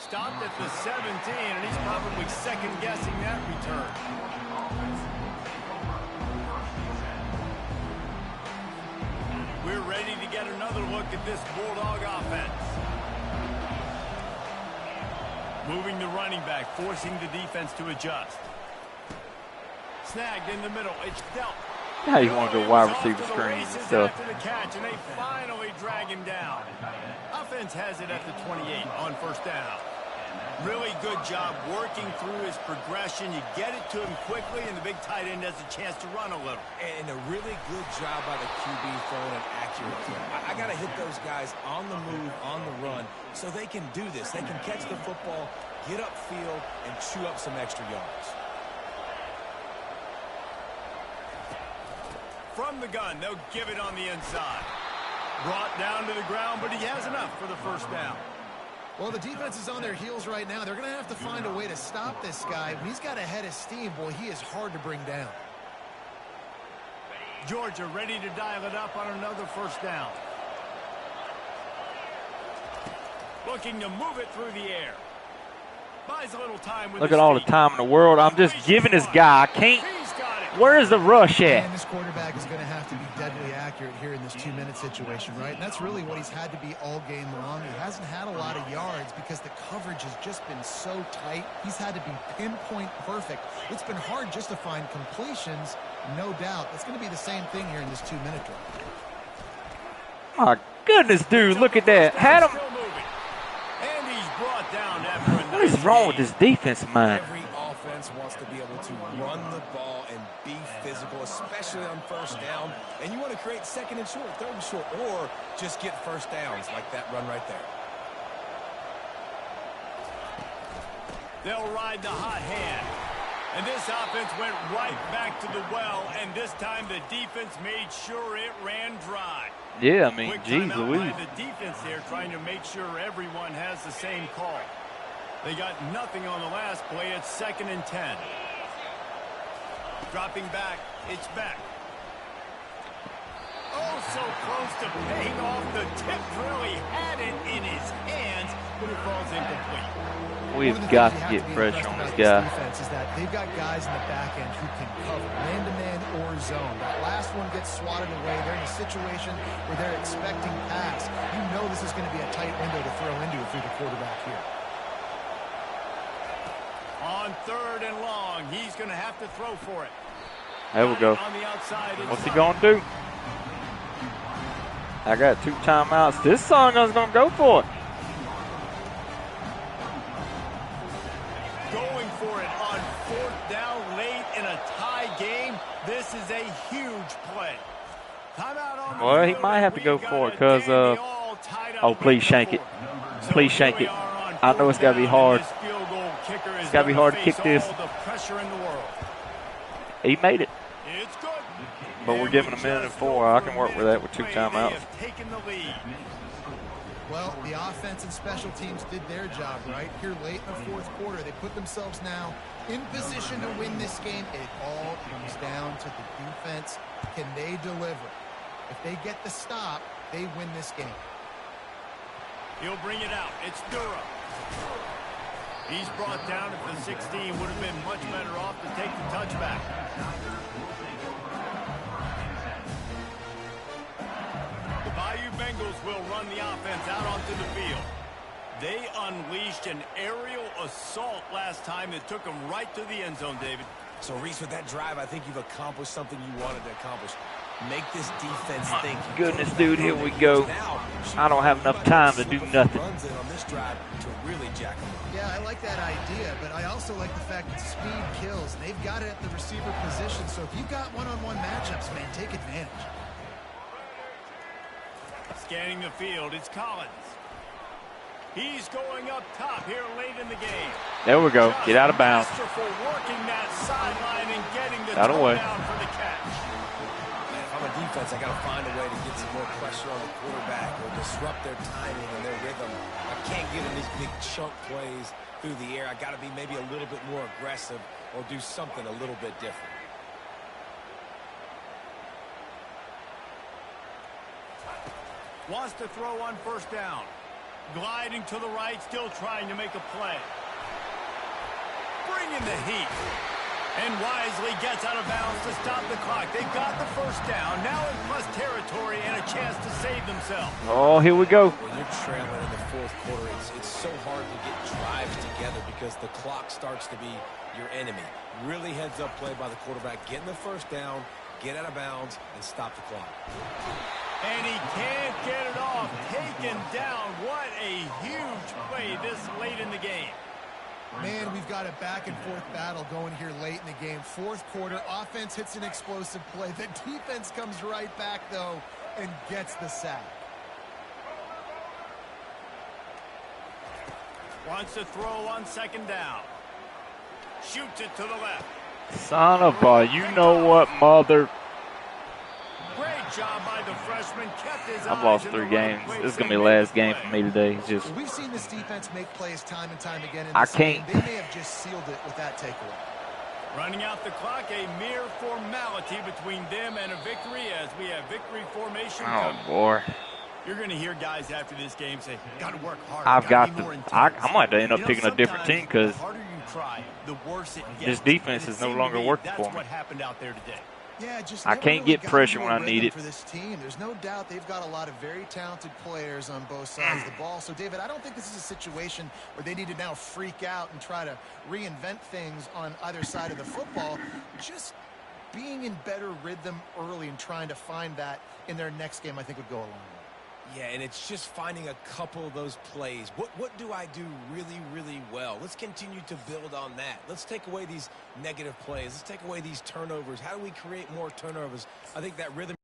Speaker 1: Stopped at the 17, and he's probably second-guessing that return. We're ready to get another look at this Bulldog offense. Moving the running back, forcing the defense to adjust. Snagged in the middle, it's dealt.
Speaker 4: Now you want to go wide receiver screens and stuff.
Speaker 1: After the catch, and they finally drag him down. Offense has it at the 28 on first down. Really good job working through his progression. You get it to him quickly, and the big tight end has a chance to run a little.
Speaker 5: And a really good job by the QB throwing an accurate throw. I got to hit those guys on the move, on the run, so they can do this. They can catch the football, get upfield, and chew up some extra yards.
Speaker 1: From the gun, they'll give it on the inside. Brought down to the ground, but he has enough for the first down.
Speaker 2: Well, the defense is on their heels right now. They're going to have to find a way to stop this guy. When he's got a head of steam, boy, he is hard to bring down.
Speaker 1: Georgia ready to dial it up on another first down. Looking to move it through the air. Buys a little time with
Speaker 4: Look at all the time in the world. I'm just giving this guy. I can't. Where is the rush at?
Speaker 2: And this quarterback is going to have to be deadly accurate here in this 2-minute situation, right? And that's really what he's had to be all game long. He hasn't had a lot of yards because the coverage has just been so tight. He's had to be pinpoint perfect. It's been hard just to find completions, no doubt. It's going to be the same thing here in this 2-minute drive.
Speaker 4: My goodness, dude, look at that. Had him.
Speaker 1: And he's brought down after a
Speaker 4: What is wrong with this defense of mine?
Speaker 5: Every offense wants to be able to run the ball and be physical, especially on first down. And you want to create second and short, third and short, or just get first downs like that run right there.
Speaker 1: They'll ride the hot hand. And this offense went right back to the well, and this time the defense made sure it ran dry.
Speaker 4: Yeah, I mean,
Speaker 1: Quick
Speaker 4: geez
Speaker 1: timeout by
Speaker 4: Louise.
Speaker 1: the defense there, trying to make sure everyone has the same call. They got nothing on the last play. It's 2nd and 10. Dropping back, it's back. Oh, so close to paying off. The tip really had it in his hands, but it falls incomplete.
Speaker 4: We've got to get pressure on this guy.
Speaker 2: Defense is that they've got guys in the back end who can cover man-to-man or zone. That last one gets swatted away. They're in a situation where they're expecting pass. You know this is going to be a tight window to throw into if you're the quarterback here.
Speaker 1: On 3rd and long, he's going to have to throw for it.
Speaker 4: There we go.
Speaker 1: On the outside,
Speaker 4: What's he going to do? I got 2 timeouts. This son is going to go for it.
Speaker 1: Going for it on 4th down late in a tie game. This is a huge play. Timeout on the
Speaker 4: Well, he
Speaker 1: field.
Speaker 4: might have to go
Speaker 1: We've
Speaker 4: for it
Speaker 1: got a
Speaker 4: because,
Speaker 1: dandy all tied up
Speaker 4: oh, please
Speaker 1: right
Speaker 4: shank it.
Speaker 1: before. So
Speaker 4: Please
Speaker 1: here
Speaker 4: shank
Speaker 1: we
Speaker 4: it.
Speaker 1: are on
Speaker 4: I know it's
Speaker 1: 4th
Speaker 4: got to be
Speaker 1: down,
Speaker 4: hard.
Speaker 1: and this field goal kicker is
Speaker 4: It's got to be
Speaker 1: gonna
Speaker 4: hard to
Speaker 1: face
Speaker 4: kick this.
Speaker 1: all the pressure in the world.
Speaker 4: He made it.
Speaker 1: It's good.
Speaker 4: But we're giving him 1:04. I can work with that with 2 timeouts.
Speaker 1: They have taken the lead.
Speaker 2: Well, the offense and special teams did their job, right? Here late in the 4th quarter, they put themselves now in position to win this game. It all comes down to the defense. Can they deliver? If they get the stop, they win this game.
Speaker 1: He'll bring it out. It's Durham. He's brought down at the 16. Would have been much better off to take the touchback. The Bayou Bengals will run the offense out onto the field. They unleashed an aerial assault last time that took them right to the end zone, David.
Speaker 5: So, Reese, with that drive, I think you've accomplished something you wanted to accomplish. Make this defense
Speaker 4: My
Speaker 5: think.
Speaker 4: goodness, dude, here we go. I don't have enough time to do nothing.
Speaker 5: Runs in on this drive to really jack them.
Speaker 2: Yeah, I like that idea, but I also like the fact that speed kills. And they've got it at the receiver position, so if you've got one-on-one matchups, man, take advantage.
Speaker 1: Scanning the field, it's Collins. He's going up top here late in the game.
Speaker 4: There we go. Get out of bounds.
Speaker 1: Masterful working that sideline and getting the
Speaker 4: Out of the way.
Speaker 1: touchdown for the catch.
Speaker 5: Man, if I'm a defense, I got to find a way to get some more pressure on the quarterback or disrupt their timing and their rhythm. I can't get in these big chunk plays through the air. I got to be maybe a little bit more aggressive or do something a little bit different.
Speaker 1: Wants to throw on 1st down. Gliding to the right, still trying to make a play. Bringing the heat. And wisely gets out of bounds to stop the clock. They've got the 1st down, now in plus territory and a chance to save themselves.
Speaker 4: Oh, here we go.
Speaker 5: When you're trailing in the 4th quarter, it's so hard to get drives together because the clock starts to be your enemy. Really heads-up play by the quarterback. Getting the 1st down, get out of bounds, and stop the clock.
Speaker 1: And he can't get it off. Taken down. What a huge play this late in the game.
Speaker 2: Man, we've got a back-and-forth battle going here late in the game. 4th quarter, offense hits an explosive play. The defense comes right back, though, and gets the sack.
Speaker 1: Wants to throw on 2nd down. Shoots it to the left.
Speaker 4: Son of a, you know what, mother.
Speaker 1: Great job by the freshman. Kept his
Speaker 4: I've
Speaker 1: eyes
Speaker 4: lost
Speaker 1: in
Speaker 4: 3
Speaker 1: the right
Speaker 4: games.
Speaker 1: place
Speaker 4: This is going to
Speaker 1: and
Speaker 4: be the
Speaker 1: made
Speaker 4: last
Speaker 1: the
Speaker 4: game
Speaker 1: play.
Speaker 4: for me today. It's just,
Speaker 2: We've seen this defense make plays time and time again in
Speaker 4: I
Speaker 2: this game.
Speaker 4: can't.
Speaker 2: They may have just sealed it with that takeaway.
Speaker 1: Running out the clock, a mere formality between them and a victory as we have victory formation
Speaker 4: oh,
Speaker 1: coming.
Speaker 4: boy.
Speaker 1: You're going to hear guys after this game say, got to work hard.
Speaker 4: I've
Speaker 1: gotta
Speaker 4: got
Speaker 1: be more
Speaker 4: to,
Speaker 1: intense."
Speaker 4: I might end up picking a different team because
Speaker 1: the harder you try, the worse it
Speaker 4: this
Speaker 1: gets.
Speaker 4: defense
Speaker 1: And it
Speaker 4: is no
Speaker 1: seemed to
Speaker 4: longer
Speaker 1: me
Speaker 4: working
Speaker 1: that's
Speaker 4: for me.
Speaker 1: what happened out there today.
Speaker 2: Yeah, just
Speaker 4: I
Speaker 2: never
Speaker 4: can't
Speaker 2: really
Speaker 4: get
Speaker 2: got
Speaker 4: pressure
Speaker 2: more
Speaker 4: when I need
Speaker 2: rhythm
Speaker 4: it.
Speaker 2: for this team. There's no doubt they've got a lot of very talented players on both sides of the ball. So, David, I don't think this is a situation where they need to now freak out and try to reinvent things on either side of the football. Just being in better rhythm early and trying to find that in their next game, I think, would go a long way.
Speaker 5: Yeah, and it's just finding a couple of those plays. What do I do really, really well? Let's continue to build on that. Let's take away these negative plays. Let's take away these turnovers. How do we create more turnovers? I think that rhythm